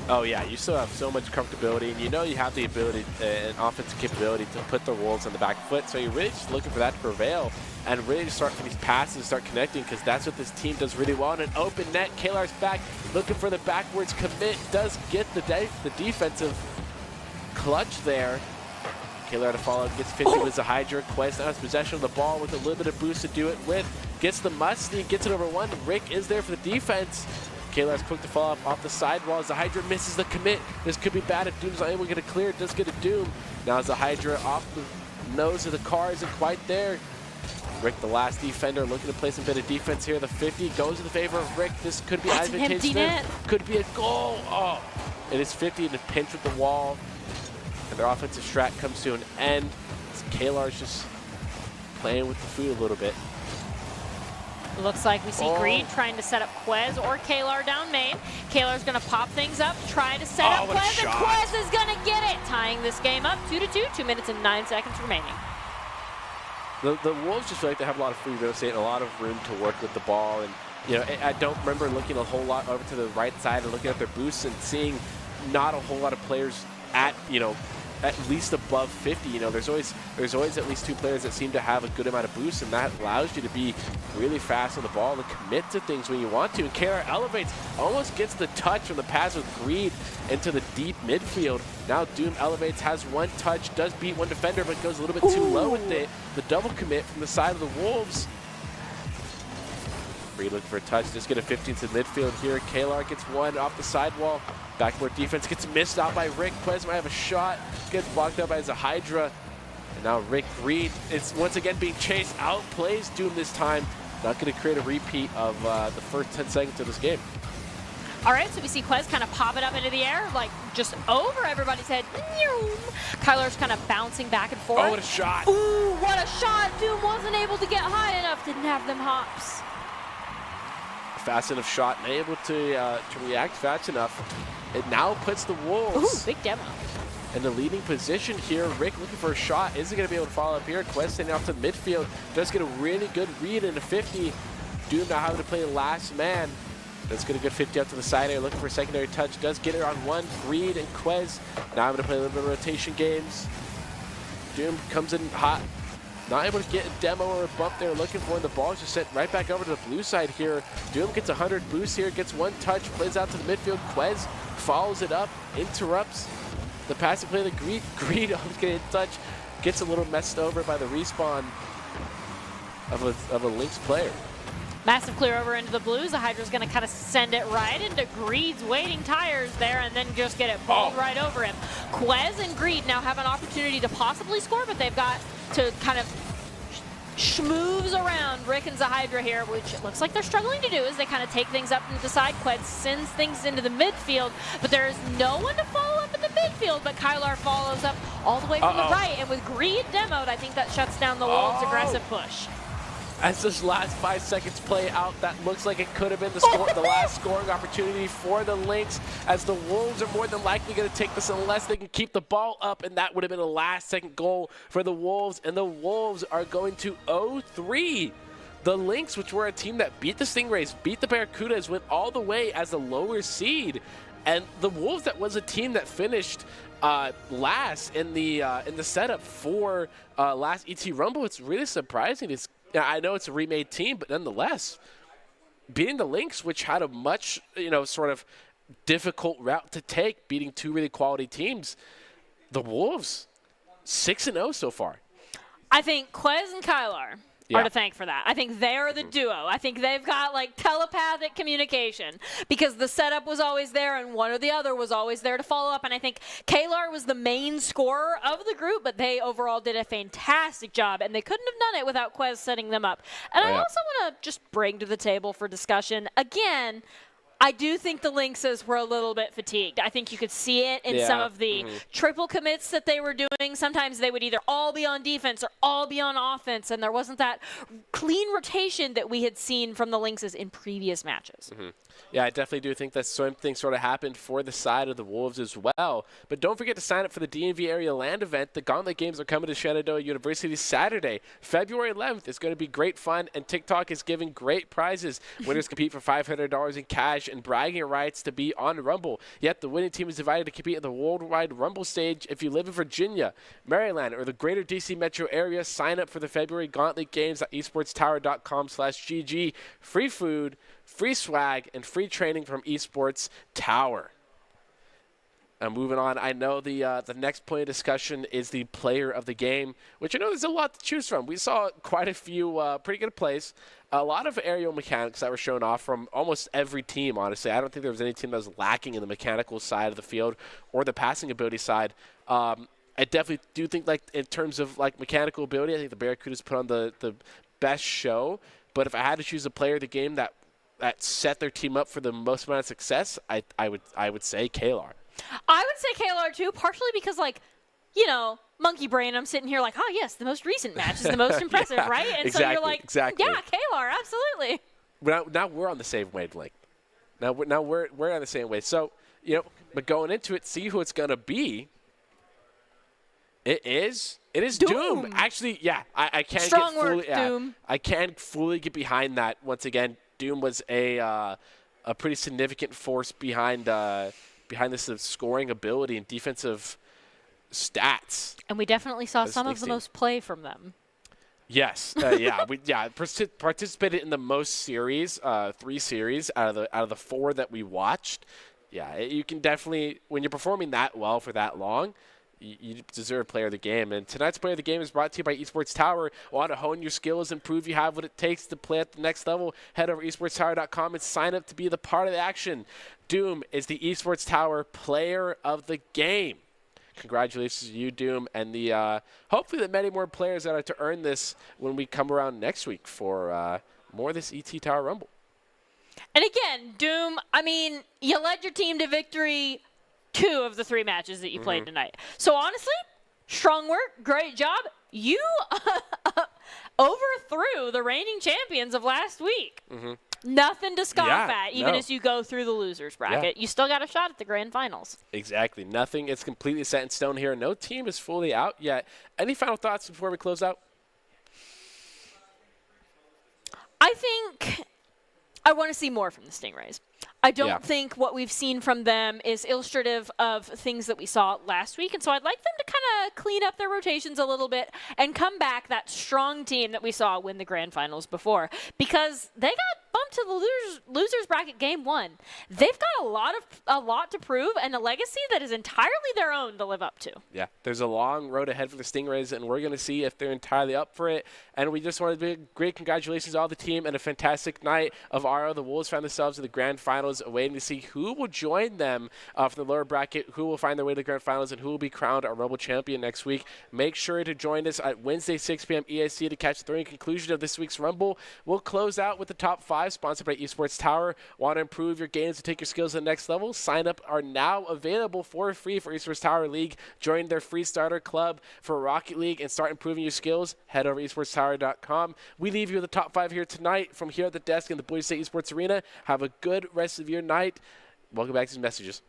Oh, yeah, you still have so much comfortability, and you know you have the ability and offensive capability to put the Wolves on the back foot, so you're really just looking for that to prevail and really just start for these passes, start connecting, because that's what this team does really well. In an open net, Kalar's back, looking for the backwards commit, does get the defensive clutch there. Kalar to follow, gets 50 with Zahydra. Quez now has possession of the ball with a little bit of boost to do it with. Gets the must-see, gets it over 1. Rick is there for the defense. Kalar's quick to follow up off the sidewall. Zahydra misses the commit. This could be bad if Doom's not able to get it clear. Does get a Doom. Now Zahydra off the nose of the car, isn't quite there. Rick, the last defender, looking to play some bit of defense here. The 50 goes in the favor of Rick. This could be advantageous. Could be a goal. Oh, it is 50 in a pinch with the wall. And their offensive strat comes to an end. Kalar's just playing with the food a little bit. Looks like we see Greed trying to set up Quez or Kalar down main. Kalar's going to pop things up, try to set up Quez, and Quez is going to get it, tying this game up 2-2, 2 minutes and 9 seconds remaining. The Wolves just feel like they have a lot of free real estate and a lot of room to work with the ball. And you know, I don't remember looking a whole lot over to the right side and looking at their boosts and seeing not a whole lot of players at, you know, at least above 50. You know, there's always at least 2 players that seem to have a good amount of boost, and that allows you to be really fast on the ball and commit to things when you want to. And Kalar elevates, almost gets the touch from the pass with Greed into the deep midfield. Now Doom elevates, has 1 touch, does beat 1 defender, but goes a little bit too low with it. The double commit from the side of the Wolves. Reed looking for a touch. Just get a 15 to midfield here. Kalar gets one off the sidewall. Backboard defense gets missed out by Rick. Quez might have a shot. Gets blocked up by Zahydra. And now Rick Reed is once again being chased. Outplays Doom this time. Not going to create a repeat of the first 10 seconds of this game. All right, so we see Quez kind of pop it up into the air, like just over everybody's head. Kyler's kind of bouncing back and forth. Oh, what a shot. Ooh, what a shot. Doom wasn't able to get high enough, didn't have them hops. Fast enough shot and able to react fast enough. It now puts the Wolves Ooh, big demo. in the leading position here. Rick looking for a shot. Isn't going to be able to follow up here. Quez standing off to the midfield. Does get a really good read into 50. Doom now having to play last man. Does get a good 50 out to the side here. Looking for a secondary touch. Does get it on one. Reed and Quez now having to play a little bit of rotation games. Doom comes in hot. Not able to get a demo or a bump there looking for, and the ball is just sent right back over to the blue side here. Doom gets 100 boost here, gets one touch, plays out to the midfield. Quez follows it up, interrupts the passing play. The Greed always getting in touch, gets a little messed over by the respawn of a Lynx player. Massive clear over into the blues. The Hydra's going to kind of send it right into Greed's waiting tires there and then just get it balled right over him. Quez and Greed now have an opportunity to possibly score, but they've got to kind of schmooze around Rick and Zahydra here, which it looks like they're struggling to do as they kind of take things up into the side. Quez sends things into the midfield, but there is no one to follow up in the midfield, but Kylar follows up all the way from the right, and with Greed demoed, I think that shuts down the Wolves' aggressive push. As this last 5 seconds play out, that looks like it could have been the last scoring opportunity for the Lynx, as the Wolves are more than likely going to take this unless they can keep the ball up, and that would have been a last-second goal for the Wolves, and the Wolves are going to 0-3. The Lynx, which were a team that beat the Stingrays, beat the Barracudas, went all the way as the lower seed, and the Wolves, that was a team that finished last in the setup for last ET Rumble. It's really surprising. I know it's a remade team, but nonetheless, beating the Lynx, which had a much, sort of difficult route to take, beating two really quality teams, the Wolves, 6-0 so far. I think Quez and Kylar are to thank for that. I think they're the duo. I think they've got like telepathic communication because the setup was always there and one or the other was always there to follow up. And I think Kalar was the main scorer of the group, but they overall did a fantastic job and they couldn't have done it without Quez setting them up. And I also want to just bring to the table for discussion, again, I do think the Lynxes were a little bit fatigued. I think you could see it in some of the triple commits that they were doing. Sometimes they would either all be on defense or all be on offense, and there wasn't that clean rotation that we had seen from the Lynxes in previous matches. Yeah, I definitely do think that same thing sort of happened for the side of the Wolves as well. But don't forget to sign up for the DMV Area Land event. The Gauntlet Games are coming to Shenandoah University Saturday, February 11th. It's going to be great fun, and TikTok is giving great prizes. Winners compete for $500 in cash and bragging rights to be on Rumble. Yet the winning team is divided to compete at the worldwide Rumble stage. If you live in Virginia, Maryland, or the greater DC metro area, sign up for the February Gauntlet Games at esportstower.com/GG. Free food, free swag, and free training from Esports Tower. Moving on, I know the next point of discussion is the player of the game, which I know there's a lot to choose from. We saw quite a few pretty good plays, a lot of aerial mechanics that were shown off from almost every team, honestly. I don't think there was any team that was lacking in the mechanical side of the field or the passing ability side. I definitely do think, like, in terms of like mechanical ability, I think the Barracudas put on the best show. But if I had to choose a player of the game that set their team up for the most amount of success, I would say Kalar. I would say Kalar too, partially because, like, monkey brain, I'm sitting here like, oh, yes, the most recent match is the most impressive, right? And exactly, so you're like, yeah, Kalar, absolutely. Now we're on the same wavelength. Now we're on the same wave. So, but going into it, see who it's going to be. It is Doom. Actually, yeah, I can't Strong get fully, work, Doom. I can't fully get behind that. Once again, Doom was a pretty significant force behind this scoring ability and defensive stats. And we definitely saw some of the most play from them. Yes, we participated in the most series, 3 series out of the 4 that we watched. Yeah, you can definitely, when you're performing that well for that long, you deserve player of the game. And tonight's player of the game is brought to you by Esports Tower. Want to hone your skills and prove you have what it takes to play at the next level? Head over to esportstower.com and sign up to be the part of the action. Doom is the Esports Tower player of the game. Congratulations to you, Doom, and the hopefully the many more players that are to earn this when we come around next week for more of this ET Tower Rumble. And again, Doom, I mean, you led your team to victory 2 of the 3 matches that you played tonight. So honestly, strong work, great job. You overthrew the reigning champions of last week. Nothing to scoff at, even as you go through the losers bracket. You still got a shot at the grand finals. Exactly. Nothing is completely set in stone here. No team is fully out yet. Any final thoughts before we close out? I think I want to see more from the Stingrays. I don't think what we've seen from them is illustrative of things that we saw last week, and so I'd like them to kind of clean up their rotations a little bit and come back that strong team that we saw win the grand finals before, because they got bumped to the losers bracket game 1. They've got a lot to prove and a legacy that is entirely their own to live up to. Yeah, there's a long road ahead for the Stingrays, and we're going to see if they're entirely up for it. And we just want to do great congratulations to all the team and a fantastic night of RO. The Wolves found themselves in the grand finals, waiting to see who will join them from the lower bracket, who will find their way to the grand finals, and who will be crowned our Rumble champion next week. Make sure to join us at Wednesday, 6 p.m. EST to catch the thrilling conclusion of this week's Rumble. We'll close out with the top 5, sponsored by Esports Tower. Want to improve your games and take your skills to the next level? Sign up are now available for free for Esports Tower League. Join their free starter club for Rocket League and start improving your skills. Head over to esportstower.com. We leave you with the top 5 here tonight from here at the desk in the Boise State Esports Arena. Have a good rest of your night. Welcome back to these messages.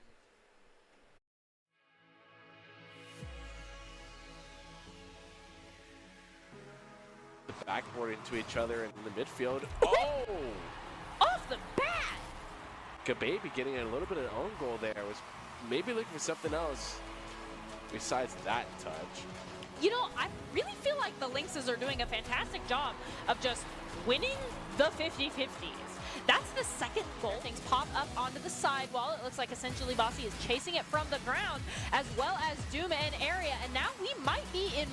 The backboard into each other in the midfield. Oh! Off the bat! Gababy getting a little bit of an own goal there. Was maybe looking for something else besides that touch. You know, I really feel like the Lynxes are doing a fantastic job of just winning the 50-50s. That's the second goal. Things pop up onto the sidewall. It looks like essentially Bossy is chasing it from the ground, as well as Doom and Area. And now we might be in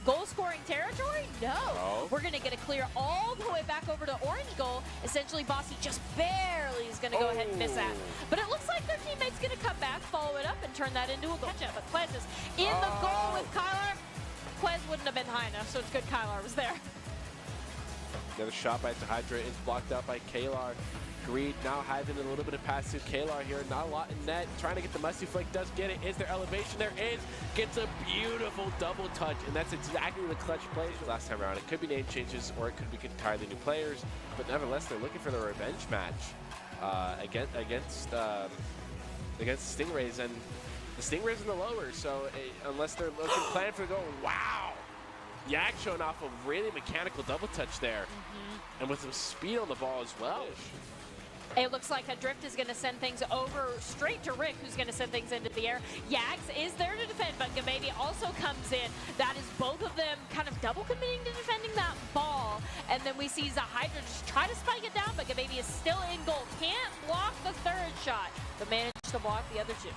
goal-scoring territory? No. We're going to get a clear all the way back over to orange goal. Essentially, Bossy just barely is going to go ahead and miss that. But it looks like their teammate's going to come back, follow it up, and turn that into a goal. But Quez is in the goal with Kylar. Quez wouldn't have been high enough, so it's good Kylar was there. Another shot by Hydra is blocked out by Kalar. Greed now having a little bit of pass to Kalar here. Not a lot in net. Trying to get the musty flick. Does get it. Is there elevation? There is. Gets a beautiful double touch. And that's exactly the clutch play last time around. It could be name changes or it could be entirely new players. But nevertheless, they're looking for the revenge match against Stingrays. And the Stingrays in the lower. So unless they're looking plan for the goal. Wow. Yak showing off a really mechanical double touch there. And with some speed on the ball as well. It looks like Adrift is going to send things over straight to Rick, who's going to send things into the air. Yags is there to defend, but Gababy also comes in. That is both of them kind of double committing to defending that ball. And then we see Zahydra just try to spike it down, but Gababy is still in goal. Can't block the third shot, but managed to block the other 2.